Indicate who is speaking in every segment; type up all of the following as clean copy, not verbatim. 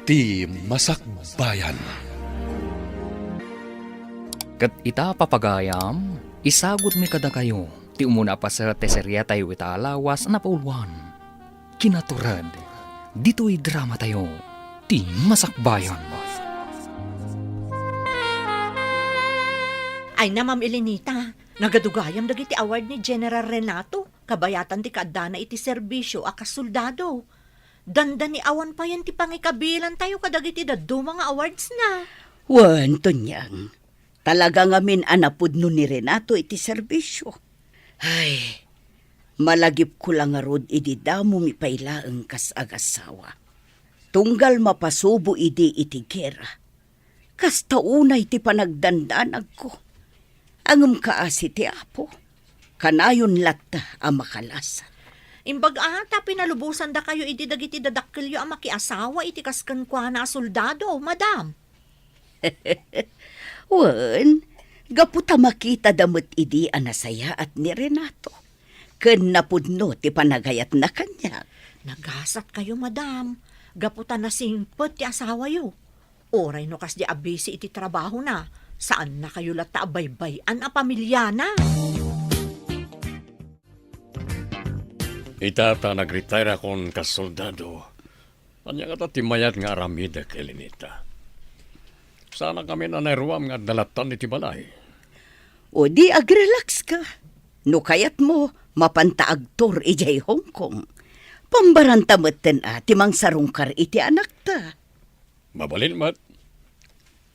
Speaker 1: Ti Masakbayan.
Speaker 2: Kat ita papagayam, isagot mi kada kayo. Ti umuna pa sa teserya tayo italawas na pauluan. Kinaturad, dito'y drama tayo. Ti Masakbayan.
Speaker 3: Ay na, Ma'am Elenita, nagadugayam dagiti award ni General Renato. Kabayatan ti kaadana iti serbisyo a kasoldado. Danda ni awan pa yan ti pangikabilan tayo kadagiti daddo mga awards na.
Speaker 4: Wan, Tonyang. Talaga ngamin anapod no ni Renato iti serbisyo. Ay, malagip ko lang nga rod iti damo mi pailaeng kas agasawa. Tunggal mapasubo iti gera. Kas taunay ti panagdandanag ko. Angem kaasi ti apo. Kanayon latta ang makalasan.
Speaker 3: Imbag ata pinalubusan da kayo iti dagiti dadakkelyo a makiasawa iti kasken kwa na soldado, madam.
Speaker 4: Wan, gaputa makita damot idi anasaya at ni Renato. Ken napudno ti panagayat na kanya.
Speaker 3: Nagasat kayo, madam. Gaputan na singpet ti asawa yo. Oray no kas di abisi iti trabaho na. Saan na kayo lata baybayan a pamilya na?
Speaker 5: Itata nag-retire akong kasoldado. Anya nga timayat nga aramida kay Lenita. Sana kami na nairuam nga dalatan iti balay.
Speaker 4: O di agrelax ka. No kayat mo, mapantaagtor ijay Hong Kong. Pambarantametten timang sarungkar iti anak ta.
Speaker 5: Mabalin mat.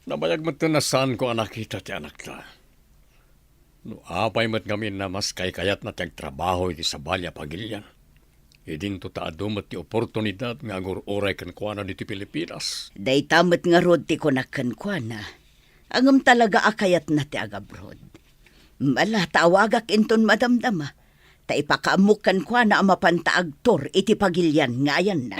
Speaker 5: Nabayag mat na saan ko anak kita ti anak ta. No apay mat kami na mas kayat na tiyag trabaho iti sa balya pagilyan. Idin to taadumat ti oportunidad nga agur-oray kan kuana diti Pilipinas.
Speaker 4: Day tamat nga rod ti konakan kwa na. Angam talaga akayat na ti agabrod. Mala tawagak inton madamdama. Ta ipakaamukan kwa na ang mapantaagtor iti pagilyan ngayan na.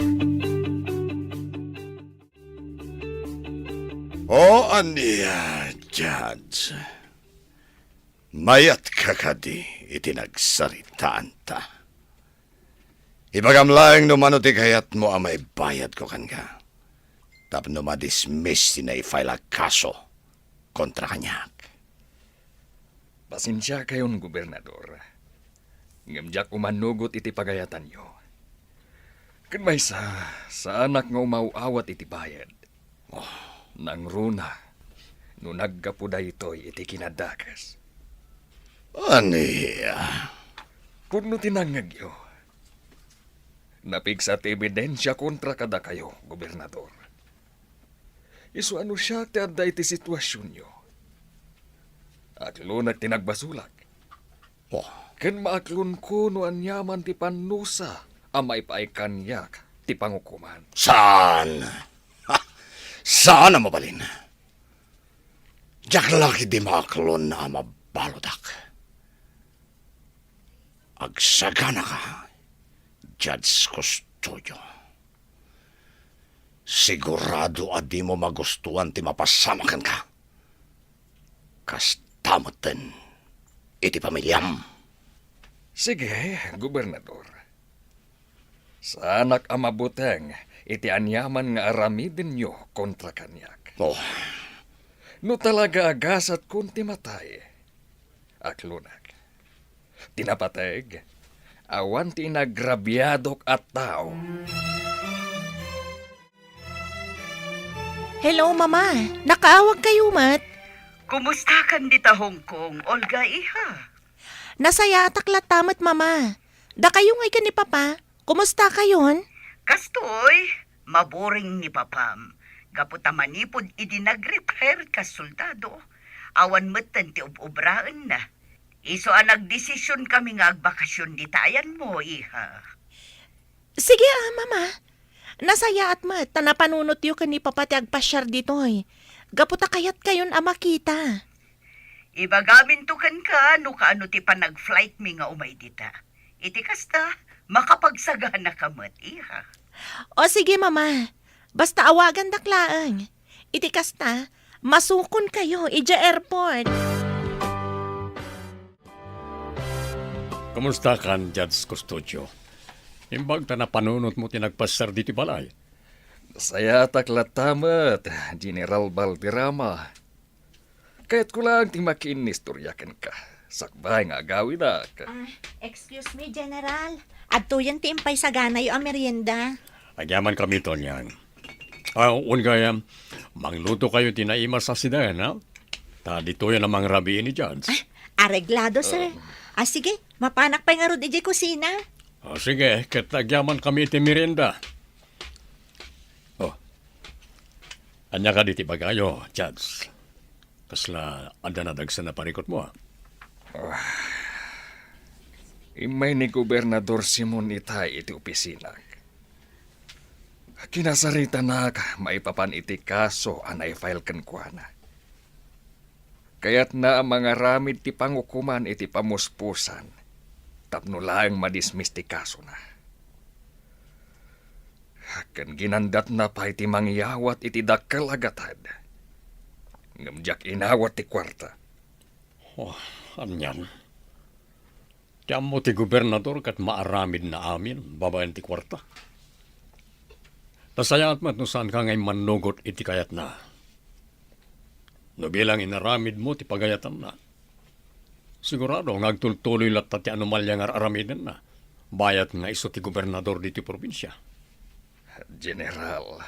Speaker 6: O aniya, Judge. Mayat kakadi iti nagsaritaan ta. Ibagam laeng numano ti kayat mo ang may bayad ko kan ka. Tapno madismiss na i-file a kaso kontra kanyak.
Speaker 7: Pasensya kayon, Gobernador. Ngamjak umanugot iti pagayatan nyo. Kan may sa anak nga umauawat iti bayad. Nang runa, no naggapuda ito'y iti kinadakas.
Speaker 6: Aniya.
Speaker 7: Puno tinangag yo. Napigsat ebidensya kontra kada kayo, Gobernador. Isu ano siya ti adda iti sitwasyon nyo. Aklo na tinagbasulag. Ken maaklon ko no anyaman ti panusa amay paaikanyak ti pangukuman.
Speaker 6: Saan? Ha? Saan na mabalin? Diyak laki di maklon na mabalodak. Agsagana ka, Judge Custodio. Sigurado adi mo magustuhan ti mapasamakan ka. Kastamoten iti pamilyam.
Speaker 7: Sige, Gobernador. Sa anak amabuteng, iti anyaman nga aramidin nyo kontra kanyak. No talaga agasat kunti matay. Aklunak. Tinapateg, awan ti nagrabyadok at tao.
Speaker 8: Hello, Mama. Nakaawag kayo, Mat.
Speaker 4: Kumusta kan dita Hong Kong, Olga iha?
Speaker 8: Nasaya ataklat tamat, Mama. Da kayo ngay ka ni Papa. Kumusta kayon?
Speaker 4: Kastoy, maboring ni Papam. Gaputa manipod idi nag-retire ka soldado. Awan metten ti ubraan na. Iso ang nagdesisyon kami nga agbakasyon di tayan mo, iha.
Speaker 8: Sige, Mama. Nasaya at Mat. Tanapanunot yu ka ni Papa ti agpasyar ditoy. Gaputa kayat kayon makita.
Speaker 4: Ibagamin to kan ka, no kaano ti pa nag-flight mi nga umay dita. Iti kasta, makapagsagana ka mat, iha.
Speaker 8: O sige, Mama. Basta awagan daklaang. Iti kasta, masukon kayo ija airport.
Speaker 5: Kumusta kan, Judge Custodio? Imbag ta na panunot mo tinagpasar diti balay.
Speaker 7: Saya taklatamat, General Balderrama. Kahit ko lang ti makinistoryakan ka. Sakbay nga gawin na ka.
Speaker 3: Excuse me, General. Adto yan ti impay sa ganay ang merienda.
Speaker 5: Agyaman kami to niyan. Kaya, mangluto kayo tinaima sa sidayan, ha? Ta dito yan ang mga rabiin ni Judge.
Speaker 3: Areglado, sir. Sige, mapanak pa nga ro di kusina.
Speaker 5: Sige, katagyaman kami ti merienda. Anya ka diti bagayo, Judge. Kasla, anda na dagsan na parikot mo, ha?
Speaker 7: Imay ni Gobernador Simon Itay iti opisina. Kinasarita na maipapan iti kaso anay file kan kuana. Kaya't na ang mga ramid ti pangukuman iti pamuspusan. Tapno laeng madismiss ti kaso na. Kan ginandat na pa iti mangyawat iti dakkel agatad. Ngamjak inawat ti kwarta.
Speaker 5: Anyan. Tiyam mo ti gobernador kat maaramid na amin, babayan ti kwarta. Nasayangat mat no saan ka ngay manugot iti kayat na. No bilang inaramid mo ti pagayatan na. Sigurado, ngagtultuloy latta ti anomalya nga aramiden na. Bayat nga iso ti gobernador diti probinsya.
Speaker 7: General,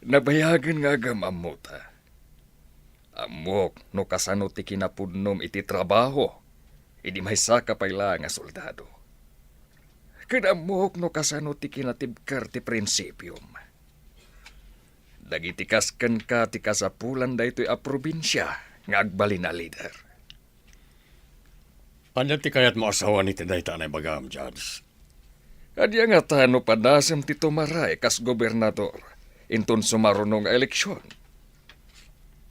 Speaker 7: nabayagan nga gamamuta. Amok no kasano ti kinapudnom iti trabaho, idi may saka payla nga soldado. Kadamok no kasano ti kinatibkar ti prinsipyum. Dagiti kasken ka ti kasapulan daytoy a probinsya nga agbalin na leader.
Speaker 5: Anya ti kayat mo asawa ni tinday tanay bagam, Judge.
Speaker 7: Adya nga tano padasem ti tumaray kas gobernador inton sumarunong eleksyon.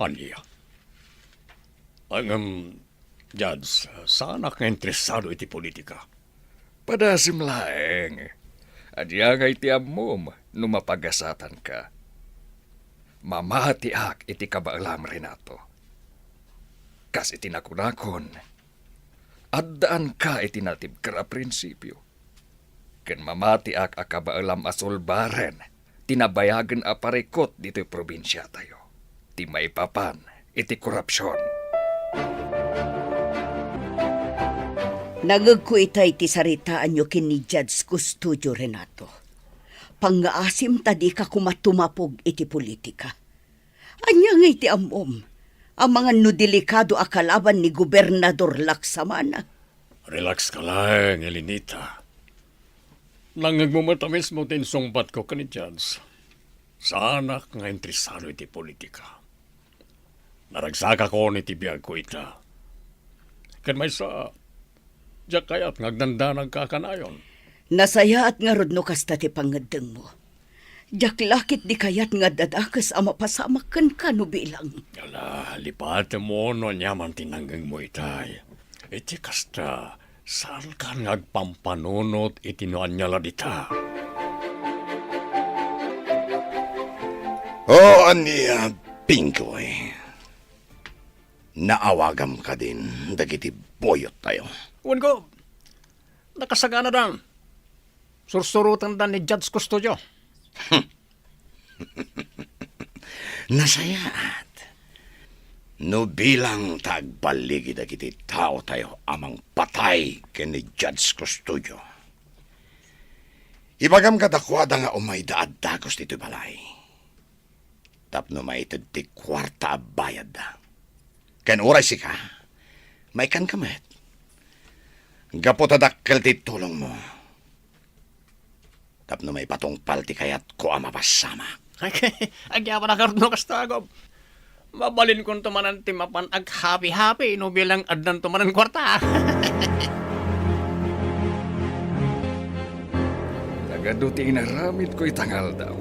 Speaker 5: Anya? Ang, Judge, saan ka interesado iti politika?
Speaker 7: Padasim laeng. Adya nga iti amom numapagasatan ka. Mamati ak iti kabaalam Renato. Kas iti nakunakon. Addaan ka iti natib kara prinsipyo. Ken mamati ak akabaalam asolbaren. Tinabayagan aparikot dito'y probinsya tayo. Ti maipapan iti korupsyon.
Speaker 4: Nagagko itay ti saritaan nyo kini Judge Custodio Renato. Pangaasim tadi ka kumatumapog iti politika. Anya nga iti amom, ang mga nudelikado akalaban ni Gobernador Laksamana.
Speaker 5: Relax ka lang, Elinita. Nangagmumatamis mo din sungbat ko kani Judge. Sana nga interesado iti politika. Naragsaka ko ni tibiyag ko ita. Kan may sa... Diyak kaya't ngagdanda nagkakanayon.
Speaker 4: Nasaya at nga rod no kasta ti pangadeng mo. Diyak lakit di kayat nga dadakas ang mapasamakan ka no bilang.
Speaker 5: Yala, lipat mo no nyaman tinanggang mo itay. Iti kasta, saan ka ngagpampanunot itinuan niya ladita?
Speaker 6: Ania, Pingkoy. Naawagam ka din, dagiti boyot tayo.
Speaker 5: Uwan ko, nakasagana dan. Sursurutan dan ni Judge Custodio.
Speaker 6: Nasayaat. No bilang tagbaligi dagiti tao tayo amang patay ken ni Judge Custodio. Ibagam kadakwada nga umay daad dagos dito balay. Tapno maitid ti kwarta bayad da. Ken oray si ka, may kan kamet. Gapotadakkel ti tulong mo. Tapno may patungpal ti kayat ko ang mapasama.
Speaker 1: Agya pa na karno kastagom. Mabalin kong tumanan ti mapan ag happy-happy no bilang adnan tumanan kwarta.
Speaker 7: Nagaduti inaramid ko itangal daw.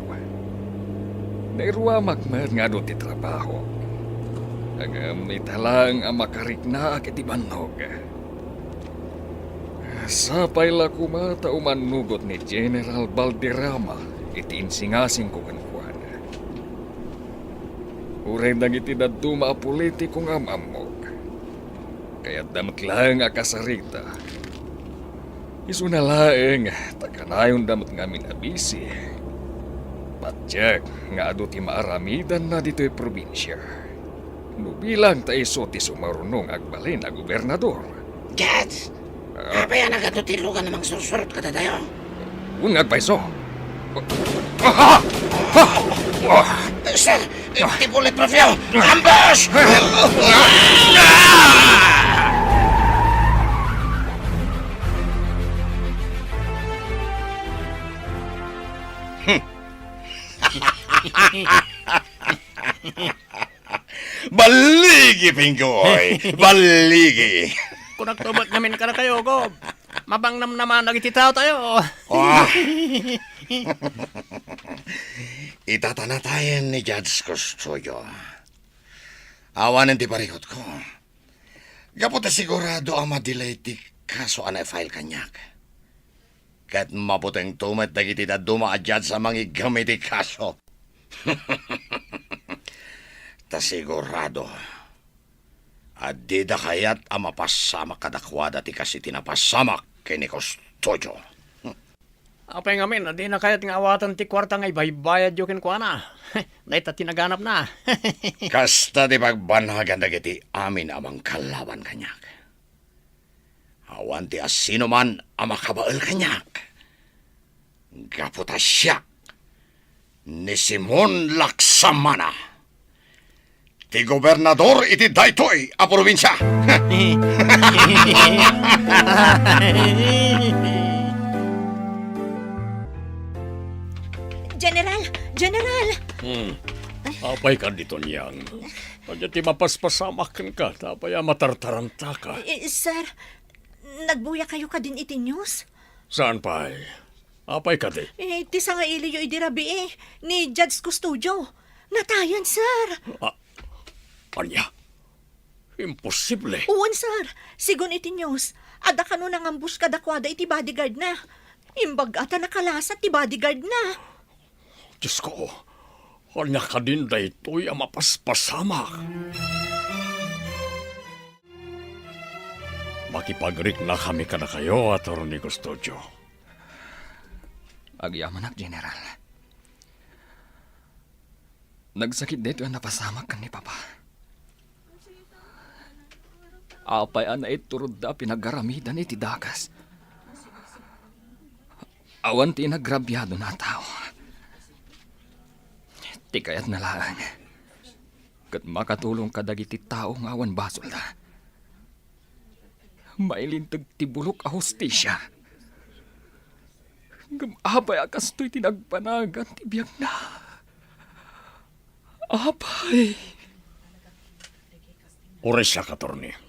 Speaker 7: Nairuamak man nga do ti trabaho. Agamit halang ang makarikna iti banog. Sapay la kumata umanugot ni General Balderrama iti insingasing ko kankuan. Uray nang iti daduma a politiko nga mamog. Kaya damat lang akasarita. Isu na laeng, takanayon damat ngamin abisi. Matyak, nga ado ti maaramidan na dito'y probinsya. Nubilang ta iso ti sumarunong agbalin a gobernador.
Speaker 6: Judge, apa yan nagatutilugan namang susurot ka tayo?
Speaker 7: Ungag pa iso.
Speaker 6: Sir, ti bulletproof yun! Ambush! Baligi, Pinggoy! Baligi!
Speaker 1: Kung nagtubat namin ka na kayo, Gob. Mabangnam naman nagititaw tayo.
Speaker 6: Oh. Itatanatayan ni Judge Custodio. Awanan ti parikot ko. Gaputa sigurado ang madelay ti kaso anay file kanyak. Kat maputeng tumat dagiti da duma a judge sa mga gamit ti kaso. Ta sigurado. Adida kayat ang mapasamak kadakwada ti kasi tinapasamak kay ni Custodio.
Speaker 1: Apay ngamin, di na kaya't nga awatan ti kwarta nga ibaybayad yokin ko na. Dahil ta tinaganap na.
Speaker 6: Kasta di pagbanhagan dagiti amin amang kalaban kanyak. Awan ti asino man ang makabaal kanyak. Gaputa siya ni Simon Laksamana. Ti gobernador iti daytoy a probinsya.
Speaker 3: General!
Speaker 5: Apay ka dito niyang. Kanya ti mapaspasamakan ka, tapay matartaranta ka.
Speaker 3: Sir, nagbuya kayo ka din iti news?
Speaker 5: Saan pa? Apay ka di?
Speaker 3: Ti sa nga iliyo idirabi ni Judge Custodio. Natayan, sir!
Speaker 5: Anya? Imposible.
Speaker 3: Uwan, sir. Sigon iti news. Ada ka nun ang ambush kadakwada iti bodyguard na. Imbag ata nakalasa ti bodyguard na.
Speaker 5: Diyos ko, kanya ka din daytoy ang mapaspasamak. Makipagrik na kami ka na kayo, Atty. Custodio.
Speaker 2: Agyamanak, General. Nagsakit dito ang napasamak kan ni Papa. Apay na iturod da pinaggaramidan iti dagas. Awan ti nagrabyado na tao. Ti kayat na lang. Kat makatulong ka dagiti tao nga awan basol da. Mailintag ti bulok a hustisya. Gamabay akas to'y tinagpanagan ti biyag na. Apay.
Speaker 5: Oray siya, Atty.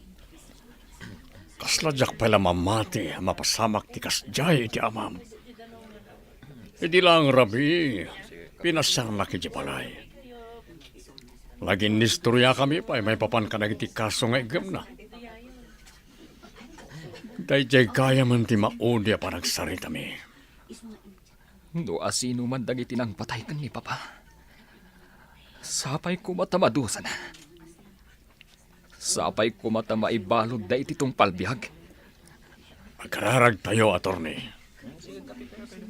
Speaker 5: Kasladyak pala mamati, mapasamak ti kasjay ti amam. Hindi lang rabi, pinasar na ki balay. Laging nistorya kami pa, may papan ka nagiti kaso nga igam na. Dahil kaya man ti maudi pa nagsarita mi.
Speaker 2: No asino man dagiti nang patay kan ni Papa. Sapay ko matamadusan. Sapay ko matamaibalod da iti tong palbihag.
Speaker 5: Magkararag tayo, Atty.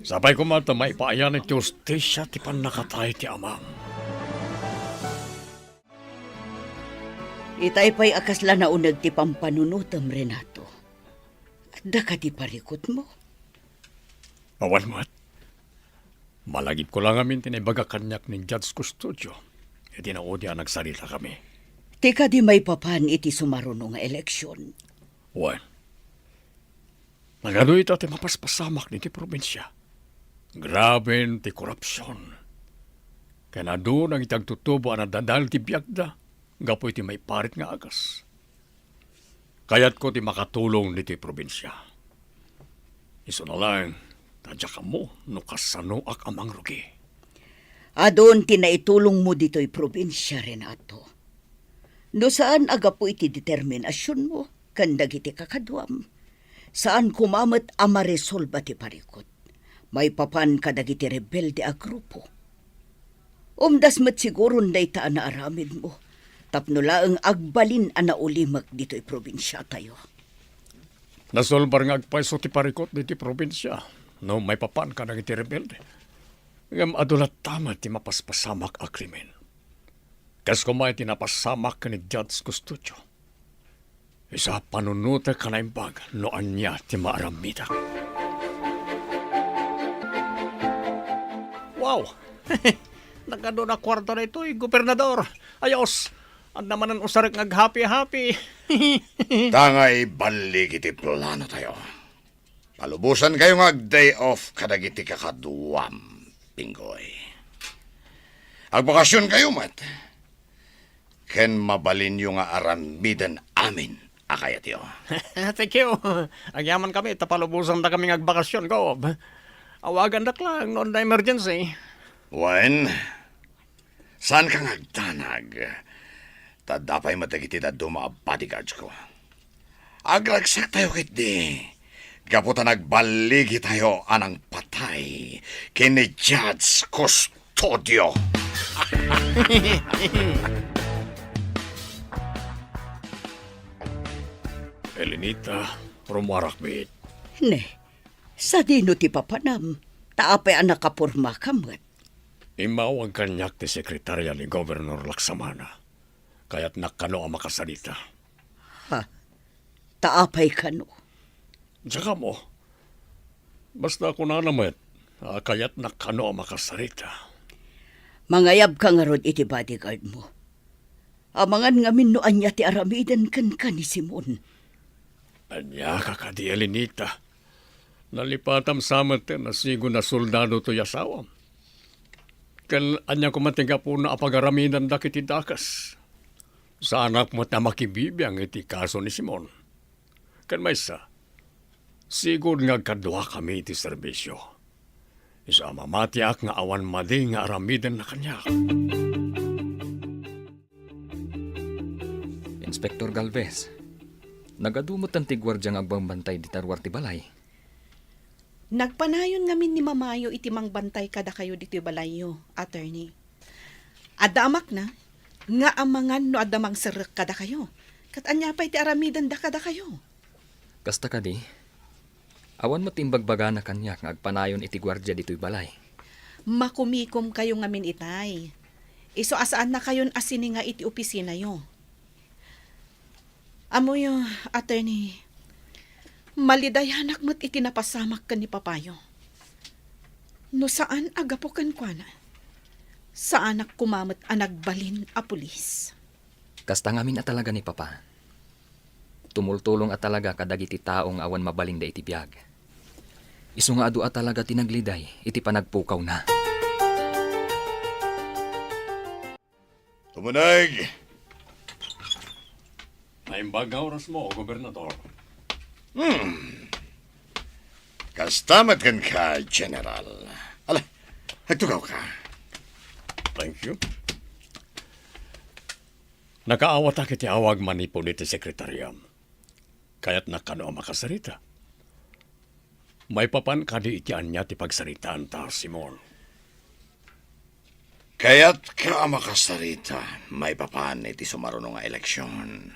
Speaker 5: Sapay ko matamaipayan iti justisya ti panakatay ti amam.
Speaker 4: Itay pa'y akasla na unag ti pampanunutam, Renato. Da ka ti parikot mo.
Speaker 5: Awan mo't. Malagip ko lang amin tinibaga kanyak ni Judge Custodio. E tinaudi ang nagsalita kami.
Speaker 4: Tika di may papan iti sumaruno nga eleksyon.
Speaker 5: Wan. Nagano ito ti mapaspasamak ni ti probinsya. Grabe ti korupsyon. Kaya na doon ang itagtutubo ang nadadal ti biyagda. Gapoy ti may parit nga agas. Kayat ko ti makatulong ni ti probinsya. Iso na lang, tadya ka mo, no kasano ak amang rugi.
Speaker 4: Adon tinaitulong mo dito'y probinsya, Renato. No saan aga po iti determinasyon mo, kandag iti kakadwam. Saan kumamat amaresolba ti parikot. May papan kadag iti rebelde a grupo. Umdas mat siguro na itaan na aramid mo. Tapno laang agbalin ana ulimag dito'y probinsya tayo.
Speaker 5: Nasolbar nga agpaiso ti parikot ni ti probinsya. No may papan ka nang iti rebelde. Ngam adulat tama ti mapaspasamak a krimen. Kas kumay tinapasamak ka ni Judge Custodio. Isa panunuta ka na imbag noan niya ti maaramida.
Speaker 1: Wow! Nagado na kwarto na ito, gobernador. Ayos! Ang naman ang usarik ngag-happy-happy.
Speaker 6: Tangay balik iti plano tayo. Palubusan kayo nga day off kadagiti kakaduwam, Pinggoy. Agbakasyon kayo, mat. Ken mabalin yung nga aramidan amin, akayat yo.
Speaker 1: Thank you. Agyaman kami, tapalubusan na kami ngagbakasyon ko. Awagan na lang, noon na emergency.
Speaker 6: Wen, saan ka ngagtanag? Tadapay matagiti na duma bodyguards ko. Agragsak tayo kit di. Gaputa nagbaligi tayo anang patay kini Judge Custodio.
Speaker 5: Elenita, rumarakbit.
Speaker 4: Ne, sa dino ti papanam, taapay ang nakapurma kamat.
Speaker 5: Imaw ang kanyak ti sekretarya ni Governor Laksamana. Kaya't nakano ang makasalita.
Speaker 4: Taapay kano.
Speaker 5: Tsaka mo, basta ako na naman, kaya't nakano ang makasalita.
Speaker 4: Mangayab ka nga rod iti bodyguard mo. Amangan nga minuan niya ti aramidan kan ni Simon.
Speaker 5: Anya ka ka di Elenita. Nalipatam samat na sigo na soldado to yasawam. Kan anya ko matiga po na apagaramidan da kiti dakas. Sa anak mo na makibibiyang iti kaso ni Simon. Kan maysa, sigod nga kadwa kami iti serbisyo. Isa mamatiak nga awan madi nga aramidan na kanya.
Speaker 2: Inspektor Galvez, nagadumot ang tigwardya nga agbambantay di tarwar ti balay.
Speaker 8: Nagpanayon ngamin ni Mamayo iti mangbantay kada kayo dito balayo, attorney. Adamak na, nga amangan no adamang serak kada kayo. Kat anya pa iti aramidan da kada kayo.
Speaker 2: Kasta ka di, awan mo timbagbaga na kanya nga agpanayon iti gwardya dito'y balay.
Speaker 8: Makumikom kayo ngamin itay. Iso asaan na kayon asini nga iti opisina yo. Amoy, attorney, malidayanak mo't itinapasamak ka ni Papayo. No saan agapokan kwa na? Sa anak kumamot ang nagbalin a pulis.
Speaker 2: Kasta ngamin at talaga ni Papa. Tumultulong at talaga kadagiti taong awan mabaling da iti biyag. Isu nga adu at talaga tinagliday, iti panagpukaw na.
Speaker 6: Tumunag!
Speaker 5: Naimbag nga oras mo, Gobernador.
Speaker 6: Kastamat kan ka, General. Ala, nagtugaw ka.
Speaker 5: Thank you. Nakaawat akit awag manipo ni ti sekretarya. Kaya't nakano ang makasarita. May papan kadi itian niya ti pagsaritaan ta, Simon.
Speaker 6: Kaya't ka makasarita, may papan iti sumarunong nga eleksyon.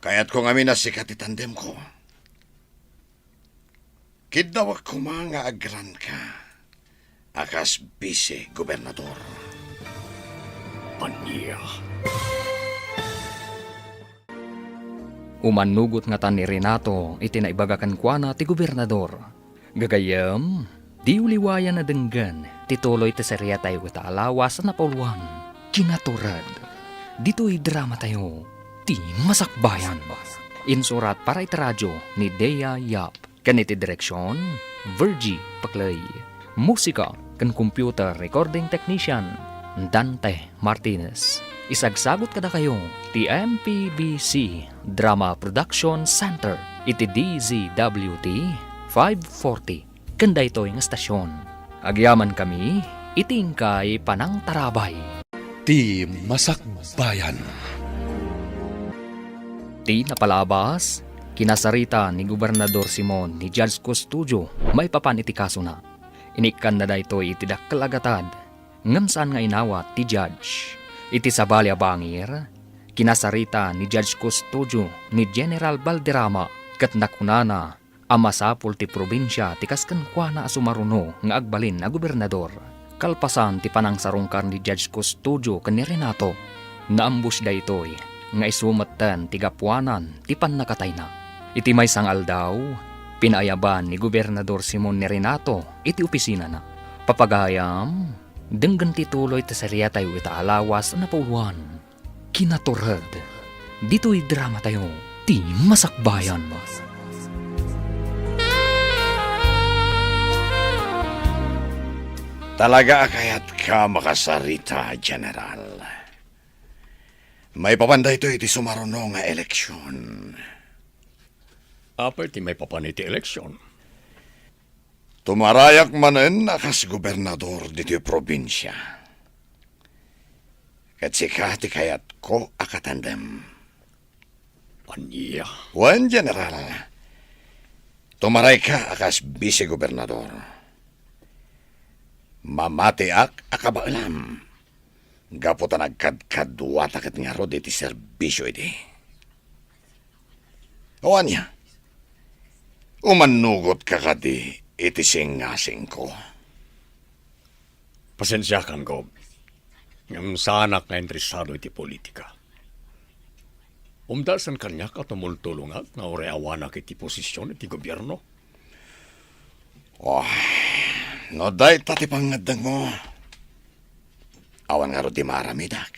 Speaker 6: Kaya't kung amin na sikat itandem ko, kidawak ko mga agran ka, akas bise, Gobernador.
Speaker 5: Anya.
Speaker 2: Umanugot nga tan ni Renato, iti naibagakan kwa na ti gobernador. Gagayam, di uliwayan na denggan, tituloy ti serya tayo kita alawas na pauluan. Kinaturad, dito'y drama tayo, ti masakbayan. Insurat para iti radyo ni Dea Yap. Kaniti direksyon, Virgie Paklay. Musika kan computer recording technician, Dante Martinez. Isagsagot kada kayo, ti MPBC Drama Production Center, iti DZWT 540. Kanda ito yung estasyon. Agyaman kami, itingkay panang tarabay.
Speaker 9: Ti Masakbayan.
Speaker 2: Ti napalabas, kinasarita ni Gobernador Simon ni Judge Custodio, may papan iti kaso na. Inikan na da ito iti dakalagatad, ngamsaan nga inawat ti Judge. Iti sabalya bangir, kinasarita ni Judge Custodio ni General Valderrama kat nakunana Amasapol ti probinsya ti kasken kuana a sumaruno nga agbalin na gobernador. Kalpasan ti panangsarungkar ni Judge Custodio ken ni Renato. Naambus da itoy nga isumatan ti gapuanan ti pannakatay na. Iti may sangal daw, pinayaban ni Gobernador Simon ni Renato iti opisina na. Papagayam, denggan ti tuloy ti serya tayo ita alawas na pauluan. Kinaturad, dito'y drama tayo, ti masakbayan.
Speaker 6: Talaga kaya't ka makasarita, General. May papanday ito iti sumaruno nga eleksyon.
Speaker 5: Apay ti may papaniti eleksyon.
Speaker 6: Tumarayak manen akas gobernador dito probinsya. Kat sika ti kayat ko akatandem.
Speaker 5: Anya.
Speaker 6: Wan, General. Tumaray ka akas vice-gobernador. Mamatiak akabaalam. Gaputan nagkadkadwata kat nga ro iti serbisyo iti. Awan niya. Umanugot ka kadi iti singasing ko.
Speaker 5: Pasensyakan ko. Ngam sanak nga interesado iti politika. Umdasan kanya ka tumultulungat nga oreawanak iti posisyon iti gobyerno.
Speaker 6: No day tati pangadang mo. Awan nga ro di maramidak.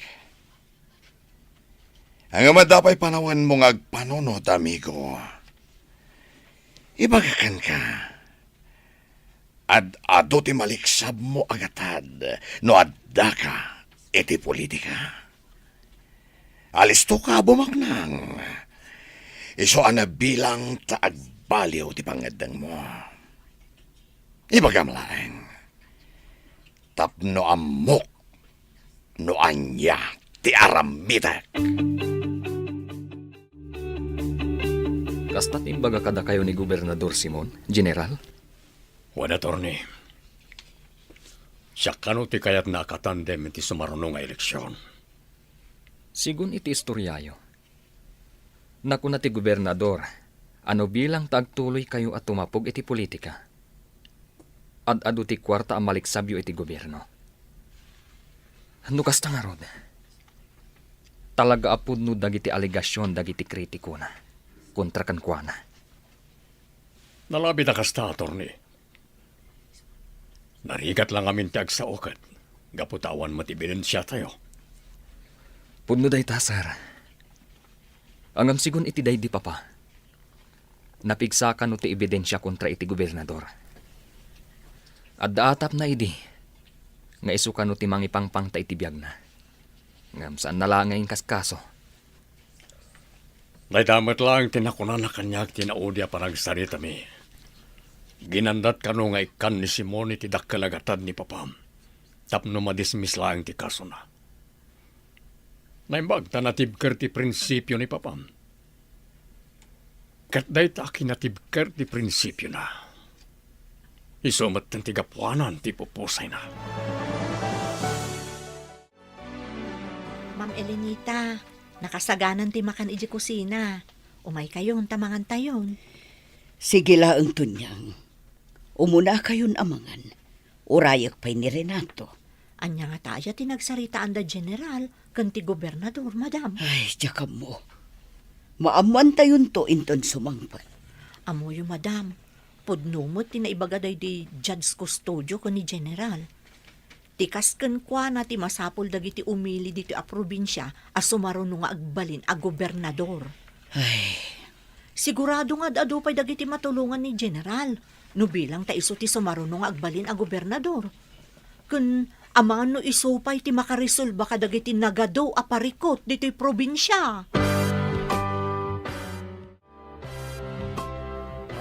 Speaker 6: Ang amadapay panawan mo nga agpanunod, amigo. Ibagakan ka. Ado ti maliksab mo agatad no adda ka iti politika. Alisto ka bumaknang. Iso ana bilang taagbaliw ti pangadang mo. Ibagam laeng. Tapno amok no anya ti aramidak.
Speaker 2: Kasta't imbaga kada kayo ni Gobernador Simon, General?
Speaker 5: Wan, attorney. Siya kano ti kayat nakatandem iti sumaruno nga eleksyon.
Speaker 2: Sigun iti istoryayo. Naku na ti Gobernador, ano bilang tagtuloy kayo at tumapog iti politika? Ad-ado ti kwarta ang maliksabyo iti gobyerno. Nukas ta nga rod. Talaga apod no dagiti aligasyon dagiti kritiko na. Kontra kan kuana.
Speaker 5: Nalabi na kasta, attorney. Narigat lang amin ti agsaokat. Gaputawan matibidensya tayo.
Speaker 2: Pudno day tasar. Angam sigun iti day di papa. Napigsakan no ti ebidensya kontra iti gobernador. At daatap na idi, nga isuka no ti mangipangpang ta iti biyag na. Ngam saan nalangay kaskaso.
Speaker 5: Naidamat lang tinakunan na kanyak tinaudya parang sarita mi. Ginandat ka no nga ikan ni Simon iti dakkalagatad ni Papam. Tapno madismiss lang ti kaso na. Naimbag tanatibker ti prinsipyo ni Papam. Kat day ta kinatibker ti prinsipyo na. Isumat ng tigapuanan ti pupusay na.
Speaker 3: Ma'am Elenita, nakasaganan ti makan iji kusina. Umay kayon tamangan tayon.
Speaker 4: Sige laang tunyang. Umuna kayon amangan. Urayak pa'y ni Renato.
Speaker 3: Anya nga tayo tinagsaritaan da general kan ti gobernador, madam.
Speaker 4: Ay, tsaka mo. Maaman tayon to inton sumangpat.
Speaker 3: Amoyo, madam. Pudnumot tinaibagaday di Judge Custodio ko ni general. Tikas ken kwa na ti masapol dagiti umili dito a probinsya a sumaruno nga agbalin a gobernador.
Speaker 4: Ay,
Speaker 3: Sigurado nga adu pa'y dagiti matulungan ni general. No bilang ta iso ti sumaruno nga agbalin a gobernador. Kun aman no iso pa'y ti makarisolba ka dagiti nagado a parikot dito'y probinsya.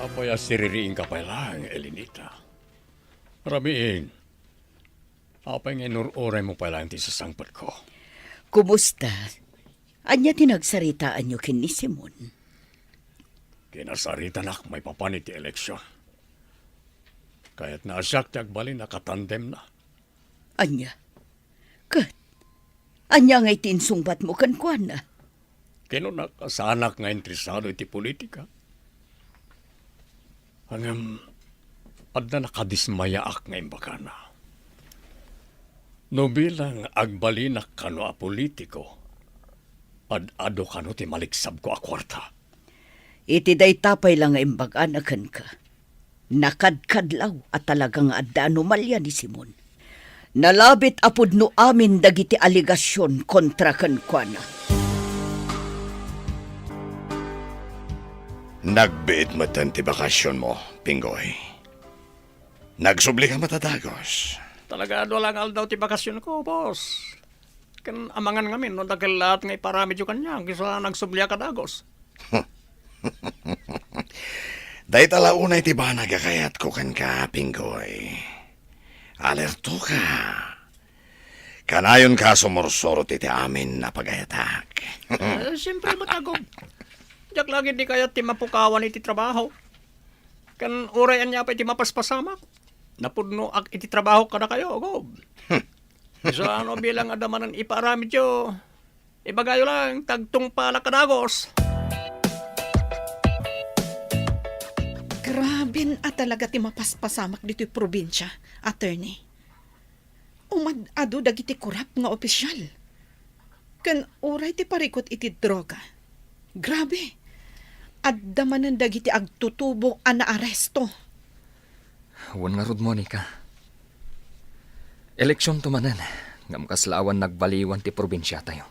Speaker 5: Apaya siririing ka pa lang, Elenita. Ramiin. Apay nga inuroray mo pa lang ti sasangpat ko.
Speaker 4: kumusta? Anya tinagsaritaan nyo kin ni Simon?
Speaker 5: Kinasarita nak may papanit ti eleksyon. Kaya't naasyak ti agbalin nakatandem na.
Speaker 4: Anya? Kat? Anya nga'y tinsungbat mo kan kuan na?
Speaker 5: Kinunak kasanak nga interesado iti politika. Hangam, adda nakadismaya ak ngayon baka na. No bilang agbalinak kano a politiko, ad-ado kano ti maliksab ko a kwarta.
Speaker 4: Iti day tapay lang nga imbag-anakan ka. Nakadkadlaw at talagang adda anomalya ni Simon. Nalabit apod no amin dagiti aligasyon kontra kankwana.
Speaker 6: Nagbiit mo ti bakasyon mo, Pinggoy. Nagsubli ka matadagos.
Speaker 1: Talaga do lang daw ti bakasyon ko, boss. Kan amangan ngamin, no dagel lahat nga iparamidyo kanya, kisa nagsubliya ka dagos.
Speaker 6: Day talaunay ti ba nagakayat ko kan ka, Pinggoy. Alerto ka. Kanayon ka sumursorot iti amin na pagayatak.
Speaker 1: Siyempre matagog. Diyak lagi di kaya ti mapukawan iti trabaho. Kan urayan niya pa iti mapaspasamak. Napudno ak iti trabaho kada kayo, gob. So ano bilang adamanan iparamidyo, ibagayo lang, tagtung pala kadagos.
Speaker 8: Grabe at talaga ti mapaspasamak dito'y probinsya, attorney. Umad-ado dagiti kurap nga opisyal. Kan uray ti parikot iti droga. Grabe. Adda manan dagiti agtutubo a naaresto.
Speaker 2: Wan nga rod, Monica. Eleksyon tumanan. Ngam kaslawan nagbaliwan ti probinsya tayo.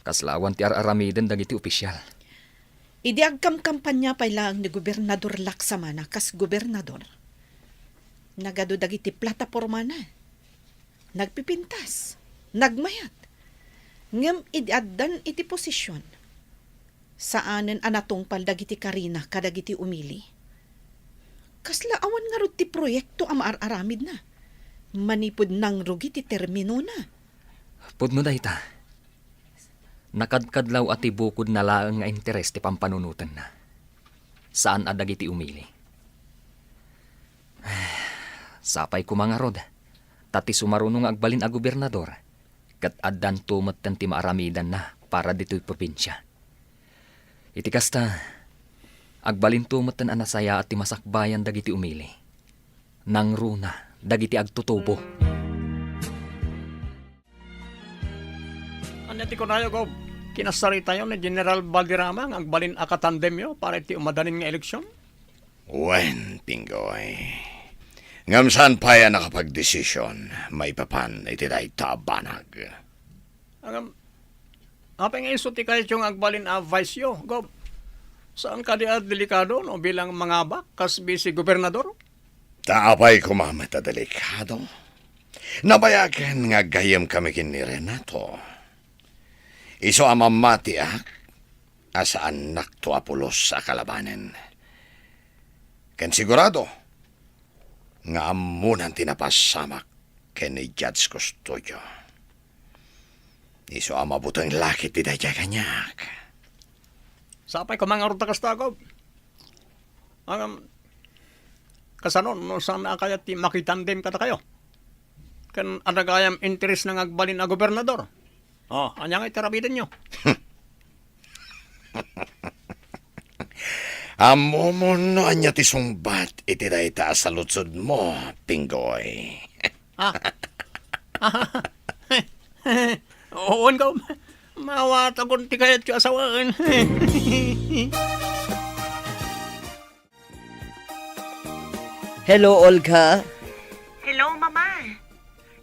Speaker 2: Kaslawan ti araramidan dagiti opisyal.
Speaker 8: Idi agkam-kampanya pa lang ni Gobernador Laksamana kas gobernador. Nagado dagiti plataporma na. Nagpipintas. Nagmayat. Ngam idi addan iti posisyon. Saanen anatungpal dagiti Karina kadagiti umili. Kasla awan nga rod ti proyekto ang maararamid na. Manipod nang rugi ti termino na.
Speaker 2: Pudno da ita. Nakadkadlaw at ibukod na laang nga interes ti pampanunutan na. Saan adagiti umili? Sapay ko mga rod. Tati sumarunong agbalin a gobernador. Kat addan tumat ti maaramidan na para dito'y probinsya. Iti kasta, agbalin tumat tan anasaya at ti masakbayan dagiti umili. Nang runa, dagiti agtutubo.
Speaker 1: Anya ti kunayo, gob. Kinasari tayo ni General Valderrama ang agbalin akatandem yo para iti umadanin nga eleksyon.
Speaker 6: Wen, Pinggoy. Ngam saan pa yan nakapag-desisyon, may papan iti day tabanag.
Speaker 1: Agam, apay nga iso ti kayo yung agbalin a vice yo, gob. Saan ka di delikado no bilang mangabak kas si gobernador?
Speaker 6: Taapay kumamata delikado. Nabayagan nga gayam kami kin ni Renato. Iso amamati asa anak to apulos sa kalabanen. Ken sigurado, nga amunan tinapasamak ken ni Judge Custodio. Iso amabutang lakit ti daya kanyak.
Speaker 1: Sapay ko mga ruta kastagob. Ang kasanon, no saan na kaya ti makitandem kata kayo? Kan adagayam interes ng agbalin na gobernador. Oh, anya nga itarabidan nyo.
Speaker 6: Amo mo no anya ti sungbat iti dayta sa lutsod mo, Pinggoy.
Speaker 1: Oo, ka. Mawatagon ti kayat yung asawaan.
Speaker 4: Hello, Olga.
Speaker 10: Hello, Mama.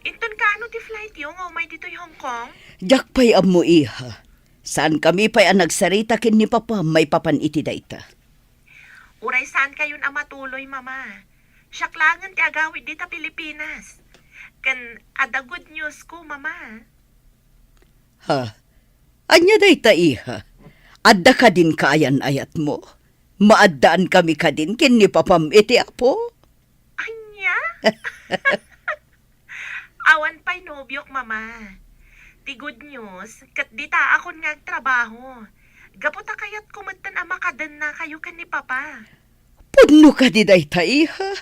Speaker 10: Inton ka ano ti flight yung umay dito yung Hong Kong?
Speaker 4: Jak pa'y amo iha. Saan kami pa'y ang nagsarita kin ni Papa may papan iti dayta.
Speaker 10: Uray saan kayon ang matuloy, Mama? Syaklangan ti agawid dita Pilipinas. Kan ada good news ko, Mama.
Speaker 4: Ha? Anya dayta iha. Adda ka din kaayan ayat mo. Maaddaan kami ka din kin ni Papam iti apo.
Speaker 10: Anya? Awan pa'y nobyok, Mama. Ti good news, kat dita akon nga trabaho. Gaputa kayat kumatan ang makadan na kayo kan ni Papa.
Speaker 4: Pudno ka di dayta iha.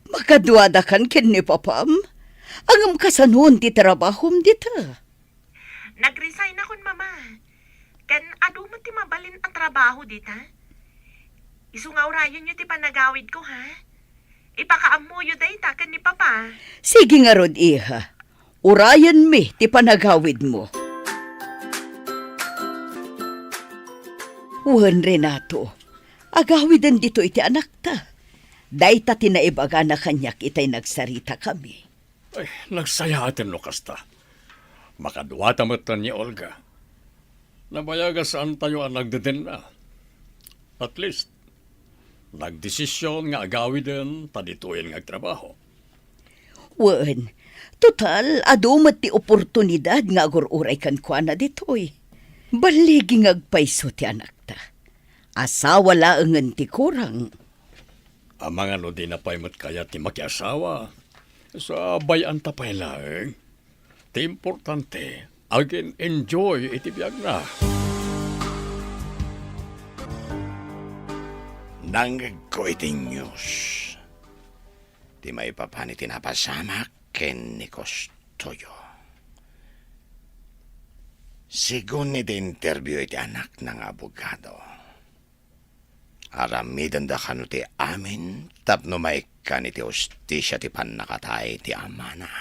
Speaker 4: Makadwada kan kin ni Papam. Angam kasanuon ti trabahom dita.
Speaker 10: Nag-resign akon, Mama. Kan adu man ti mabalin ang trabaho dita. Isungaw rayon nyo ti panagawid ko, ha? Ipakaamuyo day takan ni Papa.
Speaker 4: Sige nga rod, iha. Urayan mi, ti panagawid mo. Wan, Renato. Agawidan dito iti anak ta. Day ta tinaibaga na kanyak itay nagsarita kami.
Speaker 5: Ay, nagsaya atin no kasta. Makaduwata mo ni Olga. Nabayaga saan tayo ang nagdeden na. At least, nagdesisyon nga agawiden tadituin nga trabaho.
Speaker 4: Wan, total, adumat ti oportunidad nga agururay kan kwa na ditoy. Baligi ngagpaiso ti anak ta. Asawa laangan ti kurang.
Speaker 5: Ang mga no di na paimot kaya ti makiasawa. Sa bayan tapay laeng. Ti importante, agin enjoy iti biyag na.
Speaker 6: Nanggag ko iti news. Di may papani tinapasamak ken ni Kostoyo. Sigun iti interview iti anak ng abogado. Aramidan da kanu ti amin tapno maikan iti ustisya ti panakatay ti amana.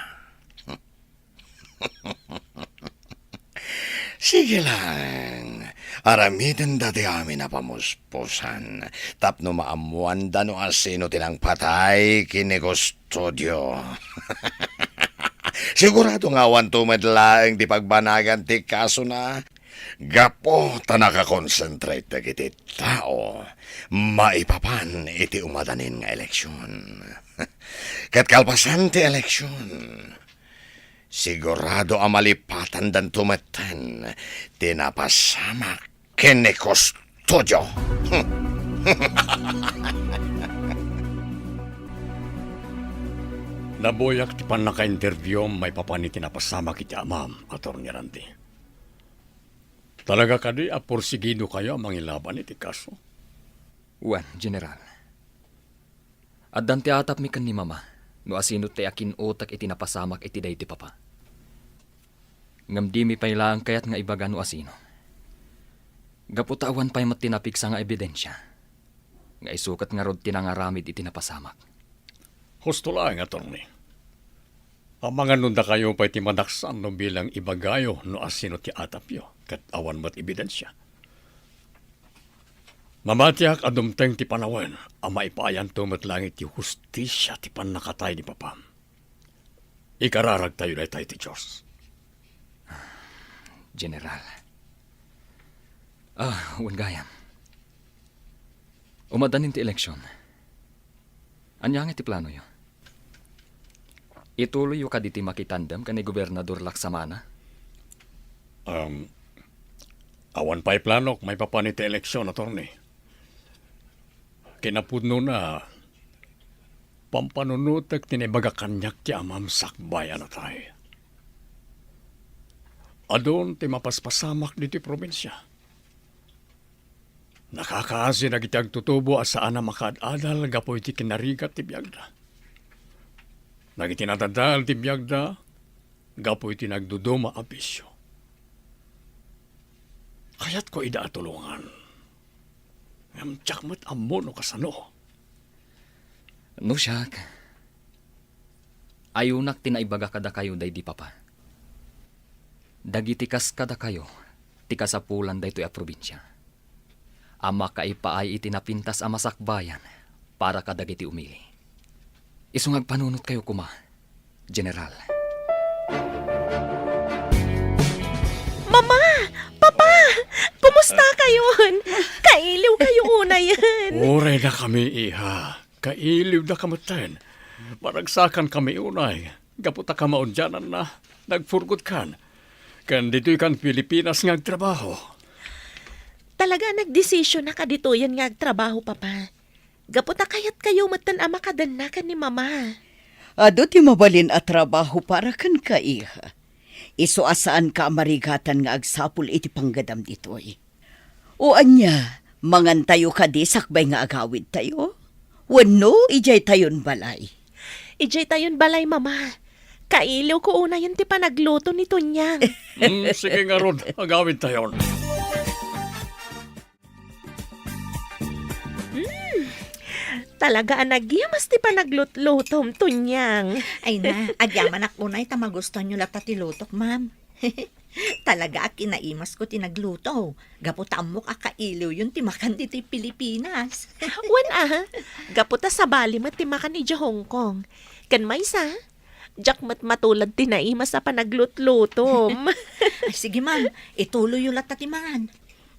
Speaker 6: Sige lang. Aramidan da ti amin na pamuspusan. Tapno maamuan da no asino tinang patay kini Custodio. Sigurado nga awan tumadlaeng di pagbanagan ti kaso na gapo ta nakakonsentrate dagiti tao maipapan iti umadanin nga eleksyon. Kat kalpasan ti eleksyon, sigurado ang malipatan dan tumeten tinapasama kene Custodio.
Speaker 5: Naboyak ti pan naka-interview may papani tinapasama kiti amam, Atty. Randy. Talaga kadi apursigido kayo mangilaban iti kaso.
Speaker 2: Wan, General. Addan ti atap mi kan ni Mama, no asino ti akin utak iti napasamak iti day ti Papa. Ngam di mi pailaang kayat nga ibaga no asino. Gaputawan pa'y matinapiksa nga ebidensya. Nga isukat nga rod tinangaramid iti napasamak.
Speaker 5: Husto lang, Atty. Ang mga nunda kayo pa'y timanaksan no bilang ibagayo no asino ti atapyo kat awan mo't ebidensya. Mamatiyak adumteng ti panawen ang maipayan tumot langit ti hustisya ti panakatay ni Papa. Ikararag tayo na tayo ti Diyos.
Speaker 2: General. Wan gayam. Umadanin ti eleksyon. Anyang iti plano yo? Ituloy yo kaditi makitandem ka ni Gobernador Laksamana?
Speaker 5: Awan pa'y planok, may papaniti eleksyon, Atty. Kinapudno na pampanunutek tinibaga kanyak ti amam sakbayan na tayo. Adon ti mapaspasamak diti probinsya. Nakakaasi na kitag tutubo asaan na makaadadal gapoy ti kinarigat ti biyagda. Nagitinatadal ti biyagda gapoy ti nagduduma abisyo. Kaya't ko ida tulungan. Ngam tiyakmat ammo no kasano.
Speaker 2: No siyak. Ayunak tinaibaga kada kayo day di Papa. Dagitikas kada kayo, tikasapulan day to'y a probinsya. Ama kaipaay itinapintas a masakbayan para kadagiti umili. Isungag panunot kayo kuma, General.
Speaker 10: Mama! Papa! Kumusta kayon? Kailiw kayo una yan.
Speaker 5: Uray na kami, iha. Kailiw na kamatan. Maragsakan kami unay. Gaputa ka maundyanan na. Nagfurgot kan. Kan dito'y kan Pilipinas nga trabaho.
Speaker 10: Talaga nagdesisyon na kadituyan nga agtrabaho, Papa. Gaputa kayat kayo matan ama kadanakan ni Mama.
Speaker 4: Ado ti mabalin at trabaho para kan ka, iha. Iso asaan ka marigatan nga agsapul iti panggadam ditoy. O anya, mangan tayo ka di sakbay nga agawid tayo? Wano, ijay tayon balay.
Speaker 10: Ijay tayon balay, Mama. Kailiw ko una yun ti panagluto ni Tunyang.
Speaker 5: Sige nga Rod, agawid tayon.
Speaker 11: Talaga anagyamas ti pa naglutlutom tunyang.
Speaker 3: Ay na, agyaman ako na ita magustuhan nyo lata ti lutok, ma'am. Talaga kinaimas ko tinagluto. Gaputan mo kakailiw yun timakan dito Pilipinas.
Speaker 11: Wan gaputa sa bali mat timakan ni Hong Kong. Kan may sa, jak mat matulad tinaimas sa panaglutlutom.
Speaker 3: Ay sige ma'am, ituloy yung lata timangan.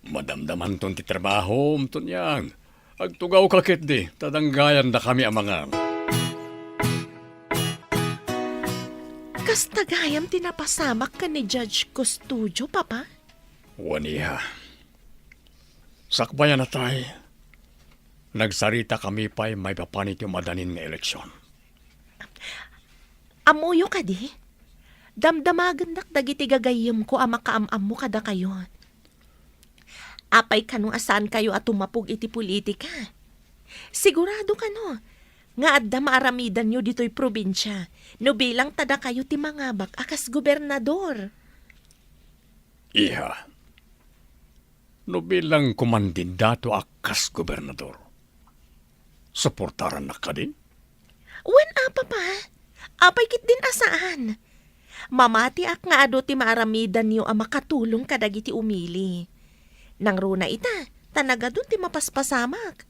Speaker 5: Madamdaman ton ti trabaho, tunyang. Agtugaw kakit di, tadanggayan na kami amangan.
Speaker 11: Kas tagayam tinapasamak ka ni Judge Custodio, papa?
Speaker 5: Waniha. Sakbayan na tayo. Nagsarita kami pa'y may papanit yung madanin ng eleksyon.
Speaker 11: Amuyo ka di? Damdamagan dagiti gagayam ko ama kaamam mo kada kayo. Apay kanong asan kayo at tumapog iti politika. Sigurado ka no, nga adda maaramidan nyo dito'y probinsya, no bilang tada kayo ti mangabak akas gobernador.
Speaker 5: Iha. No bilang kumandidato akas gobernador. Suportaran na ka din?
Speaker 11: Wen apa pa? Apay kit din asaan? Mamati ak nga ado ti maaramidan nyo ang makatulong kadagiti umili. Nang runa ita, tanaga dun ti mapaspasamak.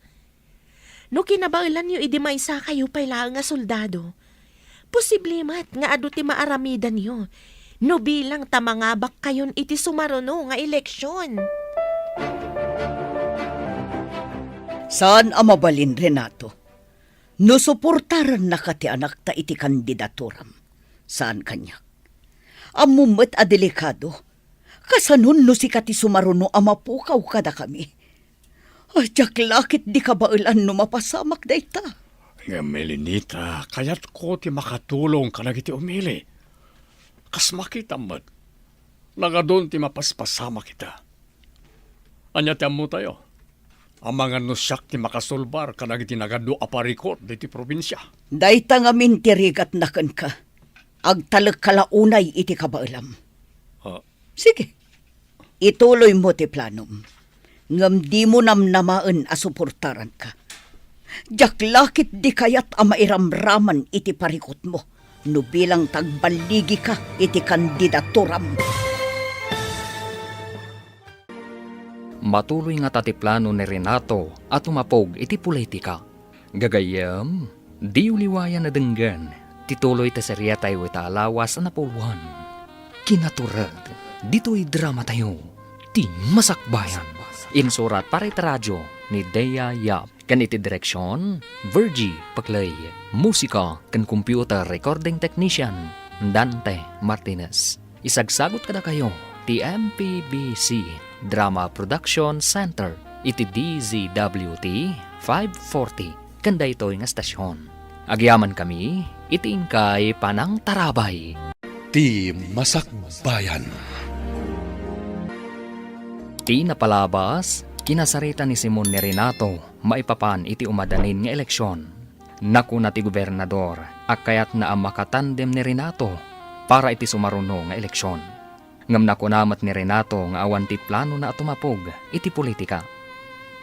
Speaker 11: No kinabailan nyo idi maysa kayo pala nga soldado. Posible mat nga ado ti maaramidan nyo. No bilang tamangabak kayon iti sumaruno nga eleksyon.
Speaker 4: Saan ang mabalin, Renato? No suportaran na ka ti anak ta iti kandidaturam. Saan kanya? Amumet a delikado. Kasanon no si kati sumaruno amapukaw kada kami. Ajak lakit di ka bailan no mapasamak da ita.
Speaker 5: Nga Melinita, kayat ko ti makatulong ka nagiti umili. Kas makita mat. Nagadon ti mapaspasama kita. Anya ti mo tayo. Ang mga nusyak ti makasulbar ka nagiti nagado aparikot diti probinsya.
Speaker 4: Dayta nga mintirigat nakan ka. Agtalag kalaunay iti kabailam. Sige. Ituloy mo ti planom. Ngam di mo namnamaan a suportaran ka. Jaklakit di kayat a mairamraman iti parikot mo. No bilang tagbaligi ka iti kandidaturam.
Speaker 2: Matuloy nga tatiplano ni Renato at umapog iti politika. Gagayam, di uliwayan na denggan, tituloy ta serya tayo ita alawas na pulwan. Kinaturad, dito'y drama tayo, ti masakbayan. Insurat para iti radyo ni Dea Yap. Kan iti direksyon, Virgie Paklay. Musika kan computer recording technician, Dante Martinez. Isagsagot kada kayo, ti MPBC Drama Production Center, iti DZWT 540, kanda ito'y nga stasyon. Agyaman kami, iti ingkay Panang Tarabay.
Speaker 9: Ti Masakbayan.
Speaker 2: Ti napalabas, kinasarita ni Simon ni Renato, maipapan iti umadanin nga eleksyon. Naku na ti gobernador, akayat na ang makatandem ni Renato para iti sumaruno nga eleksyon. Ngam nakunamat ni Renato nga awan ti plano na atumapog iti politika.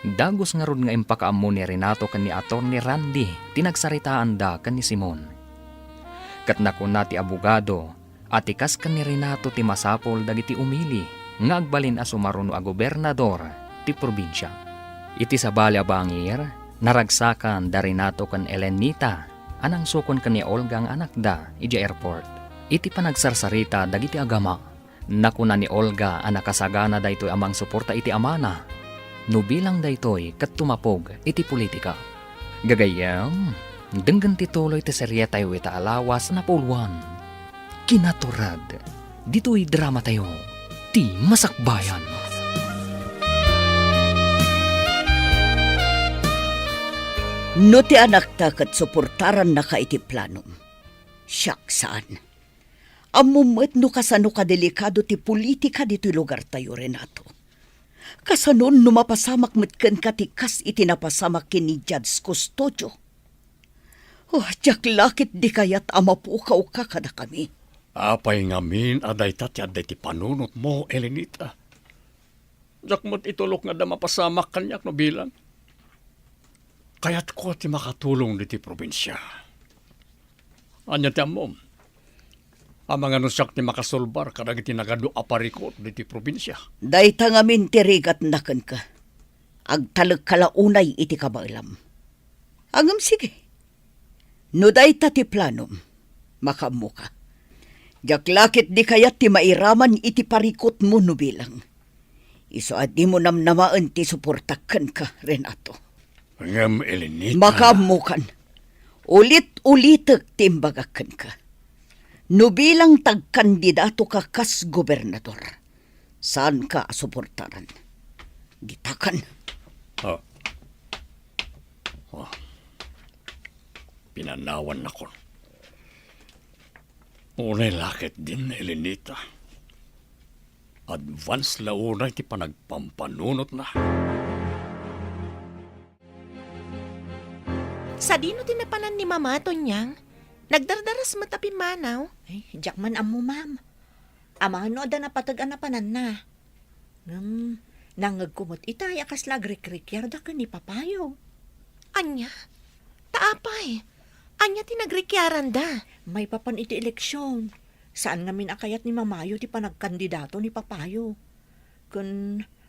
Speaker 2: Dagos nga rod nga impakaammo ni Renato kan ni Atty. Randy, tinagsaritaan da kan ni Simon. Kat nakuna ti abogado, atikas kan ni Renato ti masapol dagiti umili, nga agbalin a sumaruno a gobernador ti probinsya. Iti sabali a bangir, naragsakan da Renato kan Elenita, anang sukon kan ni Olga ang anak da, iti airport. Iti panagsarsarita dagiti agama, nakuna ni Olga ang nakasagana da ito'y amang suporta iti amana, no bilang da ito'y kat tumapog iti politika. Gagayam, denggan tituloy ti serya tayo ita alawas na pulwan. Kinaturad, dito'y drama tayo, ti masakbayan.
Speaker 4: No ti anak ta kat suportaran na ka iti planom. Siyak saan? Amumet no kasano ka delikado ti politika dito'y lugar tayo, Renato. Kasanon no mapasamak metken katikas iti napasamak kini Judge Custodio. Jak lakit di kayat amapukaw ka kada kami.
Speaker 5: Apay ngamin aday tatyad ti panunot mo, Elenita. Jak mo't itulok nga da mapasamak kanyak no bilang. Kaya't ko ti makatulong diti probinsya. Anya ti amom. Ang mga nusak ti makasolbar kadag iti nagado aparikot diti probinsya.
Speaker 4: Dayta ngamin tirigat naken ka. Agtalag kalaunay iti kabailam. Agam sige. No dayta ti planom, makamu ka. Jaklakit di kayat ti mairaman iti parikot mo no bilang. Iso at di mo namnamaan ti suportakan ka, Renato.
Speaker 5: Ngam Elenita.
Speaker 4: Makamukan. Ulit-ulitek timbagakan ka. No bilang tagkandidato ka kas gobernador. Saan ka suportaran? Gitakan.
Speaker 5: Oh. Pinanawan ako. Unay lakit din, Elenita. Advance launay ti panagpampanunot na.
Speaker 11: Sa dino tinapanan ni Mama, Tonyang? Nagdardaras matapi manaw?
Speaker 3: Ay, jakman amo, ma'am. Amano da napatag-anapanan na. Nangagkumot itay akas lagrik-rikyar da ka ni papayo.
Speaker 11: Anya? Taapay. Anya tinagrekyaran da.
Speaker 3: May papan iti eleksyon. Saan ngamin akayat ni Mamayo ti panagkandidato ni papayo.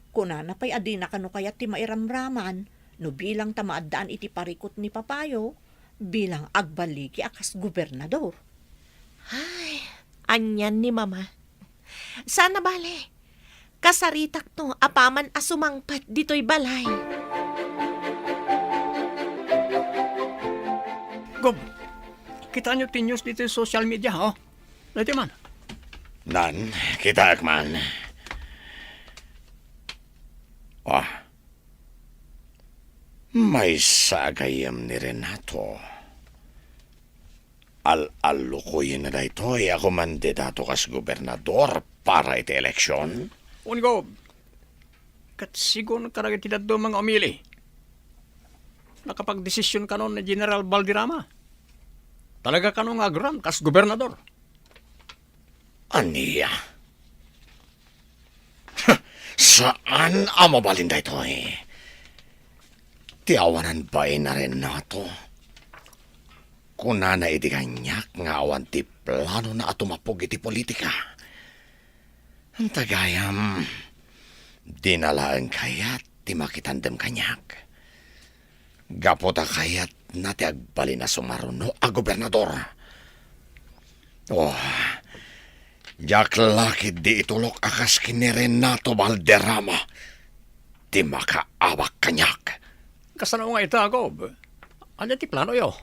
Speaker 3: Kunana pa'y adi na kano kayat ti mairamraman no bilang tamaadaan iti parikot ni papayo bilang agbaliki akas gobernador.
Speaker 11: Ay, anyan ni Mama. Sana bale. Kasaritak to, apaman asumangpat dito'y balay.
Speaker 1: Gob, kita nyo ti news dito sa social media, ha? Dito man.
Speaker 6: Nan, kita akman. May sagayam ni Renato. Al-alukuyin na daytoy ako mandidato kas gobernador para iti eleksyon.
Speaker 1: Ungo, kat sigon karagit ti daddo mga umili. Nakapag-desisyon kanon ni General Valderrama. Talaga kanong agram kas gobernador.
Speaker 6: Aniya? Saan ang mabalin daytoy? Tiawanan ba na Renato? Kuna na iti kanyak nga awan ti plano na atumapog iti politika. Ang tagayam, dinalaan kayat ti makitandem kanyak. Gapota kayat na ti agbali na sumaruno a gobernador. Jaklakit di itulok akas kini Renato Valderrama. Ti makaawak kanyak.
Speaker 1: Kasano nga ita, Gob? Ano ti plano yo?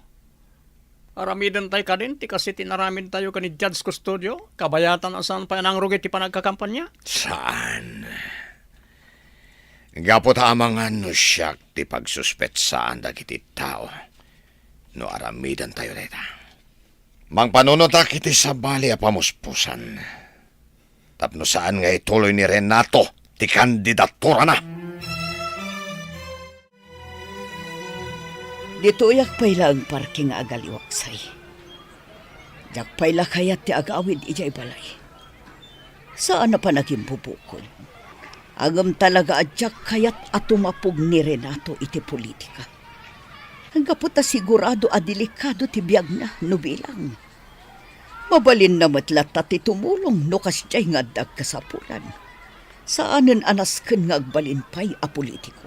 Speaker 1: Aramidan tayo ka din, ti kasi tinaramid tayo ka ni Judge Custodio, kabayatan asan pa nang rugit ti panagkakampanya?
Speaker 6: Saan? Gapot amangan no siyak ti pagsuspetsaan dagiti tao. No aramidan tayo dita. Mang panunotak iti sabali a pamuspusan. Tapno saan nga ituloy ni Renato ti kandidatura na.
Speaker 4: Dito yak payla ang parking nga agaliwaksay. Jak payla kayat ti agawid ijay balay. Saan na pa naging pupukol? Agam talaga adyak kayat atumapog ni Renato iti politika. Hangga po ta sigurado a delikado ti biyag na no bilang. Mabalin na matlat ti tumulong no kasjay nga dagkasapulan. Saanen anasken nga agbalinpay a politiko.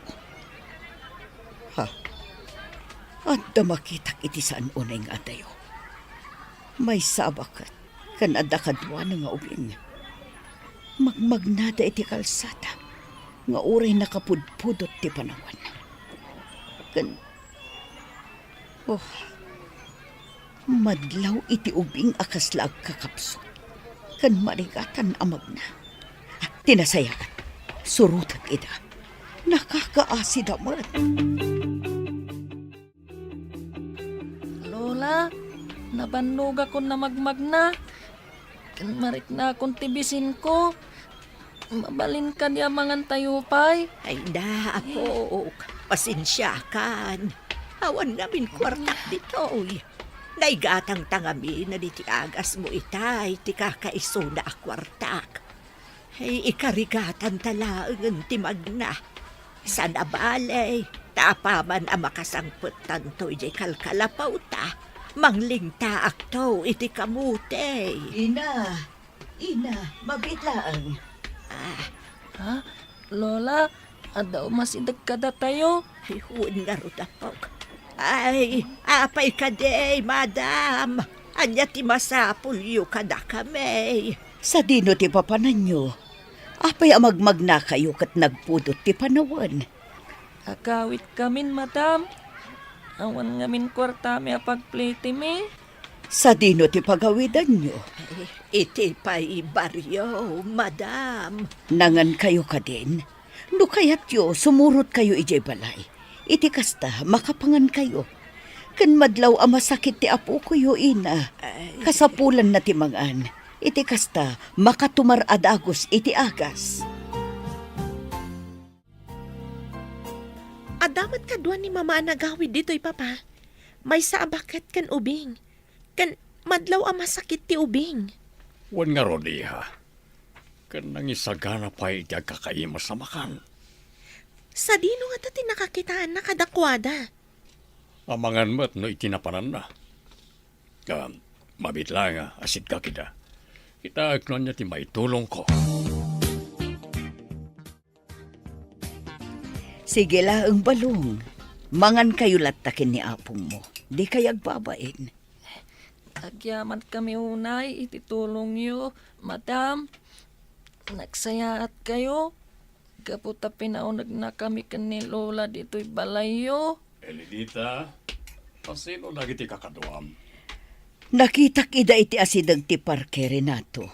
Speaker 4: At damakitak iti saan unay nga dayo. May sabakat kan adakadwa na nga ubing. Magmagnada iti kalsata nga uray nakapudpudot ti panawan. Madlaw iti ubing akaslag kakapsot. Kan marigatan amag na. Tinasayaan, surutan ida. Nakakaasid amat.
Speaker 12: Lola, nabannog ako na magmagna. Marik na akong tibisin ko. Mabalin ka di amangan tayo pay.
Speaker 3: Ay da, apo. Pasensya kan. Awan namin kwartak dito. Naigatang tangami na di ti agas mo itay. Ti kakaiso na akwartak. Ay ikarigatan talaang timag na. Sa nabalay, tapaman ang makasangput tanto iti kalkalapaw ta. Manglingta akto iti kamute.
Speaker 4: Ina, mabitlaang.
Speaker 12: Ha? Lola, adaw masidag kada tayo.
Speaker 3: Ay, huwag nga rutapok. Ay, apay ka day, madam. Anya ti masapulyo kada kami.
Speaker 4: Sa dino ti papanan nyo, apay amagmag na kayo kat nagpudot ti panawan.
Speaker 12: Akawit kamin, madam. Awan ngamin kwarta mi apagpliti mi.
Speaker 4: Sa dino ti pagawidan nyo,
Speaker 3: Iti pa'y baryo, madam.
Speaker 4: nangan kayo ka din. No kayat yo, sumurot kayo ijay balay. Iti kasta, makapangan kayo. Kan madlaw ang masakit ti apo ko yo, ina. Kasapulan na ti mangan. Iti kasta, makatumar adagos iti agas.
Speaker 11: Adamat kadwa ni mama ang nagawid dito'y papa. May saabakat kan ubing. Kan madlaw ang masakit ti ubing.
Speaker 5: Wan nga rodi ha. Kan nangisagana pa iti agkakaimas sa makan.
Speaker 11: Sa dino nga tati nakakitaan na kadakwada.
Speaker 5: Amangan mo't no itinapanan na. Mabitla nga, asid ka kita. Kita agnon niya ti maitulong ko.
Speaker 4: Sige la ang balong. Mangan kayo latakin ni apong mo. Di kayag babain.
Speaker 12: Agyaman kami unay, ititulong yo. Madam, nagsayaat kayo. Kaputa pinaunag na kami ni Lola dito'y balayo.
Speaker 5: Elidita, pasino lagi ti kakaduam?
Speaker 4: Nakitak ida iti asidag ti parke Renato.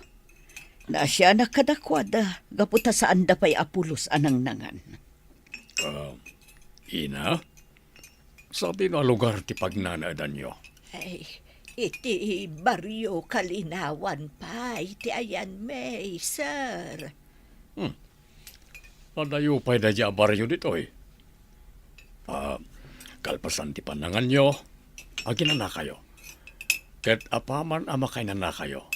Speaker 4: Na siya nakadakwada, gaputa saan da pa'y apulos anang nangan.
Speaker 5: Ina? Sa tino lugar ti pagnanaadan nyo?
Speaker 3: Ay, iti baryo kalinawan pa. Iti ayan may, sir.
Speaker 5: Padayo pa'y da dya baryo dito eh. Kalpasan ti panangan nyo, agin na kayo. Ket apaman ama kay na kayo.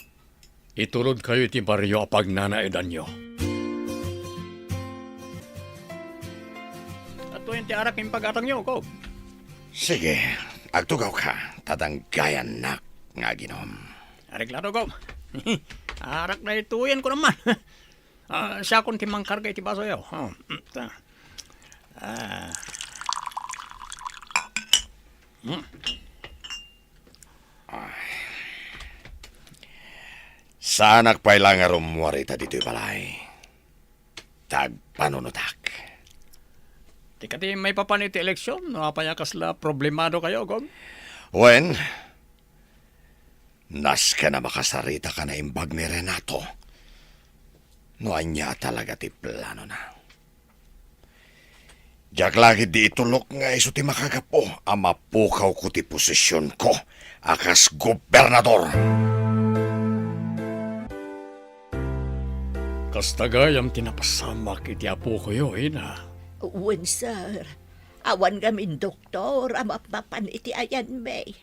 Speaker 5: Itulod kayo ti baryo apag nanaedan nyo.
Speaker 1: At tuwing ti arak yung pag-atang nyo, ko.
Speaker 6: Sige, agtugaw ka. Tatanggayan na nga ginom.
Speaker 1: Areklado ko. Arak na ituyan ko naman. Siya kung timangkarga iti baso yaw.
Speaker 6: Sanak pa'y lang nga rumwari ta dito'y balay. Tagpanunutak.
Speaker 1: Di ka ti may papaniti eleksyon. Napayakas la problemado kayo, Gom.
Speaker 6: Wen, nas ka na makasarita ka na imbag ni Renato. No anya talaga ti plano na. Diyak lagi di itulok nga iso ti makagapo ang mapukaw ko ti posisyon ko akas gobernador.
Speaker 5: Kastagayam tinapasamak iti apo ko yo, ina.
Speaker 3: Uwan, sir. Awan gamin doktor, amapapan iti ayan may.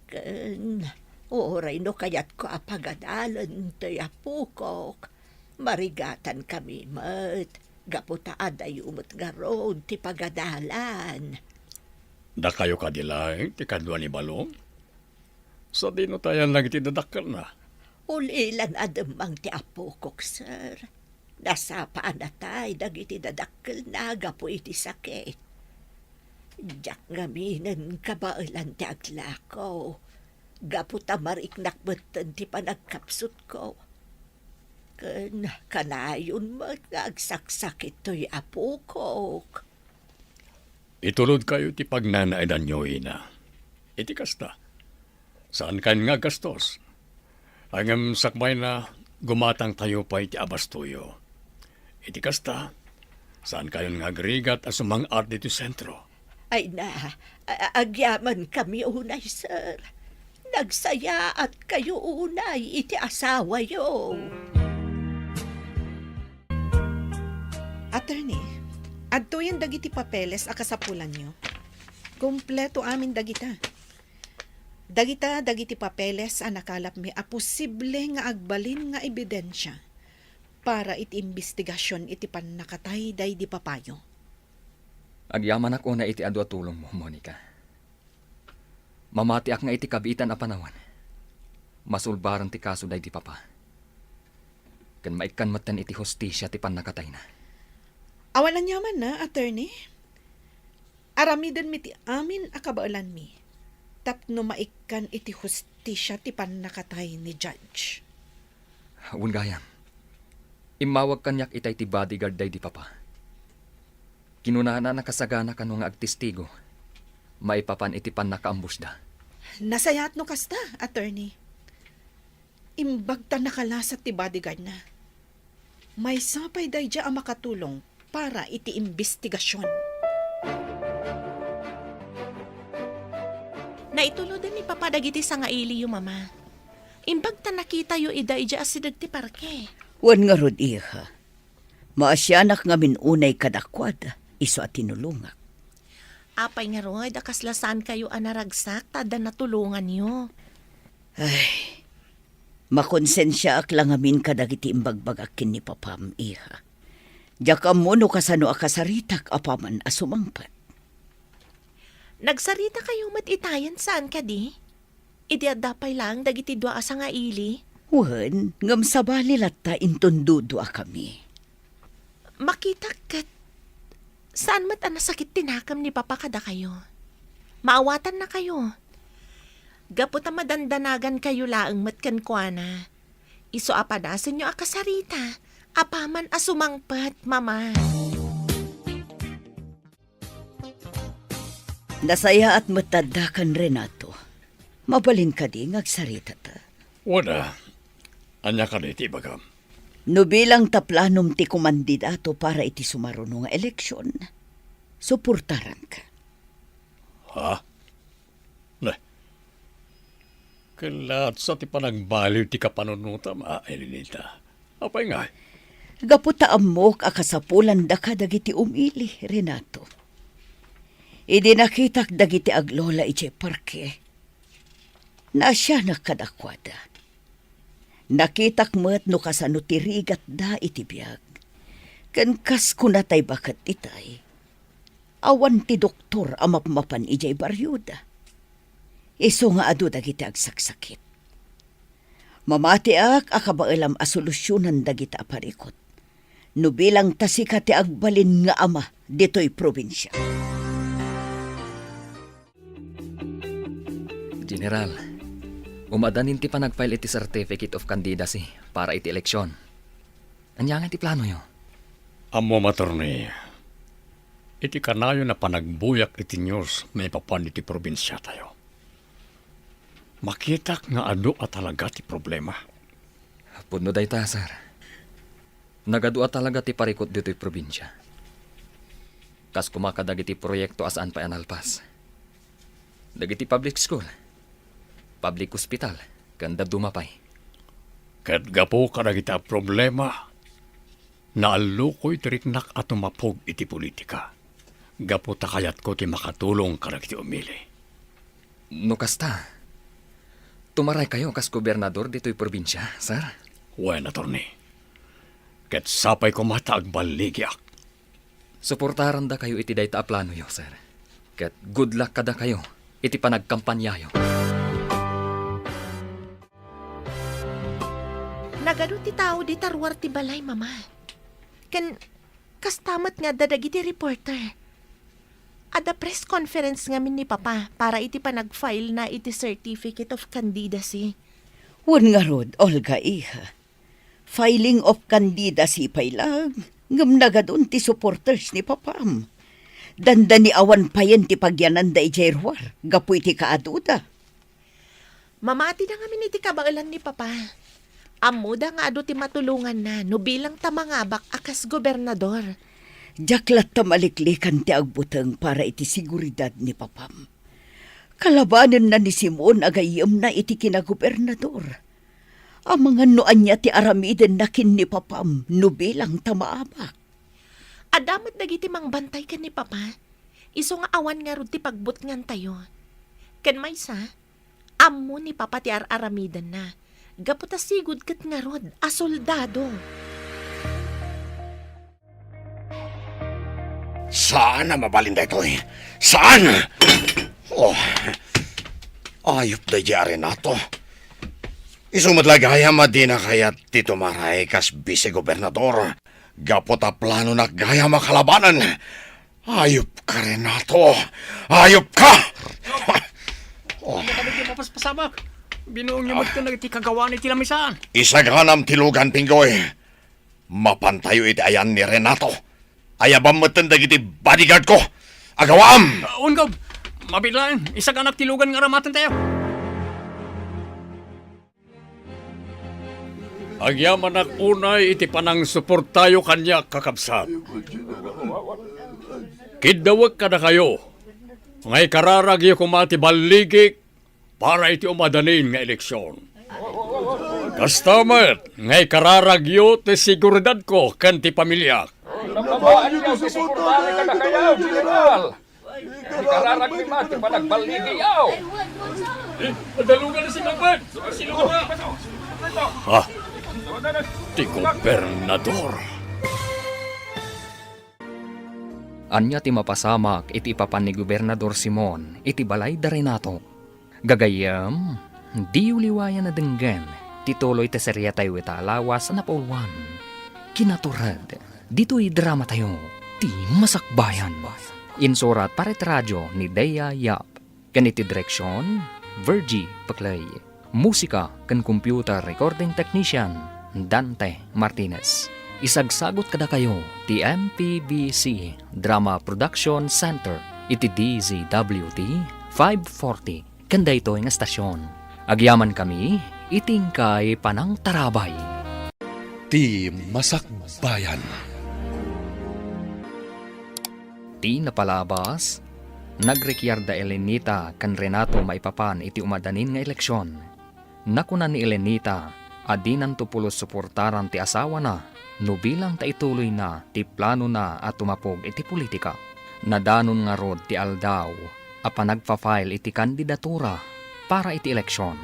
Speaker 3: Kan, oray no kayat ko apagadalan tayo apukok. Marigatan kami mat. Gaputa aday umot garod ti pagadalan.
Speaker 5: Da kayo kadilaeng ti kadwa ni Balong? Sa dino tayan lang iti dadakkel na.
Speaker 3: Ulilan ademang ti apukok, sir. Nasapaan na tayo dagiti dadakkel na gapo iti sakit. Diyak ngaminan kabailan ti aglako. Gaputa mariknak betan ti panagkapsut ko. Kanayon mag-agsaksak ito'y apukok.
Speaker 5: Itulod kayo ti pagnanaidan nyo, ina. Iti kasta. Saan kan nga gastos? Angam sakbay na gumatang tayo pa iti abastuyo. Iti kasta. Saan kayo nga agrigat as umang art dito sentro?
Speaker 3: Ay na, agyaman kami unay, sir. Nagsaya at kayo unay iti asawa yo.
Speaker 8: Attorney, adto yan dagiti papeles a kasapulan nyo. Kompleto amin dagita. Dagiti papeles a nakalap mi a posible nga agbalin nga ebidensya para iti investigasyon iti pannakatay day di papayo.
Speaker 2: Agyaman ako na iti adu at tulong mo, Monica. Mamati ak nga iti kabitan a panawan. Masulbaran ti kaso day ti papa. Kan maikan matan iti hostisya ti panakatay na.
Speaker 8: Awalan yaman na, attorney. Aramidan mi ti amin akabaalan mi. Tapno maikan iti hustisya ti panakatay ni judge.
Speaker 2: Awan gayam. Imawag kanyak itay ti bodyguard day di papa. Kinunana nakasagana kano nga agtestigo. Maipapan iti panakaambus da.
Speaker 8: Nasayat no kasta, attorney. Imbag ta nakalasat ti bodyguard na. May sapay day dya ang makatulong para iti investigasyon.
Speaker 11: Naitulodan ni Papa dagiti sa nga ili yu, Mama. Imbag ta nakita yu ida ija asidag ti parke.
Speaker 4: Wan nga rod iha. Maasyanak nga minunay kadakwad, iso at tinulungak.
Speaker 11: Apay nga roy, dakaslasan kayo anaragsak, tada natulungan yu.
Speaker 4: Ay, makonsensya ak lang amin kadagiti imbagbagakin ni papam, iha. Jakam mo no kasano akasaritak apaman asumangpat.
Speaker 11: Nagsarita kayo matitayan saan ka di? Idiadapay lang dagiti dua asa nga ili.
Speaker 4: Wan, ngam sabali latta intundudua kami.
Speaker 11: Makita kat, saan mat anasakit tinakam ni Papa kada kayo? Maawatan na kayo. Gapot na madandanagan kayo laang matkan kwa na. Iso apadasan nyo akasarita. Apaman asumangpat, Mama.
Speaker 4: Nasaya at matadakan Renato. Mabalin ka di ngagsarita ta.
Speaker 5: Wala. Anya ka na iti bagam.
Speaker 4: No bilang taplanom ti kumandidato para iti sumaruno nga eleksyon, suportaran ka.
Speaker 5: Ha? Ne. Kalat sa ti panagbaliw ti kapanunuta, Elenita. Apay nga.
Speaker 4: Gaputa amok akasapulan da ka dagiti umili, Renato. Idi nakitak dagiti aglola iti parke. Na siya nakadakwada. Nakitak mo't no kasano tirigat da iti biyag. Kan kas kunatay bakat itay. Awan ti doktor amapmapan ijay baryuda. Iso nga adu dagiti agsaksakit. Mamati ak akabailam a solusyonan dagiti aparikot. No bilang tasika ti agbalin nga ama dito'y probinsya.
Speaker 2: General, umadanin ti panagfile iti certificate of candidacy para iti eleksyon. Anyangan ti plano yo?
Speaker 5: Amo matorni. Iti kanayo na panagbuyak iti news may papan iti probinsya tayo. Makitak nga adu at talaga ti problema.
Speaker 2: Puno day ta, sir. Nagadua talaga ti parikot dito'y probinsya. Kas kumakadag iti proyekto asaan pa analpas. Dagiti public school, public hospital, ganda dumapay.
Speaker 5: Kat gapo ka na kita problema, naalukoy tiriknak at umapog iti politika. Gapo takayat ko ti makatulong ka na kiti umili.
Speaker 2: No kasta, tumaray kayo kas gobernador dito'y probinsya, sir.
Speaker 5: Wen, attorney. Kat sapay ko mataag baligyak.
Speaker 2: Suportaran da kayo iti dayta a plano yo, sir. Kat good luck kada kayo iti panagkampanyayo.
Speaker 11: Nagado ti tao di tarwar ti balay, Mama. Kastamat nga dadagiti reporter. Ada press conference ngamin ni Papa para iti panag-file na iti certificate of candidacy.
Speaker 4: Wan nga rod, Olga iha. Filing of candidacy pay lang. Ngam nagadun ti supporters ni Papam. Danda ni awan payen ti pagyanan da ijerwar. Gapu iti kaaduda.
Speaker 11: Mamati na ngamin iti kabailan ni Papa. Amuda nga ado ti matulungan na no bilang tamangabak akas gobernador.
Speaker 4: Jaklat ta maliklikan ti agbuteng para iti seguridad ni Papam. Kalabanan na ni Simon agayam na iti kinagobernador. Ang mga noan niya ti aramiden na kin ni Papam no bilang tamaabak.
Speaker 11: Adamat dagiti mangbantay ka ni Papa. Iso nga awan nga rod ti pagbutngan tayo. Ken maysa, ammo ni Papa ti aramidan na. Gaputa sigud ket nga rod a soldado.
Speaker 6: Saan na mabalinda ito eh? Saan? Oh, ayop da jari na to. Isumadlagaya madina kaya Tito Maray kas vice-gobernador. Gapota plano na gaya makalabanan. Ayop ka rin na to. Ayop ka!
Speaker 1: Oh. Kami di mapaspasamak. Binuong niyo magto na iti kagawa ni tilamisaan.
Speaker 6: Isaganam tilugan pinggoy. Mapantayo iti ayan ni Renato. Ayabam matandag iti bodyguard ko. Agawam!
Speaker 1: Ungob, mabilain. Isag anak tilugan nga ramatan tayo.
Speaker 5: Agyaman ak unay iti panang suportayo kanya kakabsat. Kidawag ka na kayo. Ngay kararagyo kumati baligik para iti umadanin nga eleksyon. Kastamat, ngay kararagyo ti seguridad ko kan ti pamilya.
Speaker 7: Nababaan niyo si suportari ka na kayaw, General. Di kararag ni Mati pa nagbaligiyaw.
Speaker 5: Padalugan na si Magban! Sino ka ba? Ha? Ti gobernador.
Speaker 2: Anya ti mapasamak iti ipapan ni Gobernador Simon iti balay da Renato. Gagayam, di uliwayan na denggan ti tuloy ti serya tayo ita alawas na pauluan. Kinaturad, dito'y drama tayo, ti masakbayan. Insurat paret radyo ni Dea Yap. Ganiti direksyon, Virgie Paclay. Musika kan computer recording technician, Dante Martinez. Isagsagot kada kayo ti MPBC Drama Production Center iti DZWT 540 kanda ito nga estasyon. Agyaman kami iting kay Panang Tarabay.
Speaker 9: Ti Masakbayan.
Speaker 2: Ti napalabas, nagrekyarda Elenita kan Renato maipapan iti umadanin nga eleksyon. Nakuna ni Elenita, adinan tupulos suportaran ti asawa na, no bilang ta ituloy na, ti plano na at tumapog iti politika. Nadanon nga rod ti aldaw, apa nagpa-file iti kandidatura para iti eleksyon.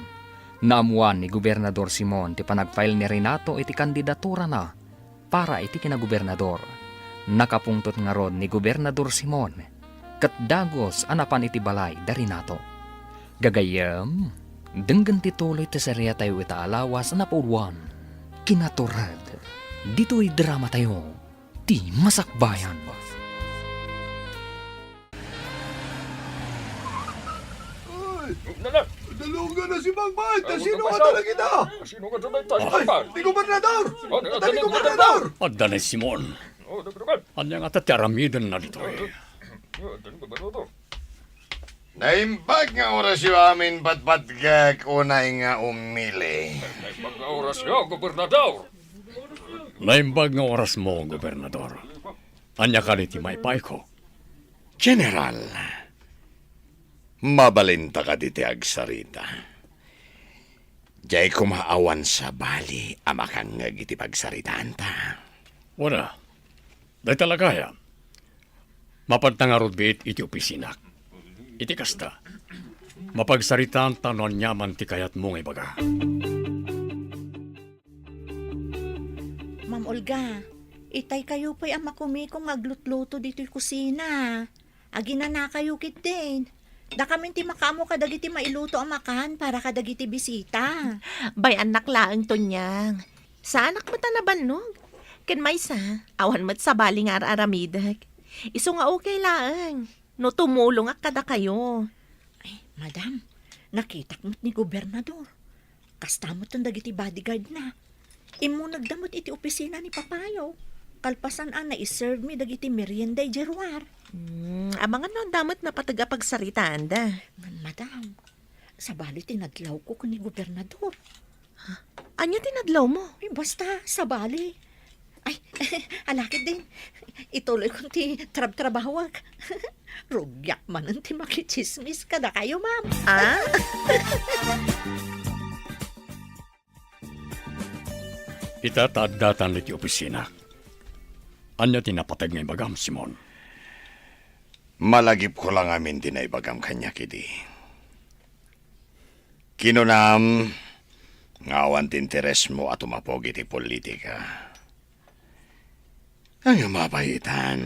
Speaker 2: Naamuan ni Gobernador Simon ti panag-file ni Renato iti kandidatura na para iti kinagobernador. Nakapungtot nga rod ni Gobernador Simon, kat dagos anapan iti balay da Renato. Gagayam, denggan ti tuloy ti serya tayo ita alawas na pauluan. Kinaturad, dito'y drama tayo, ti masakbayan.
Speaker 9: Dalungan na si Magman! Sino ka talaga ito?
Speaker 7: Sino ka talaga?
Speaker 9: Di gobernador!
Speaker 7: Di gobernador!
Speaker 5: Adda ni Simon. Anya nga tataramidan na dito eh.
Speaker 6: Naimbag nga oras yung amin patpatgag unay nga umili.
Speaker 7: Mag-oras yo, gobernador.
Speaker 5: Naimbag nga oras mo, gobernador. Anya ka ni Timaypay ko.
Speaker 6: General, mabalinta ka diti agsarita. Diyay kumaawan sa bali amakang iti pagsaritaan ta.
Speaker 5: Wala. Dahil talaga ya. Mapagtangarod biit iti opisinak. Iti kasta. Mapagsaritaan tanon nyaman ti kayat mong ibaga.
Speaker 3: Ma'am Olga, itay kayo pa'y ang makumikong aglutluto dito'y kusina. Agina na kayo kit din. Da kami ti makamo kadagiti mailuto ang makan para kadagiti bisita.
Speaker 11: Bay anak laang to niyang. Sa anak mo tanabanog. Ken maysa, awan mat sa baling aramidag. Iso nga okay laang. No tumulong ak kada kayo.
Speaker 3: Ay, madam, nakitak mo't ni gobernador. Kastamot ang dagiti bodyguard na. Imo nagdamot iti opisina ni Papayo. Kalpasan na iserve mi dagiti merienda jerwar.
Speaker 11: Amangan no damot na patagapagsaritaan da.
Speaker 3: Madam, sa bali tinadlaw ko ni gobernador.
Speaker 11: Anya tinadlaw mo?
Speaker 3: Ay, basta, sa bali. Ay, alakit din. Ituloy kong ti trabahawag. Rugyak man ang ti makichismis kada kayo, ma'am.
Speaker 11: Ah?
Speaker 5: Itatadatan iti opisina. Anya tinapatag nga ibagam, Simon.
Speaker 6: Malagip ko lang amin dinaibagam kanya kidi. Kinunam, ngawan tinteres mo at umapog iti politika. Ang mapaitan,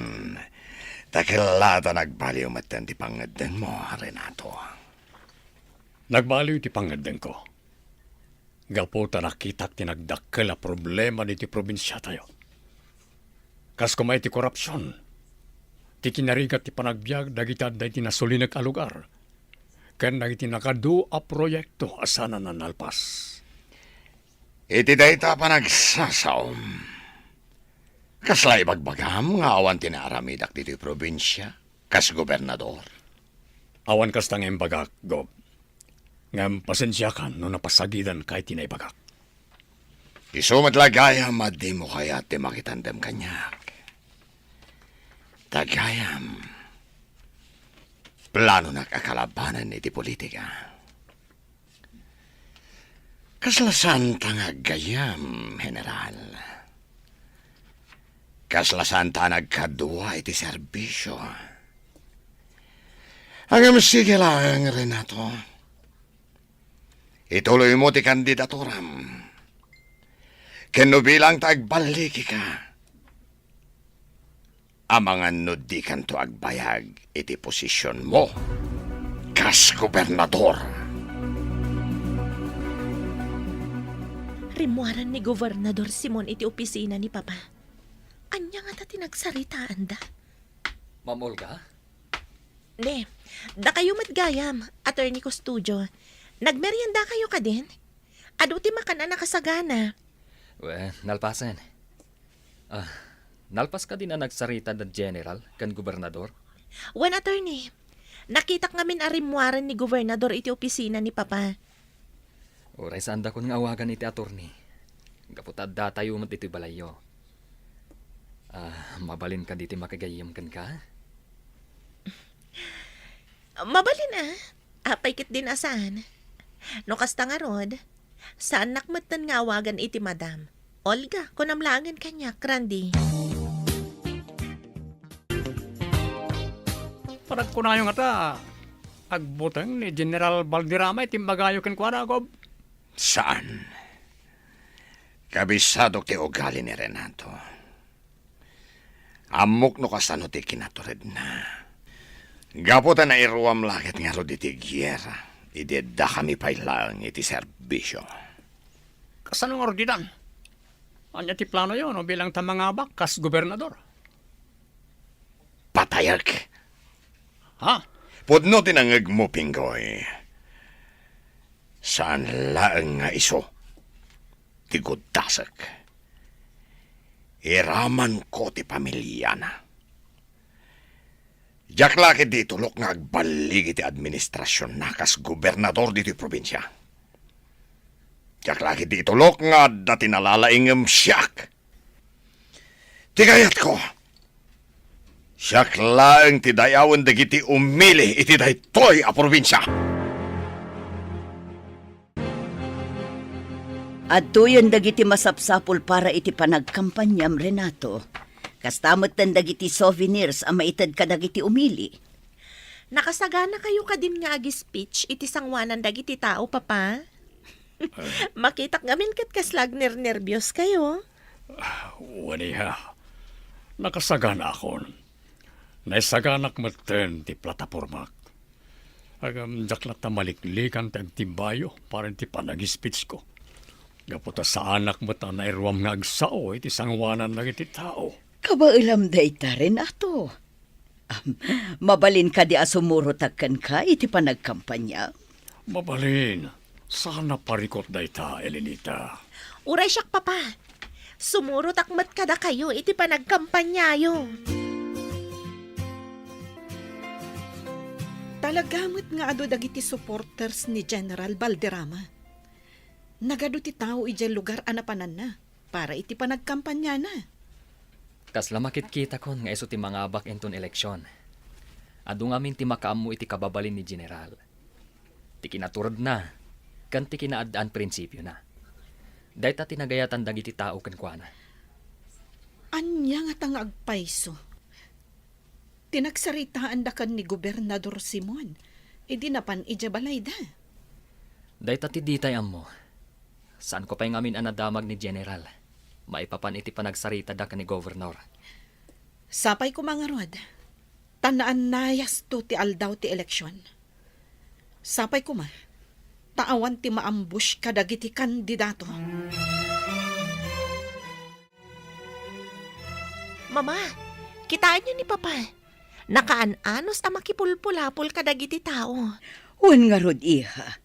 Speaker 6: Takilata nagbaliw matan ti pangadden mo, Renato.
Speaker 5: Nagbaliw ti pangadden ko. Gapo ta nakita tinagdakkel a problema ni ti probinsya tayo. Kas kumay ti korupsyon. Ti kinarigat ti panagbiag dagita day ti nasulinag a lugar. Ken dagiti nakadu a proyekto asana na nalpas.
Speaker 6: Iti dayta pa nagsasaom. Kasla ibagbagam nga awan tinaramidak dito probinsya, kas gobernador.
Speaker 5: Awan kas tangem bagak, Gob. Ngam pasensya kan no napasagidan kay tinaybagak.
Speaker 6: Isumat lagayam at di mo kaya ti makitandem kanyak. Tagayam. Plano na kakalabanan iti politika. Kaslasan tangag gayam, General. Kaslasan tanag kadwa iti serbisyo. Ang sige lang, Renato. Ituloy mo ti kandidaturam. Keno bilang tagbaliki ka. Amangan no di kanto agbayag iti posisyon mo. Kas gobernador.
Speaker 11: Rimuaran ni Gobernador Simon iti opisina ni Papa. Anya nga ta tinagsaritaan da?
Speaker 2: Ma'am Olga?
Speaker 11: Ne, da kayo matgayam, attorney ko studio. Nagmerienda kayo ka din? Ado ti makana nakasagana.
Speaker 2: Nalpasan. Nalpas ka din na nagsarita da general kan gobernador?
Speaker 11: Wen attorney, nakita ngamin arimwaran ni Gobernador iti opisina ni Papa.
Speaker 2: Oray saan da kun nga awagan iti attorney. Kaputad da tayo mat iti balayo. Mabalin ka diti makagayam kan ka?
Speaker 11: Mabalin apay kit din asan. No kasta nga rod, saan nakmatan nga awagan iti madam? Olga, kunamlangan kanya, Randy.
Speaker 1: Parag ko na yung ata, agbutang ni General Valderrama iti magayo ken kuana, Gob.
Speaker 6: Saan? Kabisado ti ugali ni Renato. Amok no kasano ti kinatured na. Gaputa na iruam lakit nga ro iti gyera. Ideda kami pailang iti serbisyo.
Speaker 1: Kasano nga rodidan? Anya ti plano yon no, bilang tamangabak kas gobernador.
Speaker 6: Patayak.
Speaker 1: Ha?
Speaker 6: Pudno tinangag mo, Pinggoy. Saan laang nga iso? Tigudasak. Iraman ko ti pamilya na. Diyak laki di tulok nga agbaligi ti administrasyon na kas gobernador dito probinsya. Diyak laki di tulok nga dati nalalaingam siyak. Tigayat ko. Siyak laang ti dayawan dagiti umili iti daytoy a probinsya.
Speaker 4: At tuyon dagiti masapsapul para iti panagkampanyam, Renato. Kastamot tan dagiti souvenirs ang maitad ka dagiti umili.
Speaker 11: Nakasagana kayo ka din nga agi speech iti sangwanan dagiti tao, Papa. Makitak ngamin kat kaslag nervyos kayo.
Speaker 5: Waniha. Nakasagana akon. Naisaganak maten ti platapormak. Agam jaklat na maliklikan tag timbayo para ti panag-speech ko. Gaputa sa anak mo ta na irwam nga agsao iti sangwanan na iti tao.
Speaker 4: Kabailam dayta, Renato. Mabalin ka di asumurotagkan ka iti panagkampanya.
Speaker 5: Mabalin. Sana parikot dayta, Elenita.
Speaker 11: Uray siyak, Papa. Sumuro takmat kada kayo iti panagkampanyayo.
Speaker 8: Talagamot nga ado dagiti supporters ni General Valderrama. Nagado ti tao ijay lugar anapanan na para iti panagkampanya na.
Speaker 2: Kasla makitkita kon nga iso ti mga abak enton eleksyon. Adu ngamin ti makaamu iti kababalin ni General. Ti kinaturod na, kan ti kinaadaan prinsipyo na. Dahit tinagayatan dagiti tao kan kuana.
Speaker 8: Anya nga tang agpaiso. Tinagsaritaan da kan ni Gobernador Simon. Idi napan ijabalay da.
Speaker 2: Dahit ti ditay ammo. Saan ko pa yung amin anadamag ni General? Maipapan iti panagsarita da ka ni Governor.
Speaker 8: Sapay ko mga rod. Tanaan nayas to ti aldaw ti eleksyon. Sapay ko ma, taawan ti maambush kadagiti kandidato.
Speaker 11: Mama, kitaan niyo ni Papa. Nakaanos a makipulpulapol kadagiti tao.
Speaker 4: Wan nga rod, iha.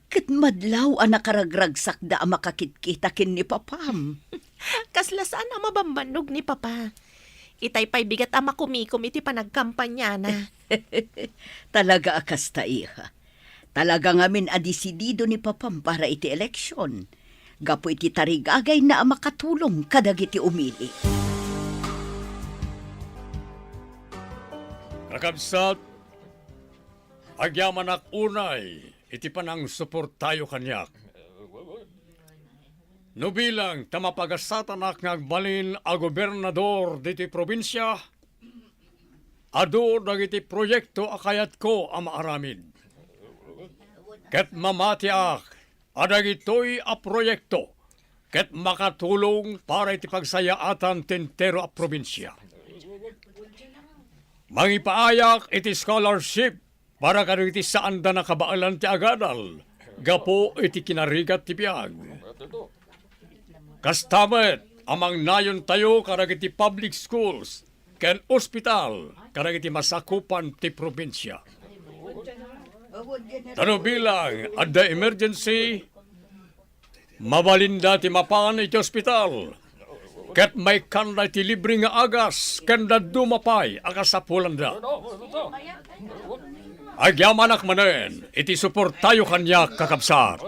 Speaker 4: Kat madlaw ang nakaragragsak da ang makakitkitakin ni papam.
Speaker 11: Kaslasaan ang mabambanog ni Papa. Itay pa'y bigat ang makumikom iti panagkampanya na.
Speaker 4: Talaga akas ta, iha. Talaga ngamin adisidido ni papam para iti eleksyon. Gapo iti tarigagay na ang makatulong kadagiti umili.
Speaker 5: Kakabsat, agyaman ak unay, iti panang suportayo kanyak. No bilang tamapagasatan ak ngagbalin a gobernador diti probinsya, adu dagiti proyekto akayat ko ang maaramid. Ket mamati ak, adagitoy a proyekto, ket makatulong para iti pagsayaatan tentero a probinsya. Mangipaayak iti scholarship para kadagiti saan da nakabaalan ti agadal, gapo iti kinarigat ti biyag. Kastamet, amang nayon tayo kadagiti public schools, ken ospital, kadagiti masakupan ti probinsya. Tano bilang, adda emergency, mabalinda ti mapan iti ospital, ket may kanda ti libre nga agas, kanda dumapay, akasapulan da. Agyamanak manen, iti suportayo kanya kakabsat.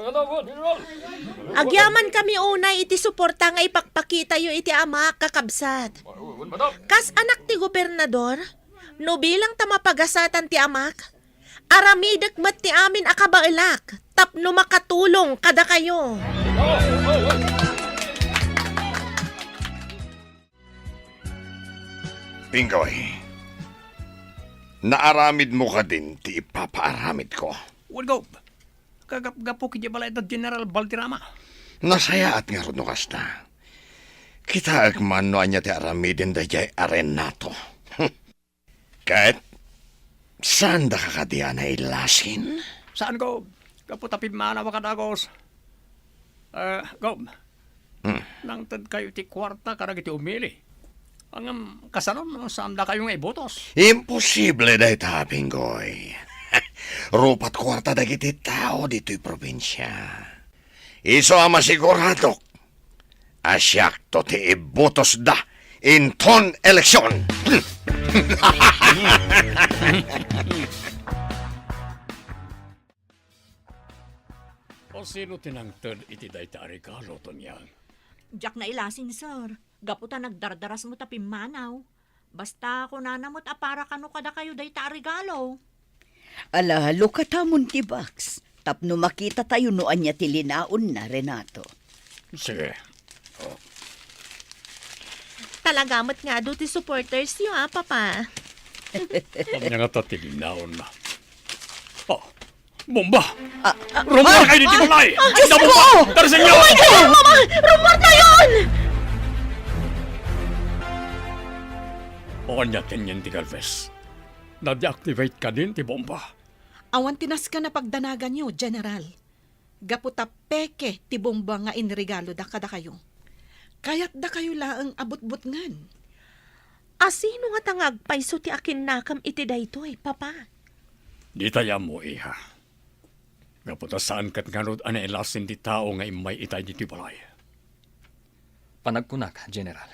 Speaker 11: Agyaman kami unay iti suporta nga ipakpakita yo iti ama kakabsat. Kas anak ti gobernador, no bilang tamapagasatan ti amak, aramidak met ti amin akabailak, tapno makatulong kada kayo.
Speaker 6: Pingoy, naaramid mo ka din ti ipapaaramid ko.
Speaker 1: Walgo, kagap-gapo kiti balay da General Balderrama.
Speaker 6: Nasaya at nga ron no kasta. Kita agman no anya ti aramidin da jay Renato. Kahit saan da kakadiyan na ilasin?
Speaker 1: Saan go? Gapo tapid mana wakadagos. Go. Nang tad kayo ti kwarta karag iti umili. Ang kasanon, saan da kayong ibotos?
Speaker 6: Imposible da ita, Pingoy. Rupat kwarta da kiti tao dito'y probinsya. Iso ang masigurado. Asyak to ti ibotos da in ton eleksyon.
Speaker 5: O sino tinangtad iti dayta regalo to niyang?
Speaker 3: Jack na ilasin, sir. Gaputa nagdardaras mo tapim manaw. Basta ako nanamot para kano kada kayo day ta regalo.
Speaker 4: Ala, lukatamon ti Bax. Tapno makita tayo noan niya tilinaon na, Renato.
Speaker 5: Sige.
Speaker 11: Talagamot nga do ti supporters yo Papa.
Speaker 5: Kanya nga tatilinaon na. Oh, bomba! Rumor kayo dito balay! Ay, na bomba! Tarasin niyo!
Speaker 11: Mama! Rumor na yun!
Speaker 5: O kanya tinyan ti Galvez. Na-deactivate ka din ti bomba.
Speaker 8: Awan tinas ka na pagdanagan nyo, General. Gaputa peke ti bomba nga inregalo da kada kayo. Kaya't da kayo laang abot-bot ngan.
Speaker 11: Asino nga tangagpayso ti akin nakam iti daytoy, Papa?
Speaker 5: Di taya mo, iha. Gaputa saan kat nga rod ana elasin di tao nga imay itay di ti balay.
Speaker 2: Panagkunak, General.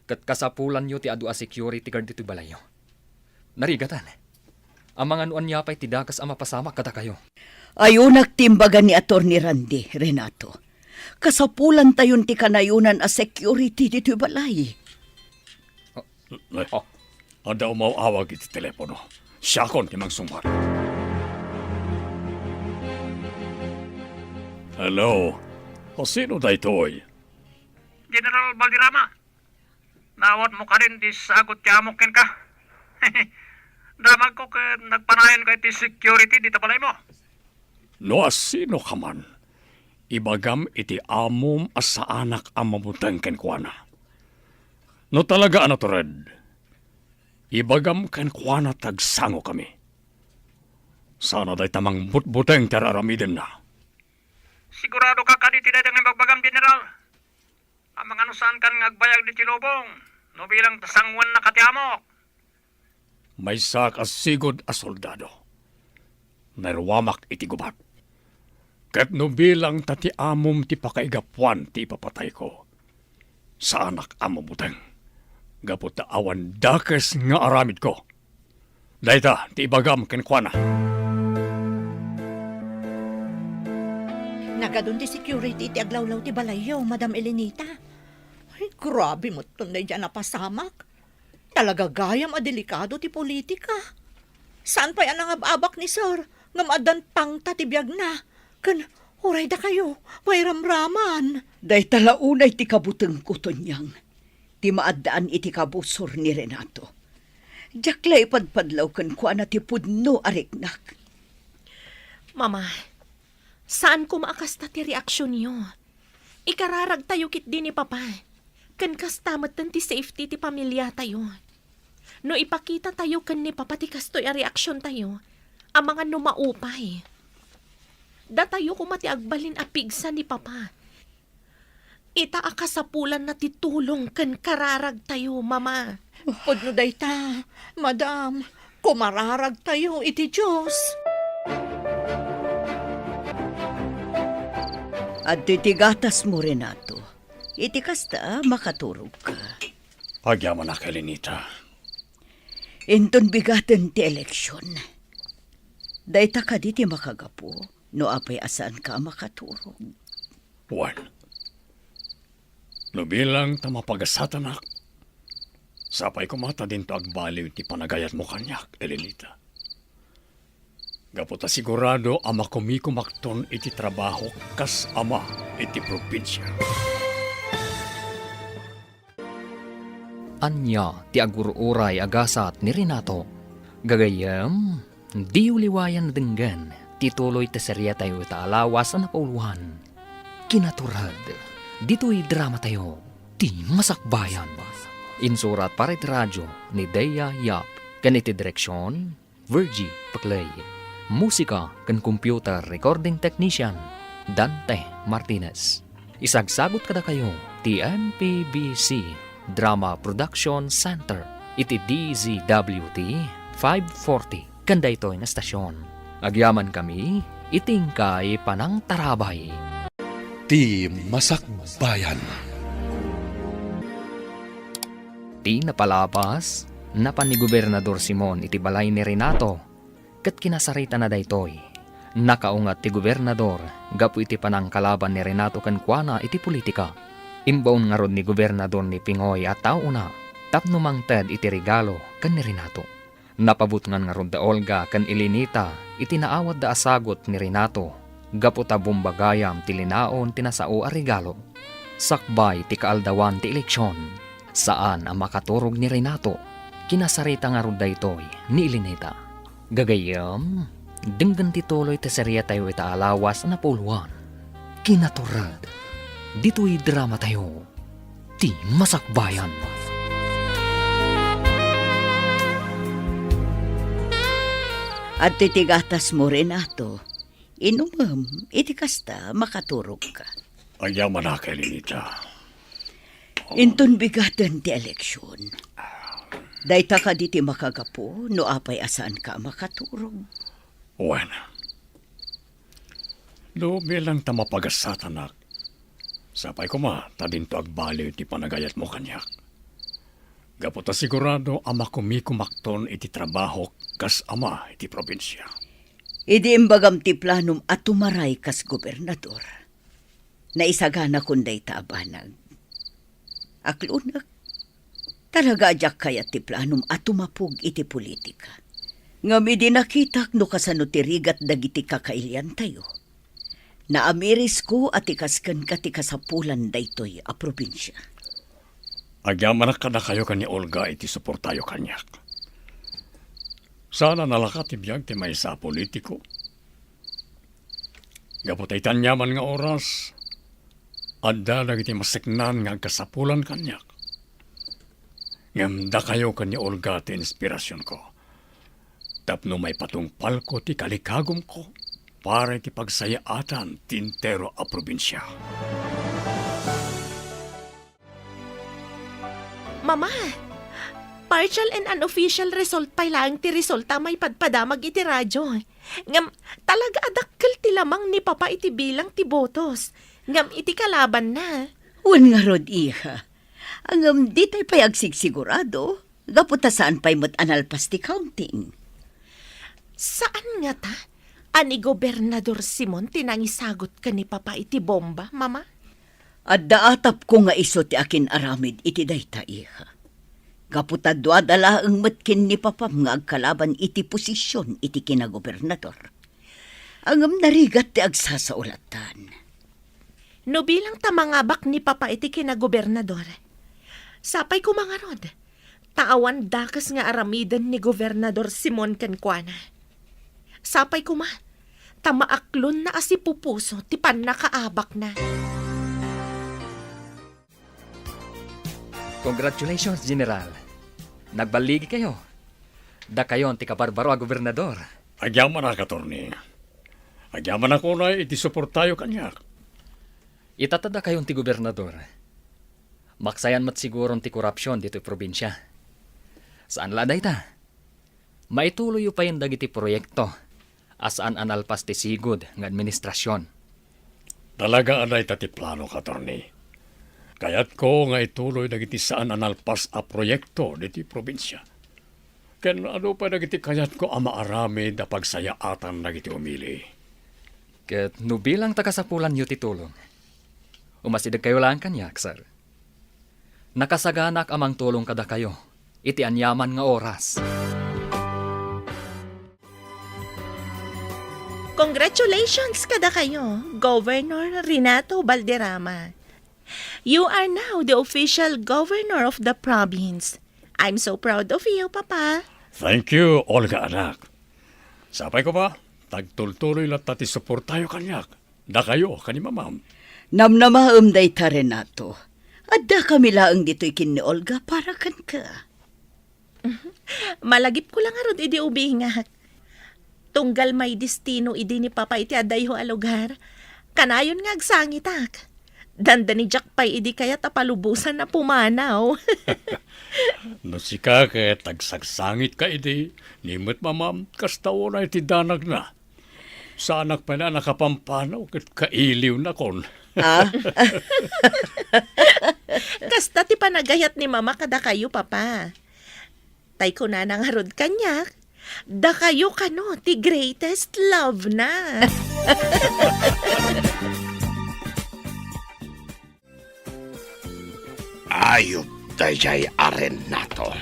Speaker 2: Kat kasapulan nyo ti adu a security guard dito balayo. Narigatan. Ang mga nuan niya pa'y tidakas ang mapasamak kada kayo.
Speaker 4: Ayaw nagtimbagan ni Atty. Randy, Renato. Kasapulan tayon ti kanayunan a security dito balay.
Speaker 5: Ada umawawag iti telepono. Siya kon ti magsumar. Hello? O sino da ito'y?
Speaker 1: General Balderrama, nawat mo ka rin di sagot yamokin ka. Damag ko ka nagpanayan ka iti security dito balay mo.
Speaker 5: No, sino ka man? Ibagam iti amom as sa anak ang mamutang kenkwana. No talaga ano to, Red? ibagam kan kuana tagsango kami. Sana day tamang butbuteng teraramiden na.
Speaker 1: Sigurado ka kaditi na dengan magbagam, General. Ang mga nusan kan ngagbayag di Tilobong, no bilang tasangwan na katiamok.
Speaker 5: May sak asigod a soldado. Narwamak iti gubat. Kat no bilang tati amom ti pakaigapuan ti papatay ko. Sa anak amo buteng. Gapot na awan dakes nga aramid ko. Dayta ti ibagam kenkwana.
Speaker 3: Nagadun ti security ti aglawlaw ti balayaw, Madam Elenita. Ay, grabe mo tunay dyan napasamak. Talaga gayam a delikado ti politika. Saan pa yan ang ababak ni Sir? Ngamadan pang tatibiyag na. Kan, oray da kayo, may ramraman.
Speaker 4: Day talaunay ti kabuteng ko tonyang. Ti maadaan iti kabusor ni Renato. Jakla ipadpadlaw kan kuana ti pudno ariknak.
Speaker 11: Mama, saan ko maakasta ti reaksyon niyo? Ikararag tayo kit din ni Papa. Kan kastamat ti safety ti pamilya tayo. No ipakita tayo kan ni Papa ti kastoy a reaksyon tayo, ang mga numaupay. Da tayo kumati agbalin a pigsa ni Papa. Ita akasapulan na titulong kan kararag tayo, Mama.
Speaker 3: Pudno day ta, Madam, kumararag tayo iti Diyos.
Speaker 4: At titigatas mo, Renato. Iti kasta makaturog ka.
Speaker 5: Pagyaman na kay Lenita.
Speaker 4: Inton bigaten ti eleksyon. Dayta ka di ti makagapo, no apay asaan ka makaturog.
Speaker 5: Juan. No bilang tamapagasatak. Sapay kumata din to agbaliw ti panagayat mo kanyak, Elenita. Gapota sigurado ama kumikumakton iti trabaho kas ama iti probinsya.
Speaker 2: Anya ti agururay agasat ni Renato. Gagayam, di uliwayan na denggan, tituloy ta serya tayo itaalawas na napauluhan. Kinaturad, dito'y drama tayo, ti masakbayan. Insurat para iti radyo ni Dea Yap, kaniti direksyon, Virgie Paclay. Musika kan computer recording technician, Dante Martinez. Isagsagot kada kayo, ti MPBC Drama Production Center, iti DZWT 540, kanda ito nga stasyon. Agyaman kami, itingkay panang tarabay.
Speaker 9: Ti Masakbayan.
Speaker 2: Ti napalapas, napan ni Gobernador Simon iti balay ni Renato, kat kinasarita na daytoy. Nakaungat ti Gobernador, gapu iti panang kalaban ni Renato kankwana iti politika. Imbaon nga rod ni Gobernador ni Pingoy at tauna, tapno mangted iti regalo kan ni Renato. Napabutngan nga rod da Olga kan Elenita, iti naawad da asagot ni Renato, gapu ta bumbagayam ti linaon tinasao a regalo. Sakbay ti kaaldawan ti eleksyon, saan ang makaturog ni Renato, kinasarita nga rod daytoy ni Elenita. Gagayam, denggan tituloy ti serya tayo itaalawas na puluhan. Kinaturad, dito'y drama tayo, ti masakbayan.
Speaker 4: At titigatas mo, Renato. Inumam, iti kasta makaturog ka.
Speaker 5: Agyaman na kay Lenita.
Speaker 4: Inton bigaten ti eleksyon. Dayta ka di ti makagapo, no apay asaan ka makaturog.
Speaker 5: Juan. Do bilang tamapagasatak. Sapay ko tadin to agbaliw ti panagayat mo kanyak. Gapota sigurado ama kumikumakton iti trabaho kas ama iti probinsya.
Speaker 4: Idi imbagam ti planum at tumaray kas gobernador. Naisagana kunday taabanag. Aklunak, talaga ajak kayat ti planum at tumapog iti politika. Ngam idi nakitak no kasano ti rigat dagiti kakailian tayo. Naamiris ko at ikaskan ka ti kasapulan daytoy a probinsya.
Speaker 5: Agyaman na kada kayo kanya Olga iti suportayo kanyak. Sana nalakat ti biyag ti may sa politiko. Gapotay tanyaman nga oras, adda dagiti masiknan nga kasapulan kanyak. Ngamda kayo kanya Olga ti inspirasyon ko. Tapno may patungpal ko ti kalikagom ko para ti pagsayaatan ti intero a probinsya.
Speaker 11: Mama, partial and unofficial result pa lang ti resulta may padpadamag iti radyo. Ngam, talaga adakkel ti lamang ni Papa iti bilang ti botos. Ngam iti kalaban na.
Speaker 4: Wan nga rod, iha. Ang di tayo pa'y agsigsigurado. Gaputa saan pa'y mat analpas ti counting.
Speaker 11: Saan nga ta? Ani Gobernador Simon tinangisagot ka ni Papa iti bomba, Mama?
Speaker 4: At daatap ko nga iso ti akin aramid iti dayta, iha. Gaputa duadala ang matkin ni Papam nga agkalaban iti posisyon iti kinagobernador. Angam narigat ti agsasaulatan.
Speaker 11: No bilang tamangabak ni Papa iti kinagobernador, sapay ko mga rod, taawan dakas nga aramidan ni Gobernador Simon Cancana. Sapay ko ma, tamaaklon na asipupuso ti pan nakaabak na.
Speaker 2: Congratulations, General. Nagbaligi kayo. Da kayon ti kabarbaro a gobernador.
Speaker 5: Agyaman na, Katorni. Agyaman ako na iti suportayo kanyak.
Speaker 2: Itatada kayon ti gobernador. Maksayan mat siguron ti korupsyon dito probinsya. Saan laday ta? Maituloy pa yung dagiti proyekto. Asaan analpas ti sigud ng administrasyon.
Speaker 5: Talaga anay tati plano, Katorni. Kayat ko nga ituloy dagiti saan analpas a proyekto diti probinsya. Ken ano pa dagiti kayat ko ama arami da pagsayaatan dagiti umili.
Speaker 2: Ket no bilang tagasapulan yu ti tulong. Umasidag kayo lang kanyak, sir. Nakasaganak amang tulong kada kayo. Iti anyaman nga oras.
Speaker 11: Congratulations kada kayo, Governor Renato Valderrama. You are now the official governor of the province. I'm so proud of you, Papa.
Speaker 5: Thank you, Olga anak. Sapay ko ba? Tagtultuloy lang tati support tayo kanyak. Da kayo, kani mamam.
Speaker 4: Namnamaam day ta, Renato. Adda kami laang dito'y kin ni Olga para kan ka.
Speaker 11: Malagip ko lang arod idi ubingak. Tunggal may destino idi ni Papa iti aday ho a lugar. Kanayon nga agsangitak. Danda ni Jack pay idi kaya tapalubusan na pumanaw.
Speaker 5: No si kake, tagsagsangit ka idi. Nimot mamam, kastawo na iti danag na. Sa anak pa na nakapampanaw, kat kailiw na kon.
Speaker 11: Kasta ti panagayat ni Mama kada kayo, Papa. Tay ko na nangarod kanyak. Da kayo kano, ti greatest love na.
Speaker 6: Ayop dayay Arenato.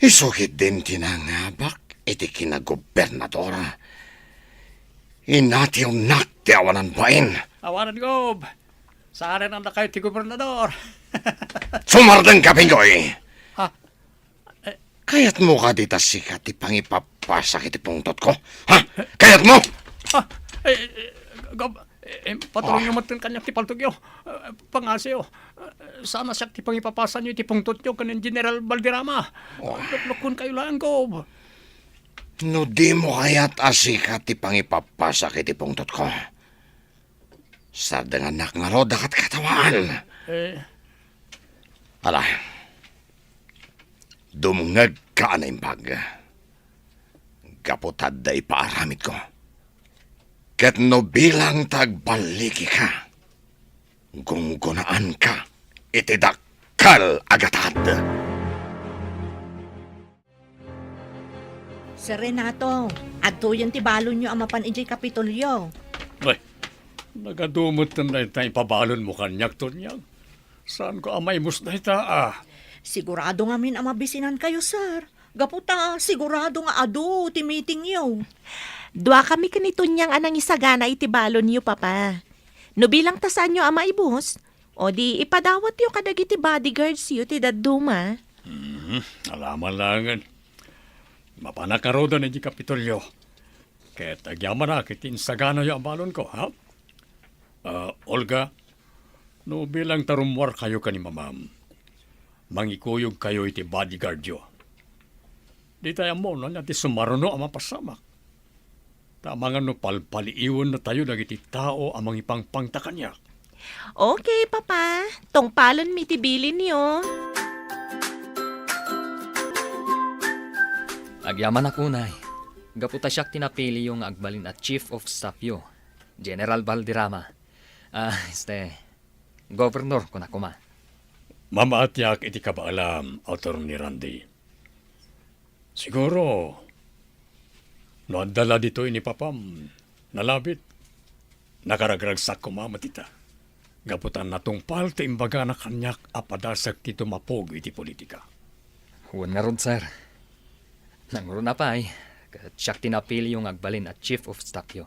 Speaker 6: Isukit din tinangabak iti kinagobernadora. Inatiw nakti awanan bain.
Speaker 1: Awanan Gob. Saan ang kayo ti gobernador?
Speaker 6: Sumardeng ka, Pingoy.
Speaker 1: Ha?
Speaker 6: Kayat mo ka dita sikat ti pangipapasak iti pungtot ko? Ha? Kayat mo?
Speaker 1: Ha? Gob, patuloy nyo matun kanyak ti paltugyo. Pangasyo. Sana siya ti pangipapasan nyo ti pungtot nyo kanin General Valderrama. Luklukun kayo lang, Gob.
Speaker 6: No di mo kayat asikat ti pangipapasak iti pungtot ko. Sa danganak nga ro dakat katawaan. Ala, dumungag ka na impag. Kaputad da ipaaramid ko. Ket no bilang tagbaliki ka, gunggunaan ka, iti dakkal agatad.
Speaker 3: Sir Renato, adto yan ti balon nyo ang mapan ijay Kapitolyo.
Speaker 5: Ay, nagadumot na tayo pabalon mo kanyak to niyang. Saan ko amay mus na ita
Speaker 3: Sigurado nga min ang mabisinan kayo, sir. Gaputa, sigurado nga ado, ti meeting yo.
Speaker 11: Dua kami kanito niyang anang isagana iti balon niyo, Papa. No bilang tasan nyo ama ibus, o di ipadawat yo kadagiti bodyguards yo ti daduma.
Speaker 5: Alaman langan. Mapanakaroda na di Kapitolyo. Kaya tagyaman na kitin sagana yung balon ko, ha? Olga, no bilang tarumwar kayo ka ni mamam. mangikuyog kayo iti bodyguard yo. Di tayo mo na niya ti sumaruno ang mapasamak. Tama nga no palpaliiwan na tayo dagiti tao amang ipangpangta kanya.
Speaker 11: Okay, Papa. Tong palon mitibilin niyo.
Speaker 2: Agyaman ako, Nay. Gaputa siyak tinapili yung agbalin at Chief of Staff yo, General Valderrama. Governor ko na kuma.
Speaker 5: Mamaatyak iti kabaalam, Attorney Randy. Siguro, noandala dito ini papam, nalabit, nakaragragsak ko mamatita. Gaputan natungpal ti imbaga na kanyak apadasak ti tumapog iti politika.
Speaker 2: Huwag nga ron, sir. Nanguro na pa siyak tinapili yung agbalin at Chief of Staff yo.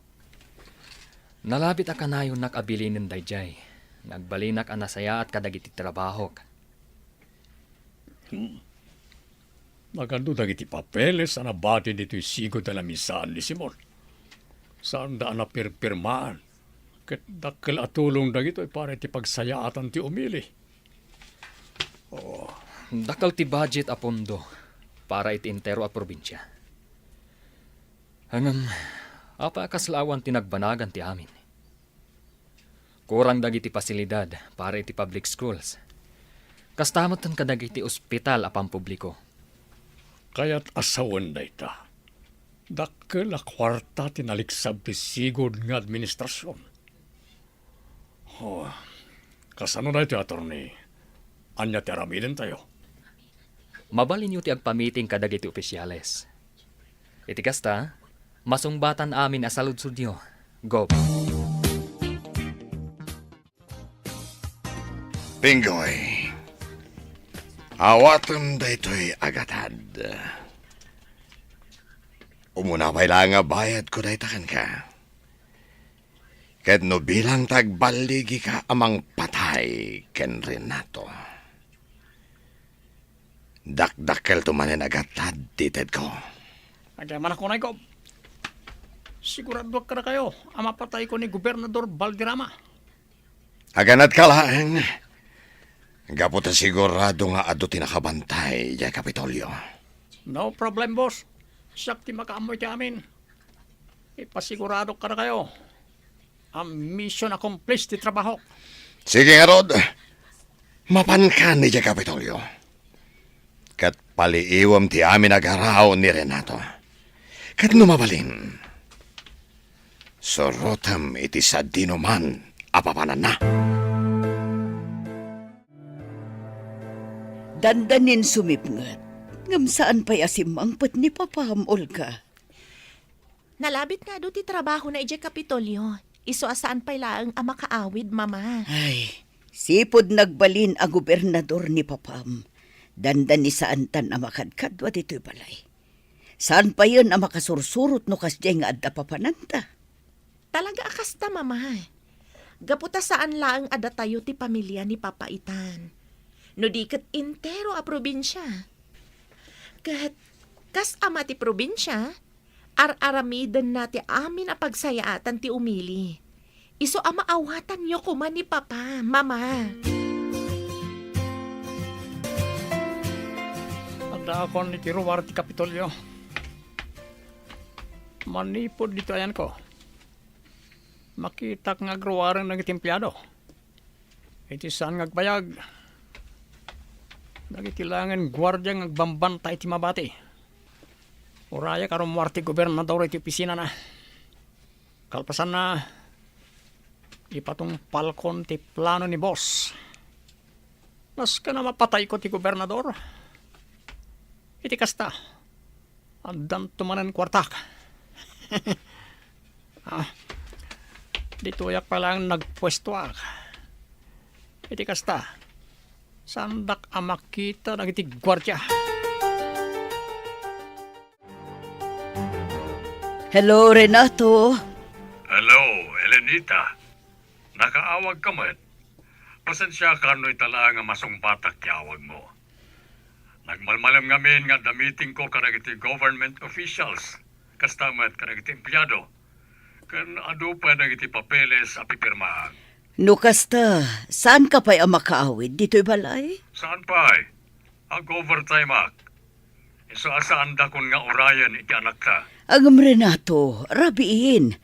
Speaker 2: Nalabit ka na yung nakabilinin dayjay. Nagbalinak ang nasaya at kadagiti trabaho.
Speaker 5: Magando dagiti papeles na nabati dito sigo dala misaan ni Simon. Saan daan na pirpirmaan? Kat dakkel atulong dagito para ti pagsayaatan ti umili.
Speaker 2: Dakal ti budget a pondo para iti intero a probinsya. Hanggang apa kaslawan tinagbanagan ti amin. Kurang dagiti pasilidad para iti public schools. Kastamot ang kadagiti ospital a pampubliko.
Speaker 5: Kaya't asawan da ita. Dakkel a kwarta tinaliksab ti sigod nga administrasyon. Kasano na iti attorney? Anya ti aramiden tayo.
Speaker 2: Mabalin yu ti agpamiting kadagiti opisyales. Iti kasta, masungbatan amin asaludsud nyo. Go.
Speaker 6: Pingoy, awatan da ito'y agatad. Umuna pa'y nga bayad ko da itakan ka. Ket no bilang tagbaligi ka amang patay ken Renato. Dakdakkel tumanin agatad tited ko.
Speaker 1: Agyaman ako na ikaw. Sigurado ka na kayo, ang mapatay ko ni Gobernador Valderrama.
Speaker 6: Aganat ka lang. Gaputa sigurado nga ado tinakabantay ya Kapitolyo.
Speaker 1: No problem, boss. Siyak ti makaamoy ti amin. Ipasigurado ka na kayo. Ang mission accomplished ti trabaho.
Speaker 6: Sige nga, Rod. Mapankan ni ya Kapitolyo. Kat paliiwam ti amin agaraw ni Renato. Kat numabalin. Sorotam iti sa dinuman apapanan na.
Speaker 4: Dandanin sumipngat. Ngam saan pa'y asimangpet ni Papam, Olga?
Speaker 11: Nalabit nga do ti trabaho na ije Kapitolyo. Iso asaan pa'y laang ang makaawid, Mama.
Speaker 4: Ay, sipod nagbalin ang gobernador ni Papam. Dandan ni saan tan ang makadkadwa dito'y balay. Saan pa yun ang makasursurot no kasjay nga adda papananta?
Speaker 11: Talaga akasta, Mama. Gaputa saan laang ada tayo ti pamilya ni Papaitan. No di kat intero a probinsya. Kat kas ama ti probinsya, ar-aramidan na ti amin a pagsayaatan ti umili. Iso ama awatan nyo kuman ni Papa, Mama.
Speaker 1: Tanda ako ni Tiruwar ti Kapitolyo. Manipod dito ayan ko. Makita nga agruwarang ng itimplado. Iti saan ngagbayag. Nagitilangan gwardiya ngagbambantay ti mabati. Uraya karong muarti gobernador iti opisina na. Kalpasan na ipatong palkon ti plano ni boss. Nas ka na mapatay ko ti gobernador. Iti kasta. Andan tumanan kwartak. Dito yak palang nagpwesto ak. Iti kasta. Sandak amakita ng iti gwardya.
Speaker 4: Hello, Renato.
Speaker 5: Hello, Elenita. Nakaawag ka man. Pasensya ka no itala nga masungbatak yawag mo. Nagmalmalam ngamin nga damiting ko karagiti government officials. Kastamat karagiti empleyado. Kan ado pa nagiti papeles a pipirmahan.
Speaker 4: No kasta, saan ka pa'y ang makaawid dito'y balay?
Speaker 5: Saan pa Ang overtime ak. Isaasaan da kun nga orayan iti anak ta.
Speaker 4: Agam Renato, rabiin.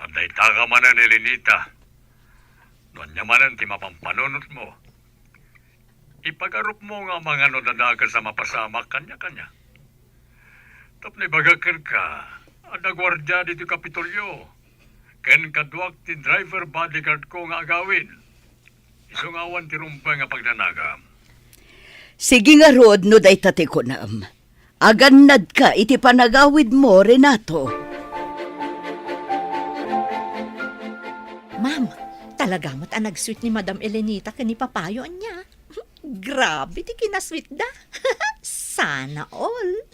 Speaker 5: Anday taga manan ni Lenita. Doon niya manan ti mapampanunot mo. Ipagarup mo nga mga nodadaga sa mapasamak kanya-kanya. Tapos bagakan ka, ada gwardya dito Kapitolyo. Ken kaduak ti driver bodyguard ko nga agawin. Isungawan ti rumpay nga pagnanagam.
Speaker 4: Sige nga rod, no day tate ko naam. Agannad ka iti panagawid mo, Renato.
Speaker 3: Ma'am, talaga mo't ang nag-sweet ni Madam Elenita kani papayo niya. Grabe, di kinasweet da. Sana all.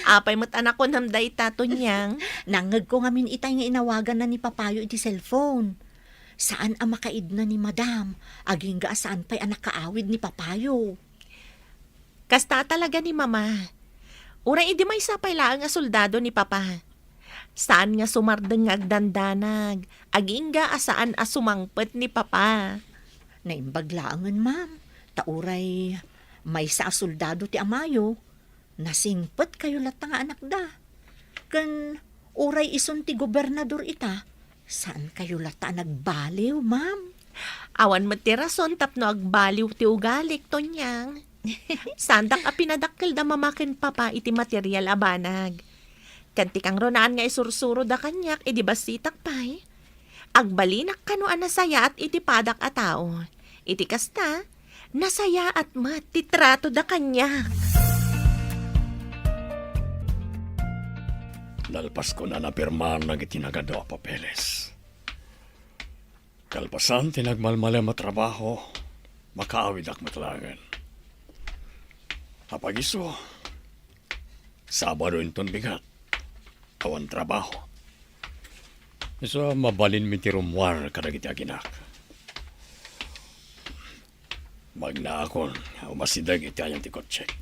Speaker 11: Apay mo't anak ko namday tato niyang.
Speaker 3: Nangag ko ngamin itay nga inawagan na ni papayo iti cellphone. Saan ang makaid na ni Madam? Aging ga saan pa'y anak kaawid ni papayo.
Speaker 11: Kasta talaga ni mama. Uray idi may sapay laang nga soldado ni papa. Saan nga sumardeng nga agdandanag. Aging ga asaan asumangpet ni papa.
Speaker 3: Naimbaglaangan, ma'am. Tauray, may sa soldado ti amayo. Nasingpet kayo lata nga anak da. Kan uray ison ti gobernador ita. Saan kayo lata nagbaliw, ma'am?
Speaker 11: Awan mo ti rason tapno agbaliw ti ugalik to niyang. Sandak a pinadakkel da mamaken papa iti material abanag. Kanti kang ronaan nga isursuro da kanyak iti basitak pay. Agbalinak kano nasaya at iti padak a tao. Iti kasta, nasaya at titrato da kanyak.
Speaker 5: Nalpas ko na napirmahan na itinagado a papeles. Kalpasan tinagmalmalem at trabaho, makaawid ak matlangan. Apagiso, Sabado inton bigat, awan trabaho. So, mabalin mi ti rumwar kadagiti aginak. Magna akon, umasidag iti ayang ti kotsek.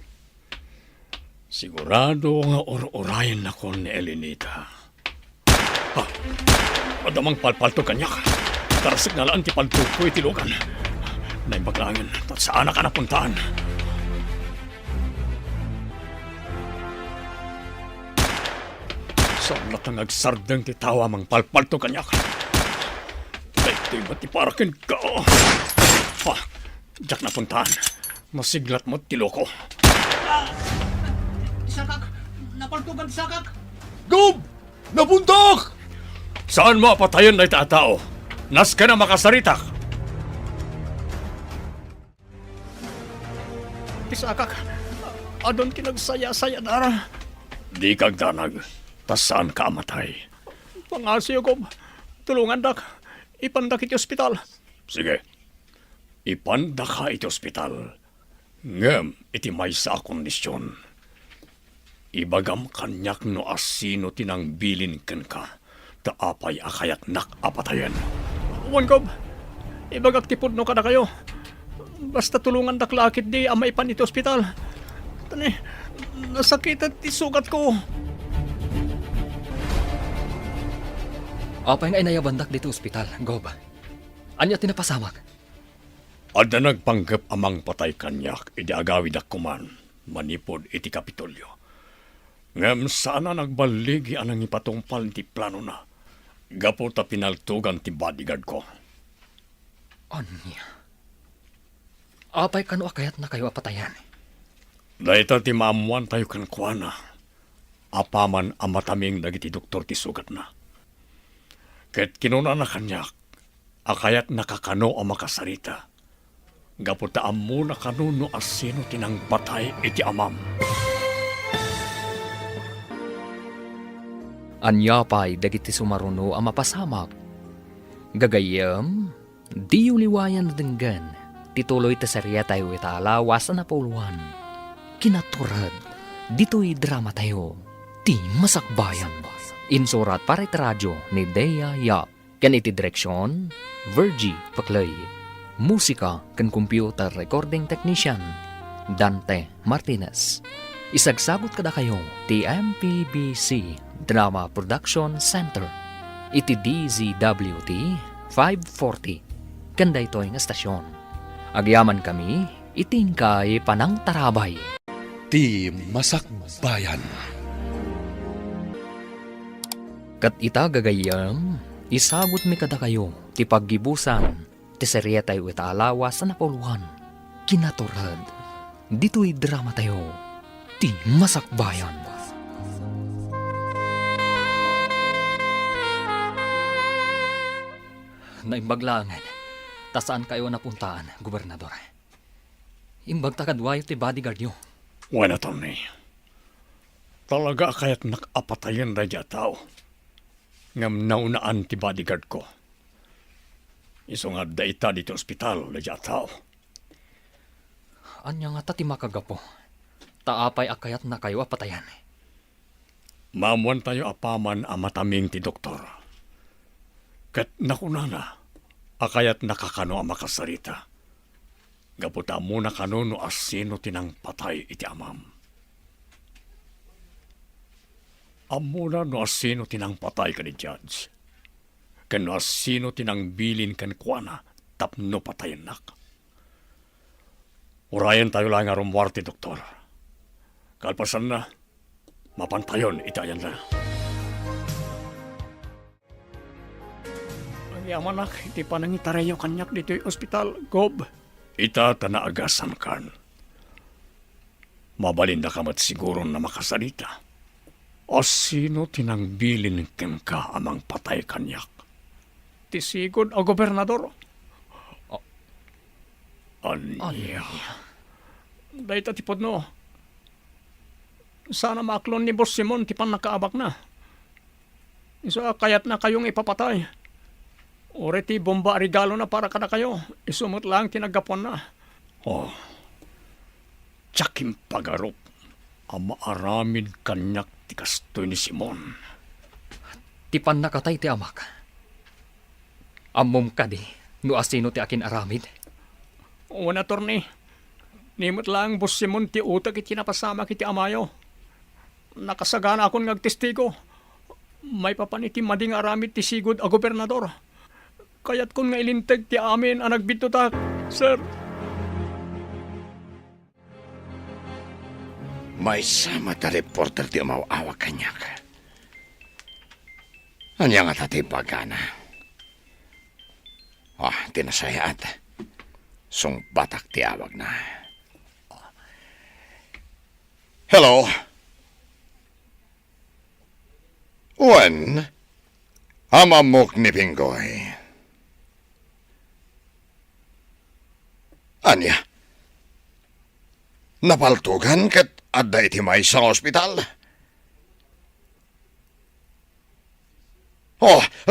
Speaker 5: Sigurado nga or-orayan ako ni Elenita. Ha! Madamang palpalto kanyak. Tarasig na laan ti paltuko iti lugan. Naibaglangan, at saan ka napuntaan? Saan natang agsardang ti tawa mang palpalto kanyak? Ito'y ba't iparakin ka? Ha! Diyak napuntaan. Masiglat mo tiloko.
Speaker 1: Sakak! Napaltugan sakak!
Speaker 5: Gob! Napuntak! Saan mo apatayan na itatao? Nas ka na makasaritak.
Speaker 1: Isakak, adon kinagsaya-saya dara.
Speaker 5: Di kag danag. Tas saan ka amatay?
Speaker 1: Pangasyo ko, tulungan dak. Ipandak iti ospital.
Speaker 5: Sige. Ipanda ka iti ospital. Ngem, iti may sa kondisyon. Ibagam kanyak no asino tinang bilin ken ka. Taapay akayat nak apatayan.
Speaker 1: Wan ko, ibagak tipod no kada kayo. Basta tulungan dak lakit di amay pan iti ospital. Tani, nasakit at isugat ko.
Speaker 2: Apay nga inayabandak dito ospital, Gob. Anya tinapasamak?
Speaker 5: Ada nagpanggap amang patay kanyak, iti agawid akuman, manipod iti Kapitolyo. Ngem sana nagbaligi anang ipatungpal ti plano na. Gapo ta pinaltugan ti bodyguard ko.
Speaker 2: Anya? Apay kano akayat na kayo apatayan?
Speaker 5: Dahita ti maamuan tayo kankwana. Apaman amataming dagiti doktor ti sugat na. Ket kinuna na kanyak, akayat nakakano ang makasarita. Gaputa amu na kanuno asino tinang patay iti amam.
Speaker 2: Anyapay dagiti sumaruno ang mapasamak. Gagayam, di uliwayan na denggan. Tituloy ta serya tayo italawas na napuluan. Kinaturad, dito'y drama tayo. Ti Masakbayan. Insurat para iti radyo ni Dea Yap. Kan iti direksyon, Virgie Paklay. Musika kan computer recording technician, Dante Martinez. Isagsagot kada kayo ti MPBC Drama Production Center. Iti DZWT 540. Kanda ito ang estasyon. Agyaman kami, itingkay panang tarabay.
Speaker 9: Ti Masakbayan.
Speaker 2: Kat ita gagayam, isagot mi kada kayo, ti paggibusan, ti serye tayo italawas sa napuluhan. Kinaturad, dito'y drama tayo, ti Masakbayan. Naimbaglangan, tasaan kayo napuntaan, gobernador? Imbag takadwayo ti bodyguard nyo.
Speaker 5: Wala, Tony. Talaga kaya't nakapatayan na dya tao. Ngam naunaan ti bodyguard ko. Isungad da ita dito ospital na dya tao.
Speaker 2: Anya nga ta ti makagapo. Taapay akayat na kayo apatayan.
Speaker 5: Mamuan tayo apaman a mataming ti doktor. Kat nakunana, akayat nakakano ang makasarita. Gaputa muna kano no asino tinang patay iti amam. Amuna no asino tinang patay ka ni Judge. Kano asino tinang bilin kan kuana tapno patayin nak. Urayan tayo lang nga rumwarte, doktor. Kalpasan na, mapantayon itayan na. Ang yaman nak, iti pa nangitarayo kanyak dito'y ospital, Gob. Ita tanaagasan kan. Mabalinda ka mat siguro na makasalita. O sino tinangbilin ken ka amang patay kanyak? Tisigod o gobernador? Anya. Dahil tatipod no. Sana maklon ni Boss Simon tipan nakaabak na. Isa kayat na kayong ipapatay. Oreti bomba regalo na para kada kayo. Isumot lang tinagapon na. Oh. Tsakim pagarop. Ang maaramid kanyak ti kastoy ni Simon.
Speaker 2: Tipan nakatay ti amak. Amom ka di, no asino ti akin aramid.
Speaker 5: Una, Torni. Nimot lang, Boss Simon, ti utak iti napasama kiti amayo. Nakasagana akong nagtestigo. May papaniti mading aramid ti sigod a gobernador. Kaya't kung nailintag ti amin ang nagbitutak, sir.
Speaker 6: May sama ta reporter ti umawawa kanyak. Anya nga tati pagana. Tinasayat. Sung batak ti awag na. Hello? Wen? Hamamok ni Pinggoy. Anya? Napaltugan kat adda iti may sa ospital?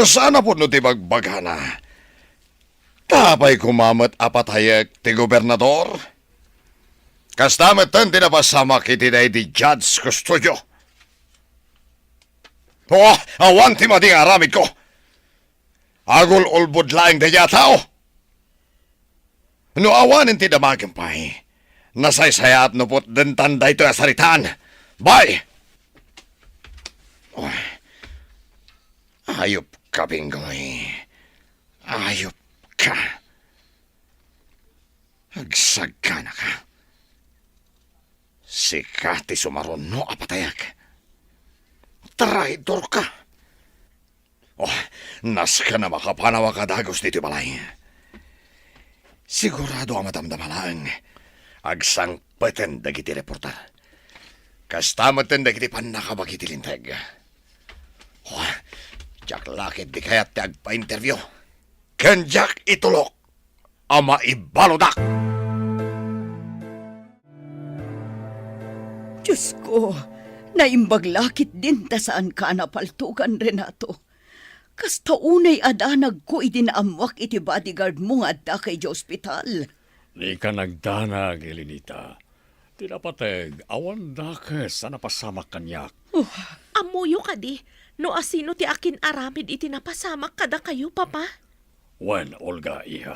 Speaker 6: Sana po no ti bagbagana. Tapay kumamat apatayag ti gobernador. Kastamet tan tinapasamak iti day di Judge Custodio. Awan ti mading aramid ko. Agul ulbud laing daya tao. No awanin ti damagimpay. Nasaysayat no pot dentan da ito asaritaan. Bye! Ayop ka, Pinggoy. Ayop ka. Agsagana ka. Sikati sumaron no apatayak. Traidor ka. Nas ka na makapanawa ka dagos dito balay. Sigurado ang matamdamalang agsang peten dagiti reporter. Kastamatan dagiti panakabagiti linteg. Jack lakit di kayat ti agpa-interview. Ken Jack itulok ama ibalodak.
Speaker 4: Diyos ko, naimbaglakit din ta saan ka napaltugan, Renato. Kasta unay adanag ko idinamwak iti bodyguard mo nga adda kay di ospital.
Speaker 5: Di ka nagdanag, Elenita. Tinapateg, awan da ka sa napasamak kanyak.
Speaker 11: Amuyo ka di, no asino ti akin aramid iti napasamak kada kayo, Papa?
Speaker 5: Wen, Olga, iha.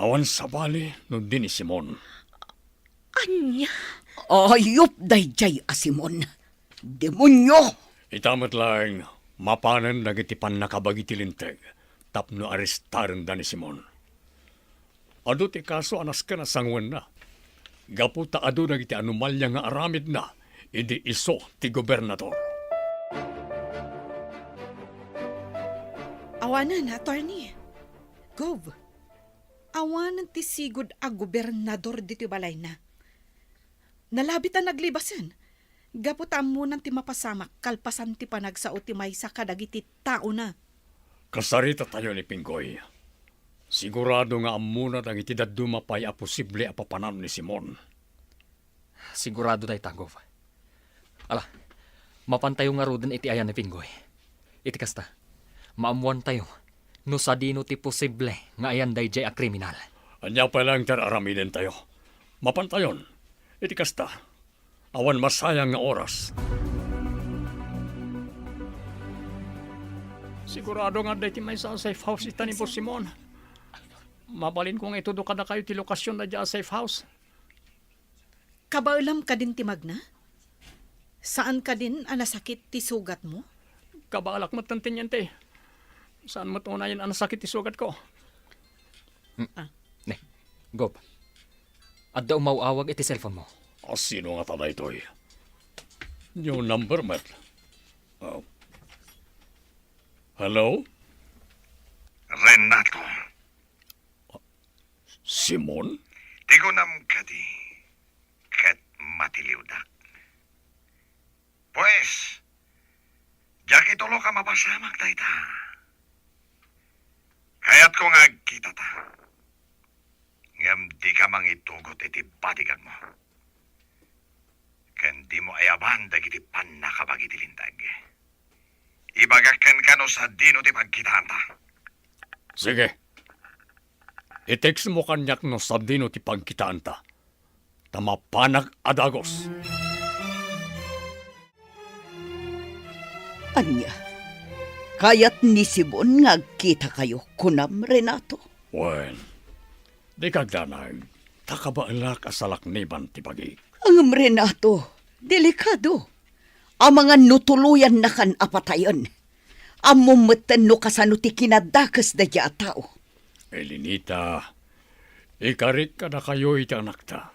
Speaker 5: Awan sabali no din ni Simon.
Speaker 11: Anya?
Speaker 4: Ayop dayjay asimon. Demonyo!
Speaker 5: Itamat lang, mapanan nagitipan nakabagiti linteg. Tapno arestaran da ni Simon. Ado ti kaso anas ka na sangwan na. Gaputa ado na iti anomalya nga aramid na, idi iso ti gobernador.
Speaker 8: Awanan, attorney. Gov, awanan ti sigod a gobernador dito balay na. Nalabit ang naglibasan. Gaputaan mo ti mapasamak, kalpasan ti panagsao ti maysa kadagiti tao na.
Speaker 5: Kasarita tayo ni Pinggoy. Sigurado nga amunat ang itidad dumapay a posible a papanan ni Simon.
Speaker 2: Sigurado tayo tagov. Ala, mapantayo nga rodin iti ayan ni Pinggoy. Iti kasta, maamuan tayo, no sa dino ti posible nga ayan day jay a kriminal.
Speaker 5: Anya pa lang aramiden tayo. Mapantayon, iti kasta, awan masayang nga oras. Sigurado nga day ti may sa safe house ita ni Boss Simon. Mabalin kong itudo ka na kayo ti lokasyon na dyan safe house.
Speaker 8: Kabaulam ka din ti Magna? Saan ka din anasakit ti sugat mo?
Speaker 5: Kabalak mo tantin yan te. Saan mo tunayan ang sakit ti sugat ko?
Speaker 2: Ne, Gob. Adda umawawag iti cellphone mo.
Speaker 5: Sino nga tada ito eh? New number, Matt. Hello?
Speaker 6: Renato,
Speaker 5: Simon?
Speaker 6: tigunam ka di, kat matiliwdak. Pues, jak itulo ka mapasamak dayta. Kaya't ko nga kita ta. Ngam di ka mangitugot iti batigan mo. Kan di mo ayaban dagiti panakabag iti lintag. Ibagakan ka no sa dino ti pagkitaan ta.
Speaker 5: Sige. I-text mo kanyak no sa dino ti pagkitaan ta. Tamapanag adagos.
Speaker 4: Anya, kayat ni Simon nga kita kayo kunam, Renato.
Speaker 5: Well, di kagdanag, takabaalak asalak niban ti pagi.
Speaker 4: Ang Renato, delikado. Ang mga nutuluyan na kan apatayon. Amumatan no kasano ti kinadakas da dya tao.
Speaker 5: Elinita, ikarit ka na kayo iti anak ta.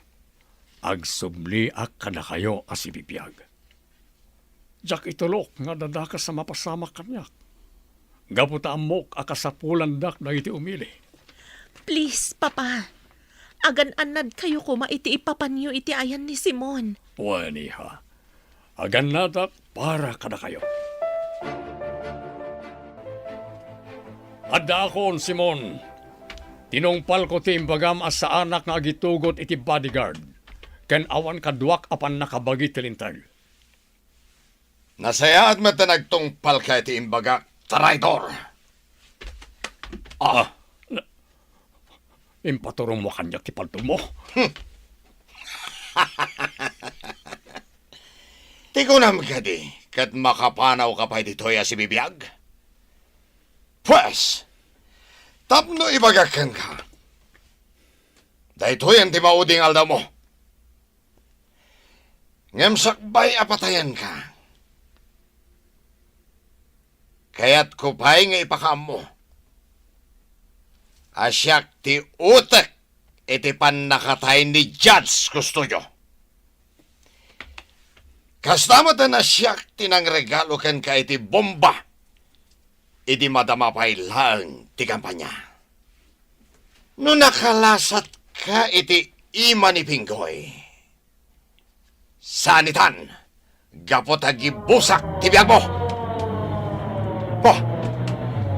Speaker 5: Agsubli-ak ka na kayo asibibiyag. Jak itulok nga dadakas sa mapasamak kanyak. Gaputa amok akasapulan dak na iti umili.
Speaker 11: Please, Papa. Agan-anad kayo kuma iti ipapanyo iti ayan ni Simon.
Speaker 5: Waniha, agan nadak para ka na kayo. Adda akon, Simon. Tinungpal ko ti imbagam as sa anak nga agitugot iti bodyguard. Ken awan kaduak apan nakabagi tilintag.
Speaker 6: Nasaya at matanagtungpal ka iti imbaga, traidor.
Speaker 5: Impaturong mo kanyak ti paltog mo.
Speaker 6: Tigunam ka di, kat makapanaw ka pa dito'y asibibiyag. Pues, tapno ibagakan ka. Dahito'y ang timauding aldaw mo. Ngem sakbay apatayan ka. Kaya't kupay nga ipakaam mo. Asyak ti utek iti panakatay ni Judge Custodio. Kastamot na asyak tinang regalo ken ka iti bomba. Iti madamapay lang ti kampanya. No nakalasat ka iti ima ni Pinggoy. Sanitan, gapot agibusak ti biyag mo.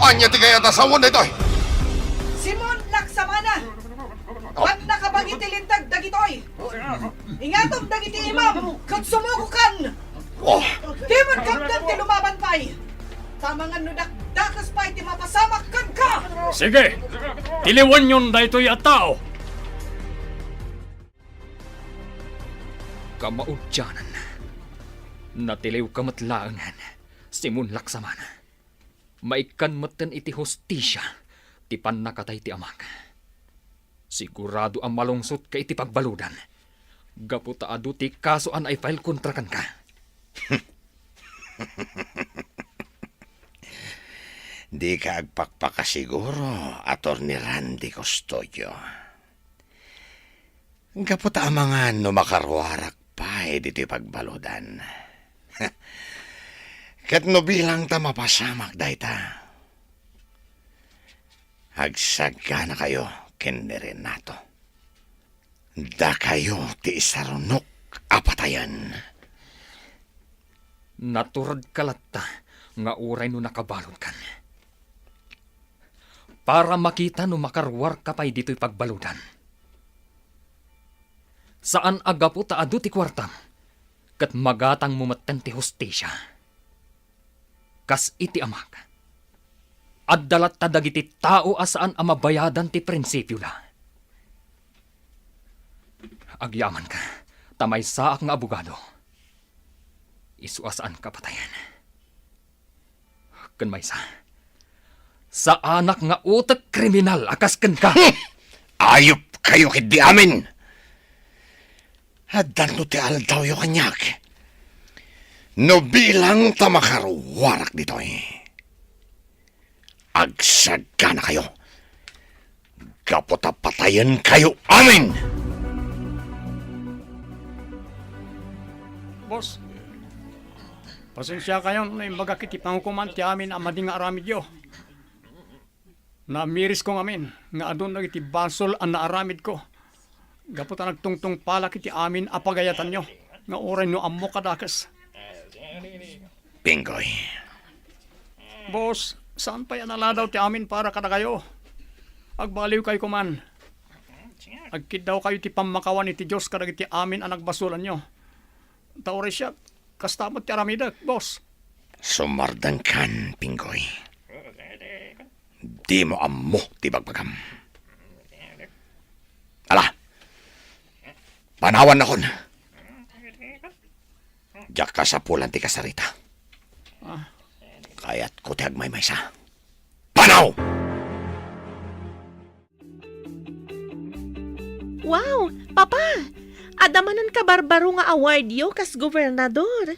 Speaker 6: Anya ti kaya tasawon na ito.
Speaker 8: Simon, laksamana! Pag nakabagi tilintag dagitoy! Ingatom dagiti imam, kat sumukukan! Dimon kapdan ti lumaban pa'y! Tamang ano dakdakas pa'y ti mapasamak kan ka!
Speaker 5: Sige, tiliwan yun da ito'y atao.
Speaker 2: Kamaudyanan. Natiliw kamatlaangan. Simon Laksamana. Maikan matan iti hostisya. Ti panakatay ti amang. Sigurado ang malungsot ka iti pagbaludan. Gaputa adu ti kasuan ay file kontra kan ka.
Speaker 6: Di ka agpakpakasiguro, Atty. Randy Custodio. Gaputa mga no makarwarak pa dito'y pagbaludan. Kat no bilang ta mapasamak dayta. Hagsaga na kayo, kini Renato. Da kayo ti isarunok apatayan.
Speaker 2: Naturad kalatta nga uray no nakabalon kan. Para makita no makarwar ka pa'y dito'y pagbaludan. Saan agapo ta adu ti kwartam, kat magatang mumaten ti hostesya. Kas iti amak, at dalat ta dagiti tao asaan amabayadan ti prinsipyo la. Agyaman ka, tamay saak nga abogado. Isuasaan ka patayan. Kan may sa anak nga utak kriminal akas kan ka.
Speaker 6: Ayop kayo kidi amin. Haddan no ti aldaw yo kanyak. No bilang ta makarwarak dito Agsaga na kayo. Gaputa patayan kayo amin.
Speaker 1: Boss, pasensya kayo na imbaga kiti pangkuman ti amin amadi nga aramid yo. Namiris ko ngamin, nga adun na iti basol ang naaramid ko. Gaputa nagtungtong pala kiti amin apagayatan nyo, nga oray no ammo kadakas.
Speaker 6: Pingoy.
Speaker 1: Boss, saan pa yan aladaw ti amin para kada kayo? Agbaliw kayo kuman. Agkid daw kayo ti pamakawan iti Diyos kadag iti amin ang nagbasulan nyo. Taore siya, kastamot ti aramidak, boss.
Speaker 6: Sumardang kan, Pingoy. Di mo ammo ti bagbagam. Ala, panawan na kon. Diyak ka sa pulan ti kasarita. Kaya't ko ti agmay-may sa. Panaw!
Speaker 11: Wow, Papa! Adamanan ka barbaro nga award yo kas gobernador.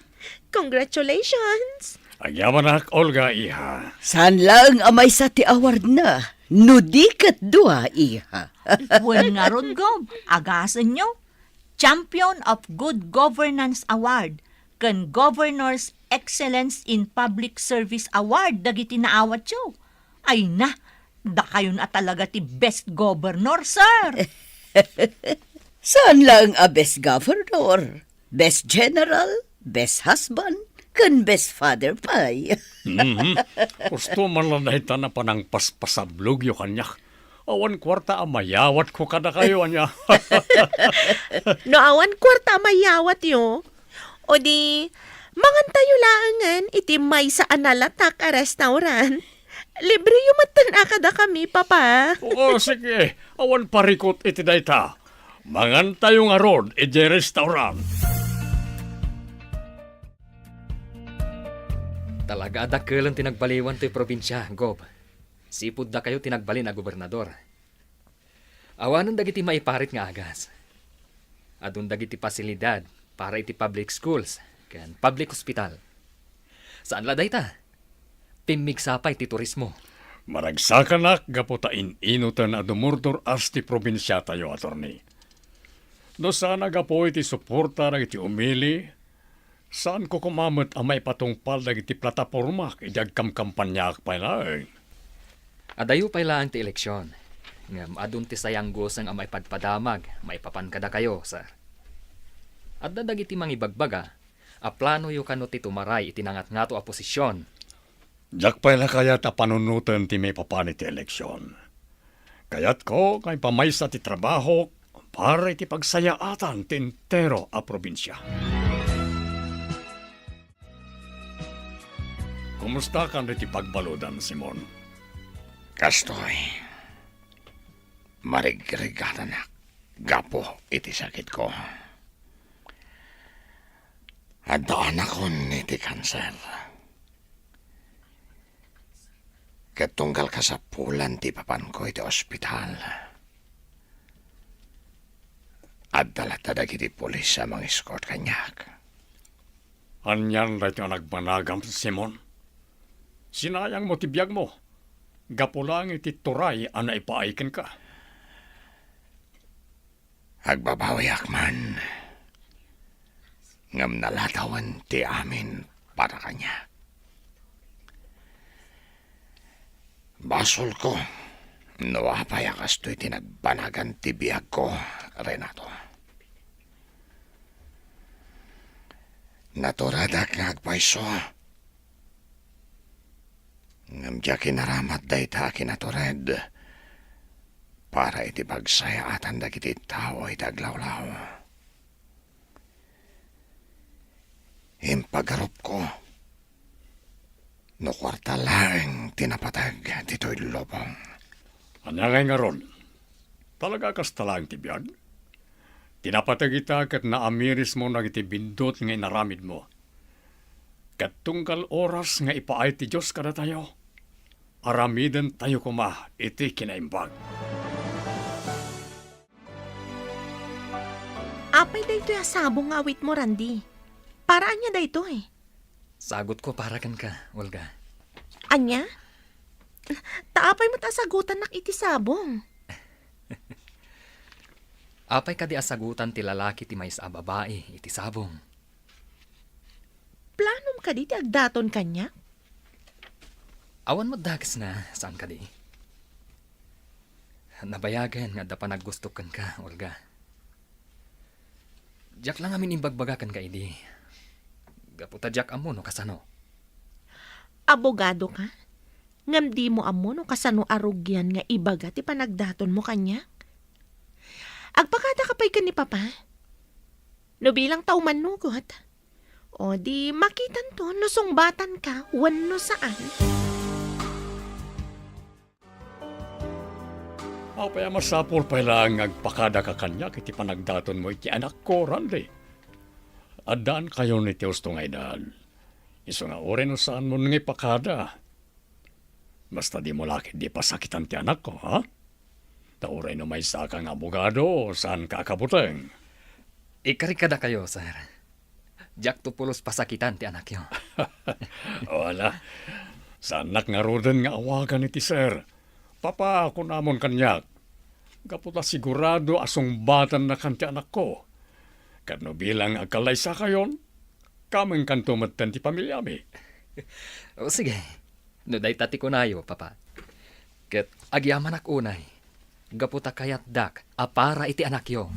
Speaker 11: Congratulations!
Speaker 5: Agyaman nak, Olga, iha.
Speaker 4: Saan lang amay sa ti award na? Nudikat dua, iha.
Speaker 3: Wen nga ron, Gob. Agasan nyo. Champion of Good Governance Award kan Governor's Excellence in Public Service Award dagiti naawat yo. Ay na, da kayo na talaga ti best governor, sir.
Speaker 4: Saan lang a best governor? Best general? Best husband? Kan best father pay.
Speaker 5: Gusto man lang nahita na panang paspasablog yung kanyak. Awan kwarta amayawat ko kada kayo anya.
Speaker 11: No awan kwarta mayawat yo. O di, mangan tayo laangan iti may sa analatak a restaurant. Libre yung matan akada kami, Papa.
Speaker 5: Oo, sige. Awan parikot iti dayta. Mangan tayo nga rod, iti restaurant.
Speaker 2: Talaga adakkelan tinagbaliwan to'y probinsya, Gob. Sipud da kayo tinagbalin na gobernador. Awanan dagiti maiparit nga agas. Adun dagiti pasilidad para iti public schools, kan public hospital. Saan la dayta? Pimigsapay ti turismo.
Speaker 5: Maragsaka nak, gaputain inutan na dumurdur as ti probinsya tayo, attorney. Do sana gapo iti suporta na iti umili, saan ko kumamot ang may patungpal na iti plataforma idag kamkampanyak pa na
Speaker 2: Adayo pa ilaan ti eleksyon. Ngam adun ti sayang gosang ang may padpadamag, may papankada kayo, sir. At dadag iti mangibagbaga, a plano yu kano ti tumaray itinangat nga to a posisyon.
Speaker 5: Jak pa na kaya ta panunutan ti may papanit ti eleksyon. Kayat ko kay pamaysa ti trabaho para iti pagsayaatan ti entero a probinsya. Kumusta kan iti pagbaludan, Simon?
Speaker 6: Kastoy. Marigregatan na. Gapo iti sakit ko. Adaan ako iti kanser. Katunggal ka sa pulan ti papan ko iti ospital. At dalatadag iti polis sa mga escort kanyak.
Speaker 5: Anyan rait nga nagbanagam, Simon. Sinayang mo tibiyag mo. Gapo lang iti turay ang naipaikin ka.
Speaker 6: Agbabawiak man. Ngam nalatawan ti amin para kanya. Basol ko, nawapayakas to'y tinagbanagan ti biyag ko, Renato. Naturadak nga agpaiso. Ngam diya kinaramat day ta kinatured. Para iti pagsaya atan dagiti tao iti aglawlaw. Impagarup ko. No kwarta lang tinapatag dito'y lobong.
Speaker 5: Anangay nga ron, talaga kas talang ti biyag. Tinapatag ita kat naamiris mo nag iti bindot nga inaramid mo. Kat tungkal oras nga ipaay ti Diyos kada tayo. Aramiden tayo kuma iti kinaimbag.
Speaker 11: Apay dayto yung sabong nga awit mo, Randy. Paraan niya dayto eh.
Speaker 2: Sagot ko para kan ka, Olga.
Speaker 11: Anya? Taapay mo sagutan nak iti sabong.
Speaker 2: Apay ka di asagutan ti lalaki ti maysa a babae iti sabong.
Speaker 11: Planom ka di ti agdaton kanya?
Speaker 2: Awan mo dagas na saan ka di. Nabayagan nga da pa naggustukan ka, Olga. Diyak lang amin imbagbagakan ka idi. Gaputa diyak amo no kasano.
Speaker 11: Abogado ka? Ngam di mo amo no kasano arugyan nga ibaga ti panagdaton mo kanya? Agpakada ka pa'y ka ni Papa? No bilang tao manugot. O di makitan to no sungbatan ka wano saan.
Speaker 5: Apaya masapol pa lang agpakada ka kanya kiti panagdaton mo iti anak ko, Randy. Adaan kayo ni Teos to nga edad. Iso nga ore no saan mo nga ipakada. Basta di mo laki di pasakitan ti anak ko, ha? Tauray no may sa kang abogado, saan kakabuteng?
Speaker 2: Ikarikada kayo, sir. Diyak tupulos pasakitan ti anak yo.
Speaker 5: Wala. Sanak nga roden nga awagan iti sir. Papa, ako namon kanyak. Kaputa sigurado asong batan na kanti anak ko. Kano bilang agkalaysa kayon, kaming kantumatan ti pamilya mi.
Speaker 2: O sige, no day tati ko nayo, Papa. Ket agyaman ak unay. Gaputa kayat dak, apara iti anak yo.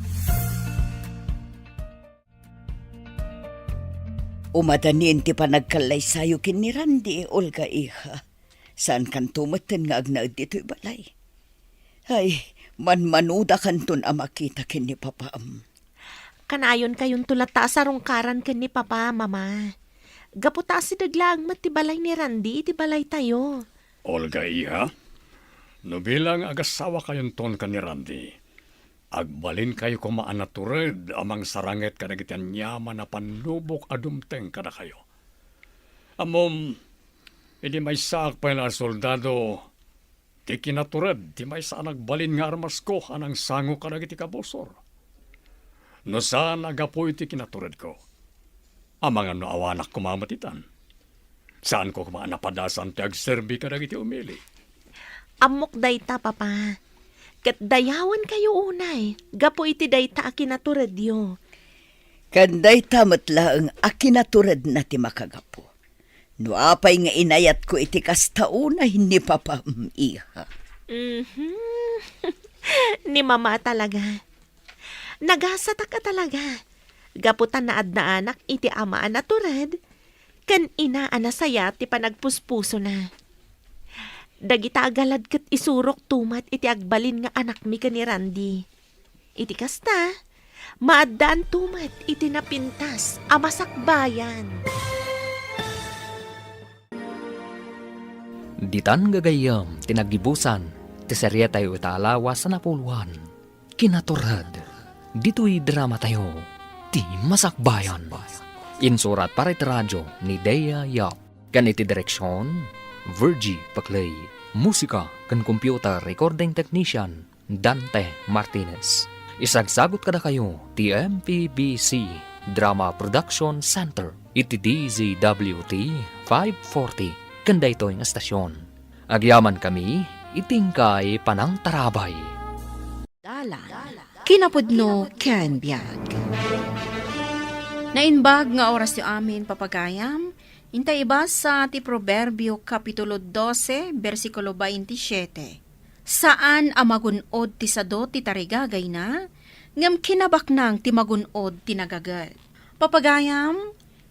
Speaker 4: Umadanin ti panagkalaysayo kin ni Randy, Olga iha. Saan kan tumatan nga agnaad dito'y balay? Ay, manmanuda kanton amakita kin ni Papaam.
Speaker 11: Kanayon kayon tulata sa rungkaran ken ni Papa, Mama. Gaputa si daglang ti balay ni Randy, iti balay tayo.
Speaker 5: Olga iha, no bilang agasawa kayon ton ka ni Randy, agbalin kayo kumaanatured amang saranget kadagitian yaman na panlubok adumteng kada kayo. Amom, hindi may saak pa na soldado, di kinatured, di may saan nagbalin nga armas ko anang sango kadagiti kabosor. No saan agapo iti kinatured ko, amang ano awanak kumamatitan. Saan ko kumaanapadasan ti agserbi kadagiti umili.
Speaker 11: Amok dayta, Papa. Ket dayawan kayo unay. Gapo iti dayta akinatured yo.
Speaker 4: Kanday tamat laeng akinatured na ti makagapo. No apay nga inayat ko iti kastauna hindi Papaam iha.
Speaker 11: Ni Mama talaga. Nagasata ka talaga. Gaputan na adna anak iti amaan na tured. Kan inaan na saya ti panagpuspuso na. Dagita agalad ket isurok tumat iti agbalin nga anak mi ka ni Randy. Iti kasta, maadaan tumat iti napintas amasakbayan.
Speaker 2: Ditan gagayam, tinagibusan, ti serye tayo italawas sa napuluan. Kinaturad, dito'y drama tayo, ti masakbayan. Insurat para iti radyo ni Dea Yap. Ganiti direksyon, Virgie Paclay. Musika kan computer recording technician, Dante Martinez. Isagsagot kada kayo, ti MPBC Drama Production Center. Iti DZWT 540. Kanda ito yung estasyon. Agyaman kami, itingkay panang tarabay.
Speaker 3: Dalan
Speaker 13: kinapudno ken biag. Nainbag nga oras yu amin papagayam, intay iba sa ti Proverbio Kapitulo 12, versikulo 27. Saan amagunod ti sado ti tarigagay na, ngam kinabaknang ti magunod ti nagagat. Papagayam,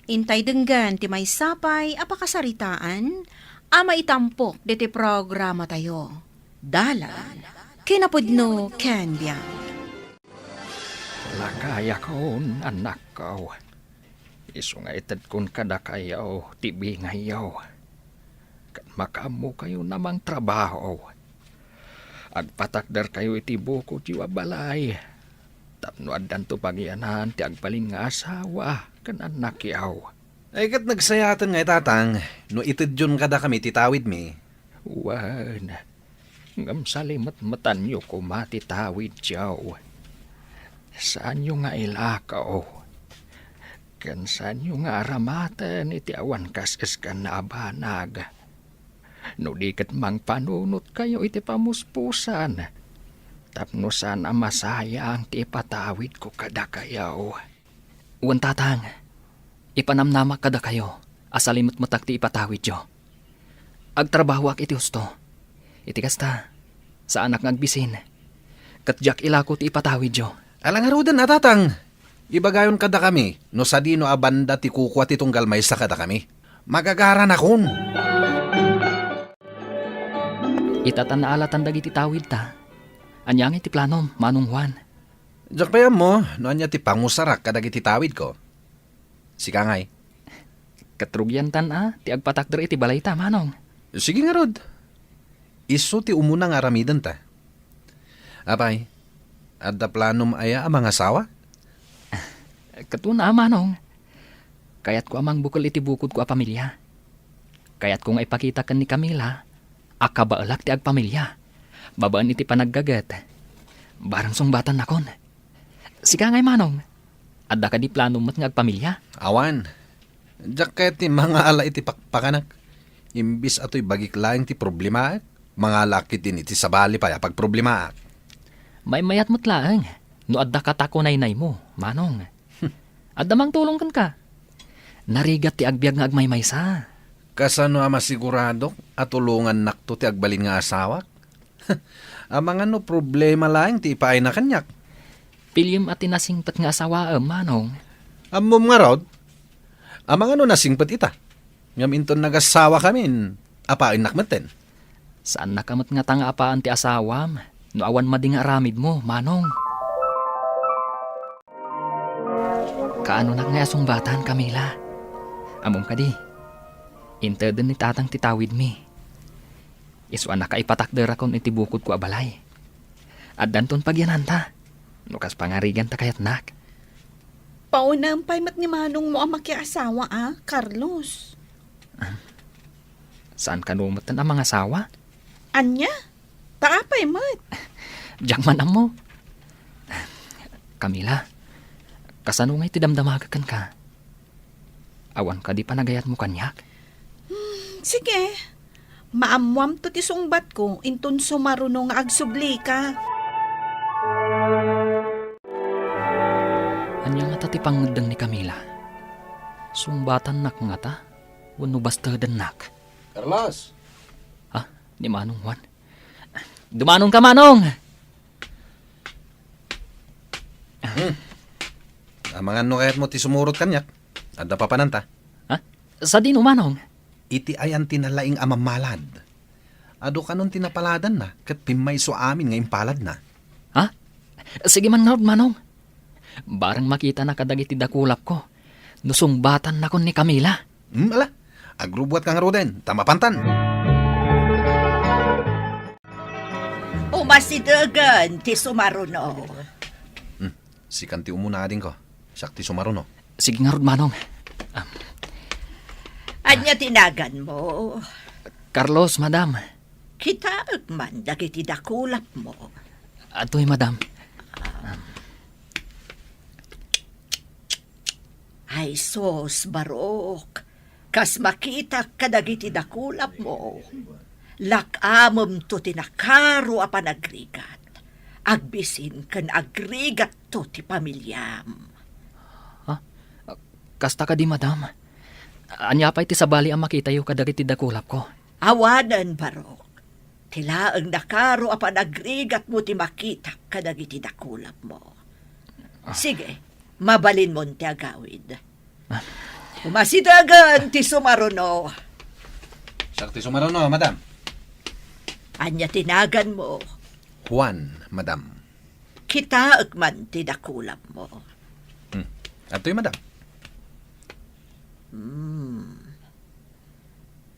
Speaker 13: intay denggan ti may sapay apakasaritaan, ama itampok di ti programa tayo. Dalan, kinapudno ken biag.
Speaker 2: Lakaya kon, anak ko. Isu nga itad kon kada kayaw, tibi ngayaw. Kat makamu kayo namang trabaho. Agpatakdar kayo iti buko ti wabalay. Tapno adan to pagyanan ti agbalin nga asawa, kan anak yaw.
Speaker 14: Ay kat nagsayatan nga itatang, no itid yun kada kami titawid mi.
Speaker 2: Wan, ngam salimat matan nyo kumatitawid yaw. Saan nyo nga ilakaw? Kan saan nyo nga aramatan iti awan kas kan na abanag. No di kat mang panunot kayo iti pamuspusan. Tapno sana masaya ang ti ipatawid ko kada kayaw. Uwan tatang, ipanamnamak kada kayo. Asalimot matak ti ipatawid yo. Agtrabahwak iti husto. Iti kasta, sa anak ngagbisin. Katjak ilako ti ipatawid yo.
Speaker 14: Alang arudan atatang, ibagayon kada kami, no sa dino abanda ti kukwa ti tunggal may sa kada kami. Magagaran akon.
Speaker 2: Itatanaalatan dagiti tawid ta. Anyang iti planom, Manong Juan.
Speaker 14: Diyak pa mo, no anya ti pangusarak kadagiti tawid ko. Sika ngay.
Speaker 2: Katrugyan tan ti agpatakder iti balay ta, Manong.
Speaker 14: Sige nga rod. Isu ti umunang aramidan ta. Apay, adda planom aya amang asawa?
Speaker 2: Katuna, Manong. Kayat ko amang bukol iti bukod ko a pamilya. Kayat ko nga ipakita kan ni Camila, akabaalak ti agpamilya. Babaan iti panaggagat. Barang sungbatan nakon. Sika ngay, Manong. Adda ka di plano mat nga agpamilya?
Speaker 14: Awan. Diyak kaya ti mga ala iti pakpakanak. Imbis ato'y bagik laing ti problema, mga lakit din iti sabali pa pag problema.
Speaker 2: May mayat mo't laang. No adda ka takunay-nay mo, Manong. Adda mang tulong kan ka. Narigat ti agbiag nga agmaymaysa.
Speaker 14: Kasano ama sigurado at tulungan nakto ti agbalin nga asawak? Amang ano problema lang ti ipaay na kanyak.
Speaker 2: Pilyum at tinasingpat nga asawa, Manong.
Speaker 14: Amom nga rod, amang ano nasingpat ita. Ngam inton nagasawa kami, apain nakmaten.
Speaker 2: Saan nakamot nga tanga apaan ti asawam? No awan mading aramid mo, Manong. Kaano na nga asong batan, Camila? Amom ka di. Inteden ni tatang titawid mi. Isuan na kaipatakder akon iti bukod ko abalay. At danton pagyananta. Nukas pangarigan ta kayat nak.
Speaker 8: Paunang paymat ni Manong mo ang makiasawa, Carlos.
Speaker 2: Saan ka numatan ang mga asawa?
Speaker 8: Anya? Taapay mat.
Speaker 2: Diyak man mo. Camila, kasano nga'y tidamdamagakan ka? Awan ka di panagayat mo kanyak?
Speaker 8: Sige. Maamwam to ti sungbat ko, intun sumarunong agsubli ka.
Speaker 2: Anya nga ti pangudang ni Camila. Sumbatan nak nga ta, wano basta nak.
Speaker 14: Carlos!
Speaker 2: Ni Manong Juan. Dumanong ka, Manong!
Speaker 14: Amang ano kayat mo ti sumurot kanyak? Adda pa pananta?
Speaker 2: Sa dino, Manong?
Speaker 14: Iti ayan tinalaing amamalad. Ado kanon tinapaladan na, kat pimay so amin nga impalad na.
Speaker 2: Sige man nga, Manong. Barang makita na kadagiti dakulap ko. Nusungbatan na kon ni Camila.
Speaker 14: Ala, agrubuat kang roden, tamapantan.
Speaker 4: Umasidagan ti sumaruno.
Speaker 14: Si kanti umuna din ko. Siyak ti sumaruno.
Speaker 2: Sige nga, Manong.
Speaker 4: Anya tinagan mo?
Speaker 2: Carlos, Madam.
Speaker 4: Kita man dagiti dakulap mo.
Speaker 2: Ato'y, Madam.
Speaker 4: Ay sos, Barok. Kas makita kadagiti dakulap mo. Lakamom to tinakaro a panagrigat.
Speaker 3: agbisin kan agrigat to ti pamilyam.
Speaker 2: Kasta ka di, madam. Anya pa iti sabali ang makita yu kadagiti dakulap ko.
Speaker 3: Awanan, Barok. Tila ang nakaro apan agrigat mo ti makita kadagiti dakulap mo. Sige, mabalin mo ti agawid. Umasidagan ti sumaruno.
Speaker 14: Sakti sumarano, madam.
Speaker 3: Anya tinagan mo.
Speaker 14: Juan, madam.
Speaker 3: Kita agman ti dakulap mo.
Speaker 14: Ato'y madam.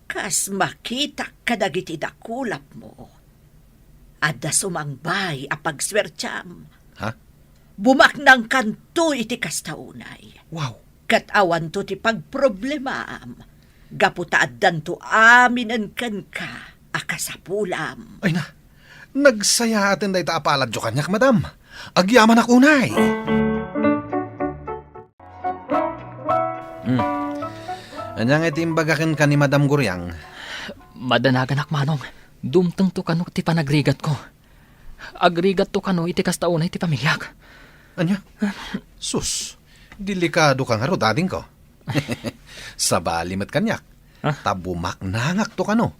Speaker 3: Kas makita kadagiti dakulap mo. Adda sumangbay apag swertyam.
Speaker 14: Ha?
Speaker 3: Bumaknang kanto iti kastaunay.
Speaker 14: Wow.
Speaker 3: Kat awan to ti pagproblemaam. Gaputa addan to aminan kan ka akasapulam.
Speaker 14: Ay na, nagsaya atin da itaapalad jo kanyak, madam. Agyaman akunay. Anyang itimbagakin ka ni Madam Guryang.
Speaker 2: Madanagan manong. Dumteng to kano ti panagrigat ko. Agrigat to kano iti kastaunay ti pamilyak.
Speaker 14: Anya? Sus, delikado ka nga ro, dading ko. Sabali mat kanyak. Tabumak nangak to kano.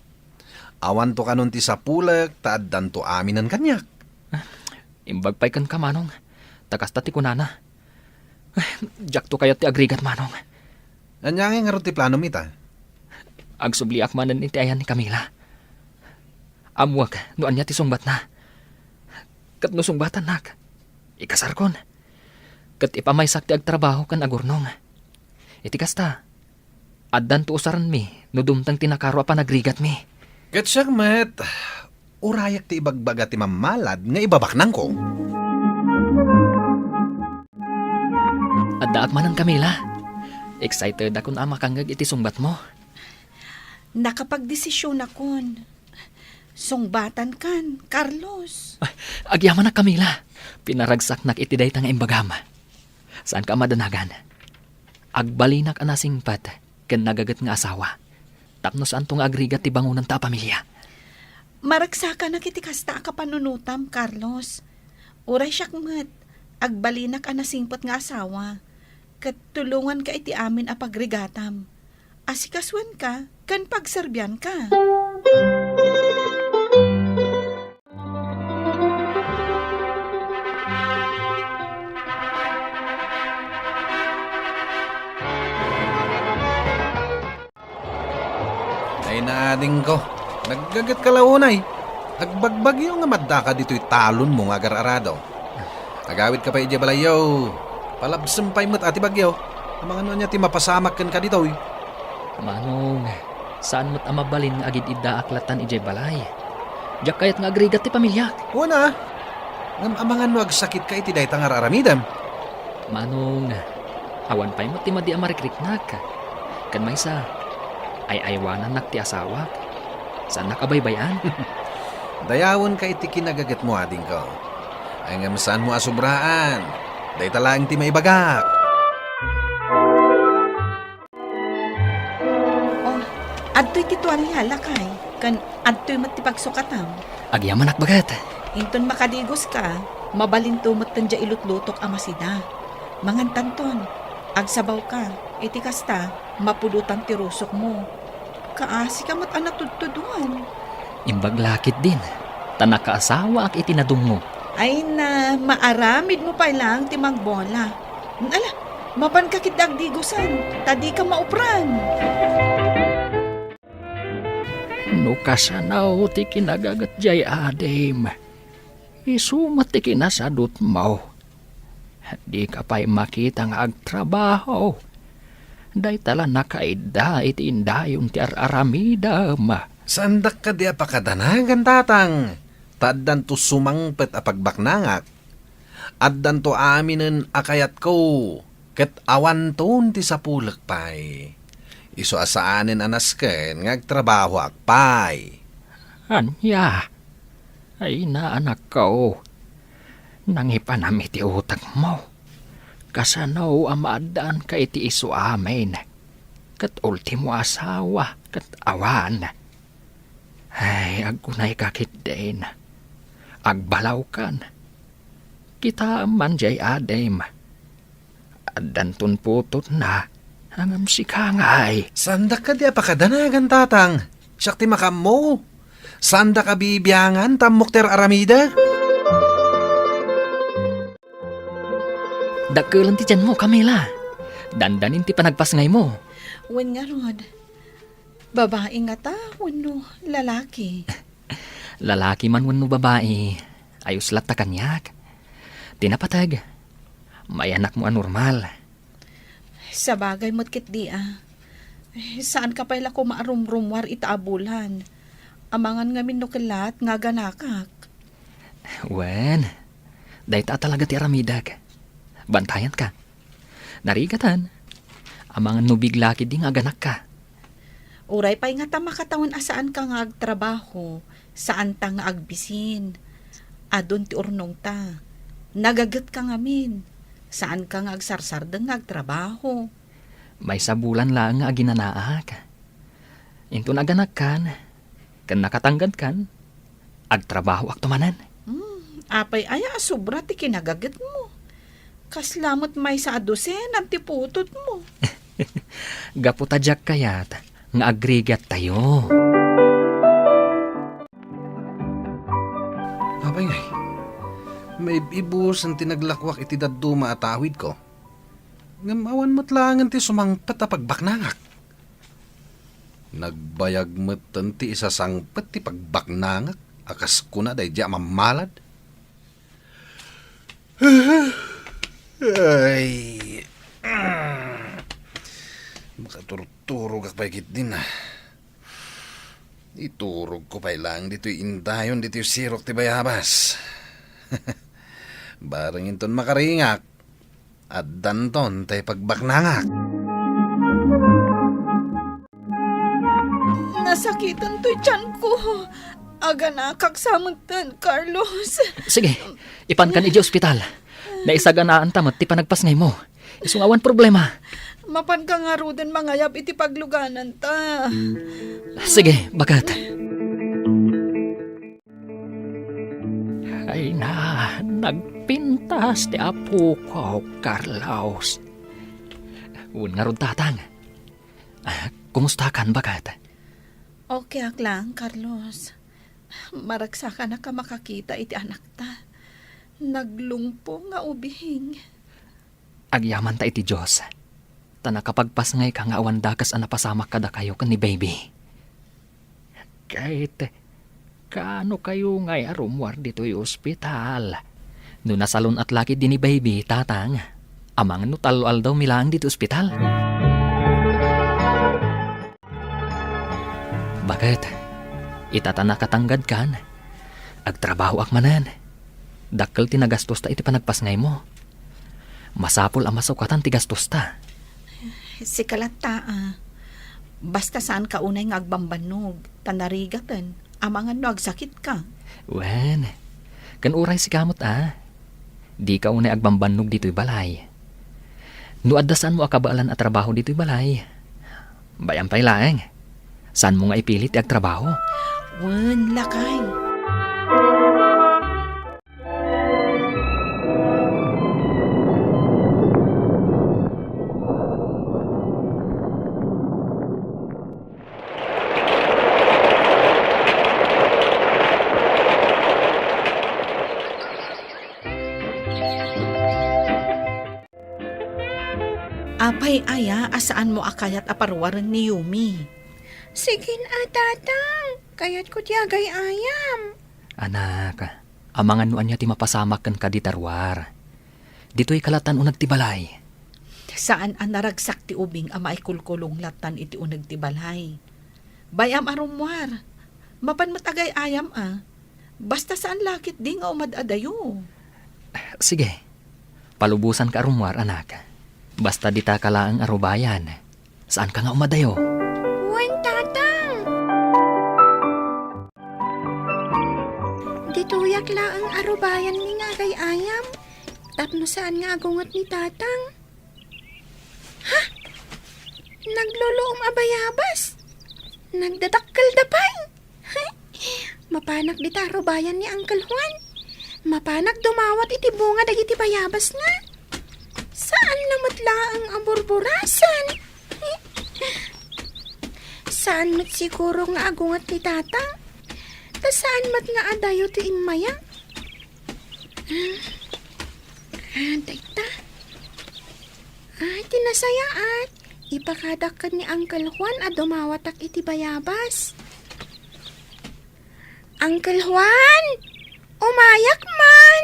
Speaker 14: Awan to kanon ti sapulak, taaddan to aminan kanyak.
Speaker 2: Imbagpay kan ka, manong. Takasta ti kunana. Jak to kayat ti agrigat, manong.
Speaker 14: Anyang nga ro ti plano mita?
Speaker 2: Agsubli akmanan iti ayan ni Camila. Amwag, noan niya ti sungbat na. Kat no sungbatan nak. Ikasarkon. Kat ipamaysak ti agtrabaho kan agurnong. Iti kasta. Addan to usaran mi, no dumtang tinakaro pa nagrigat mi.
Speaker 14: Kat siya met, urayak ti ibagbaga ti mamalad nga ibabaknang ko.
Speaker 2: Adda akmanan Camila. Excited akong amakangag iti sungbat mo.
Speaker 8: Nakapagdesisyon akon. Sungbatan kan, Carlos.
Speaker 2: Agyaman na Camila. Pinaragsak nak iti dayta nga imbagam. Saan ka madanagan? Agbalinak anasing pat, ken nagagat nga asawa. Tapno saan tong agrigat ti bangunan ta pamilya.
Speaker 8: Maragsaka na kiti kasta ka panunutam, Carlos. Uray siya kumat. Agbalinak anasingpot nga asawa. Kat tulungan ka iti amin a pagrigatam. Asikaswan ka, kan pagserbyan ka.
Speaker 14: Ay naading ko, naggagat ka launay. Agbagbagyo nga madda ka dito'y talon mo nga agar-arado. Agawid ka pa iti balayo. Palabsempay mo't ati bagyo. Ang mga niya ti mapasamak kan ka dito'y.
Speaker 2: Manong, saan mo't amabalin nga agid idda aklatan ijay balay? Diyak kayat nga agrigat ti pamilyak.
Speaker 14: Una, ngam amangan no agsakit ka iti dayta nga raramidam.
Speaker 2: Manong, awan pa'y mo't ti madi amarikriknak. Kan may sa, ay aywanan nak ti asawa. Saan nakabaybayan?
Speaker 14: Dayawon ka iti kinagagat mo ading ko. Ay ngam saan mo asubraan. Dayta lang ti maibagak.
Speaker 8: Adto'y tituan ni halakay. Kan adto'y matipagsukatan.
Speaker 2: Agyaman nakbagat.
Speaker 8: Inton makadigos ka, mabalinto matandya ilutlutok amasida. Mangan tanton, agsabaw ka, iti kasta, mapulutan ti rusok mo. Kaasi ka mat anak tudtuduan.
Speaker 2: Imbaglakit din. Tanakaasawa ak itinadungo.
Speaker 8: Ay na, maaramid mo pa lang ti magbola. Ala, mapan ka kitagdigusan, tadi ka maupran.
Speaker 2: No kasanaw ti kinagagat jay adem. Isumat ti kinasadot mo. Di ka pa'y makita nga agtrabaho. Day tala nakaida iti indayon ti araramidam.
Speaker 14: Sandak ka di apakadanagan tatang. Taddan to sumangpet a pagbaknangak. Addan to aminen akayat ko. Ket awan ton ti sapulak pay. Iso asaanin anasken ngagtrabaho akpay.
Speaker 2: Anya, ay na anak ko. Nangipanami ti utak mo. Kasanaw amadaan ka iti iso amin. Kat ultimo asawa, kat awan. Ay, agkunay kakit din. Agbalaw kan. Kita man jay adem. Adantun putot na. Hangam si Kangay.
Speaker 14: Sanda ka di apakadanagan, tatang. Siyak ti makam mo. Sanda ka bibiyangan, tamok ter aramida.
Speaker 2: Dakulan ti dyan mo, Camila. Dandanin ti panagpasngay mo.
Speaker 8: Wen nga rod. Babae nga ta, wano lalaki.
Speaker 2: Lalaki man wano babae. Ayos lat ta kanyak. Tinapatag. May anak mo anormal.
Speaker 8: Sa bagay mo't kit di saan ka pala ko maarumrumwar itaabulan? Amangan nga minukilat nga ganakak.
Speaker 2: Wen, dahi ta talaga ti aramidag. Bantayan ka. Narigatan. Amangan nubiglaki di nga ganak ka.
Speaker 8: Uray pa'y nga ta makatawan asaan ka nga agtrabaho, saan ta nga agbisin. Adon ti urnong ta. Nagagat ka ngamin. Saan ka nga agsarsardang nga agtrabaho.
Speaker 2: May sabulan lang nga aginanaak. Into naganak kan. Kan nakatanggad kan. Agtrabaho aktumanan.
Speaker 8: Apay aya sobra ti kinagagat mo. Kaslamot may sa adosen ang tiputot mo.
Speaker 2: Gaputadyak kayat nga agrigat tayo.
Speaker 14: Abay ngay. May ibus ang tinaglakwak iti daduma at awid ko. Ngamawan mo't langan ti sumangpat a pagbaknangak. Nagbayag mo't ti isasangpat ti pagbaknangak. Akas ko na day diya mamalad. Ay. Makaturturog ak paikit din Iturog ko pa lang dito'y indayon, dito'y sirok ti bayabas. Barang inton makaringak. At danton tay pagbaknangak.
Speaker 8: Nasakitan to'y tiyan ko. Aga na kaksamantan, Carlos.
Speaker 2: Sige, ipan kan iji ospital. Naisaganaan tamat ti panagpasngay mo. Isungawan problema.
Speaker 8: Mapan ka nga rudan mangayab iti pagluganan ta.
Speaker 2: Sige, bagat. Ay na, nagpintas ti apo ko, Carlos. Un nga rod tatang. Kumusta kan, bagat?
Speaker 8: Okay ak lang, Carlos. Maragsa ka na ka makakita iti anak ta. Naglungpo nga ubihing.
Speaker 2: Agyaman ta iti Diyos. Ta nakapagpasngay ka nga awan dakas ang napasamak kada kayo kan ni baby. Kahit kaano kayo ngay arumwar dito yung ospital. No nasalon at laki din ni baby, tatang. Amang no talo-al daw milang dito ospital. Bakit? Itata nakatanggad kan. Agtrabaho akmanan. Dakkel tinagastos ta iti panagpasngay mo. Masapol ang masukatan ti gastos ta.
Speaker 8: Si kalata basta saan ka unay nga agbambanog, tanarigatan, amangan no agsakit ka.
Speaker 2: Wen, kan uray si kamot Di ka unay agbambanog dito'y balay. No addasan mo akabaalan at trabaho dito'y balay. Bayan pa'y laeng. Saan mo nga ipilit ang trabaho?
Speaker 8: Wen, lakay. Apay aya, asaan mo akayat aparwaran ni Yumi?
Speaker 13: Sigin tatang, kayat ko tiyagay ayam.
Speaker 2: Anak, amangan nuan niya ti mapasamak kan kaditarwar. Dito'y kalatan unag ti balay.
Speaker 8: Saan ang naragsak ti ubing ama ay kulkulong latan iti unag ti balay? Bayam arumwar, mapan matagay ayam Basta saan lakit di nga umadadayo.
Speaker 2: Sige, palubusan ka arumwar, anak. Basta di ta kalaang arubayan. Saan ka nga umadayo?
Speaker 13: Wen, tatang. Dituyak laang arubayan ni nga kay ayam. Tapno saan nga agungot ni tatang? Ha? Nagluluom abayabas. Nagdadakkel dapay. Mapanak di ta arubayan ni Uncle Juan.
Speaker 11: Mapanag dumawat iti bunga dagiti bayabas nga. Saan namatla ang aburburasan? Saan mat siguro nga agungat ni tata? Ta saan mat nga adayo ti imaya? Dagta. Ay, tinasayaan. Ipakadakan ni Uncle Juan a dumawatak iti bayabas. Uncle Juan! Umayak man!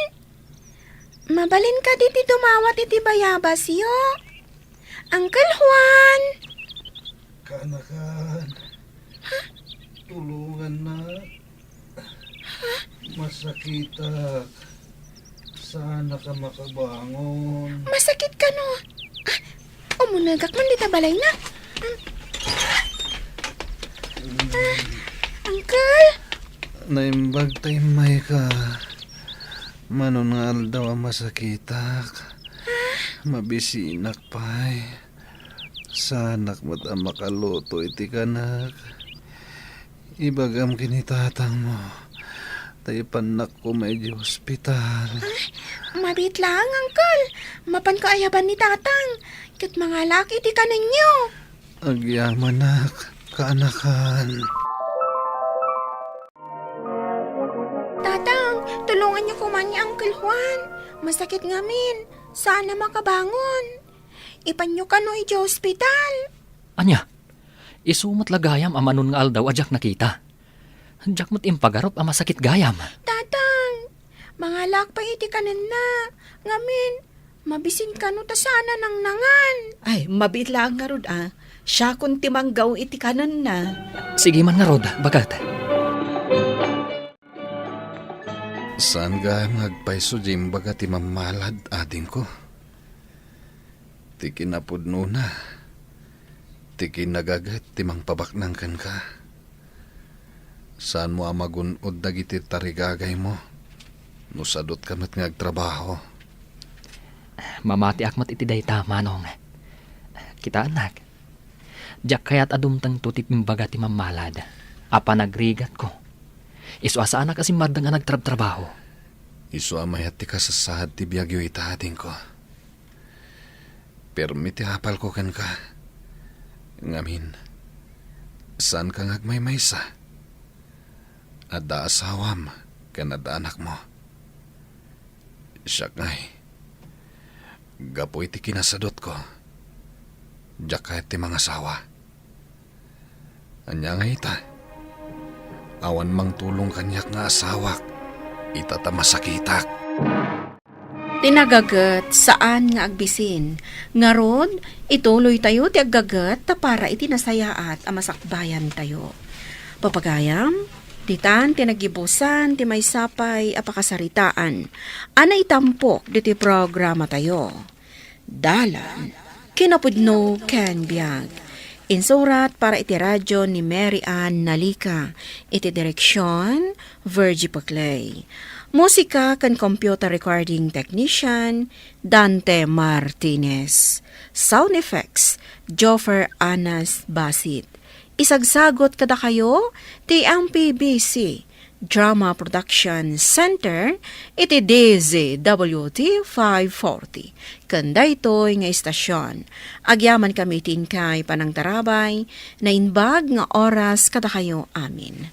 Speaker 11: Mabalin ka diti dumawat iti bayabas yo. Uncle Juan!
Speaker 14: Kanakan. Tulungan na. Masakitak. Sana ka makabangon.
Speaker 11: Masakit ka no. Umunagak man dita balay na. Uncle!
Speaker 14: Naimbag tayo may ka. Manungal daw ang masakitak. Mabisinak pa'y. Sanak mo't ang makaluto iti kanak. Ibagam kinitatang mo. Tayo panak ko may di hospital.
Speaker 11: Mabit lang, Uncle. Mapan ko ayaban ni tatang. Kat mga laki ti ka ninyo.
Speaker 14: Agyaman nak, kaanakan.
Speaker 11: Tatang, tulungan niyo kuman ni Uncle Juan. Masakit ngamin. Sana makabangon. Ipanyo ka no iti hospital.
Speaker 2: Anya, isumat lagayam amanon nga aldaw ajak nakita. Ajak mo't impagarop ang masakit gayam.
Speaker 11: Tatang, mga lakpay iti kanan na. Ngamin, mabisin ka no ta sana nang nangan.
Speaker 3: Ay, mabit lang nga rod Siya kung timanggaw iti kanan na.
Speaker 2: Sige man nga rod, bagat.
Speaker 14: Saan ka magpaiso jim baga ti mamalad ading ko? Ti kinapudno na. Ti kinagagat ti mangpabaknang kan ka. Saan mo amagunod dagiti tarigagay mo? Nusadot ka mat ngagtrabaho.
Speaker 2: Mamati akmat iti dayta manong. Kita anak. Diyak kayat adumtang tutip imbaga ti mamalad. Apa nagrigat ko. Isu asa anak kasi mardang nga nagtrabaho.
Speaker 14: Isu amayat ti kasasahad ti biyagyo itahating ko. Permi ti hapal ko kan ka. Ngamin, saan ka ngagmaymaysa? Ada asawam kan ada anak mo. Siya ngay. Gapoy ti kinasadot ko. Diyak kahit ti mga asawa. Anya nga ita. Awan mang tulong kanyak nga asawak. Ita ta masakitak.
Speaker 13: Tinagagat saan nga agbisin. Ngarod, ituloy tayo ti aggagat ta para iti nasayaat a masakbayan tayo. Papagayam, ditan tinagibusan ti may sapay apakasaritaan. Anay tampok diti programa tayo. Dalan, kinapudno ken biag. Insurat para iti radyo ni Mary Ann Nalika. Iti direksyon, Virgie Paclay. Musika kan computer recording technician, Dante Martinez. Sound effects, Joffer Anas Basit. Isagsagot kada kayo, ti ang PBC Drama Production Center, iti DZWT 540. Kanda ito'y nga istasyon. Agyaman kami tinkay panang tarabay, na inbag nga oras kada kayo amin.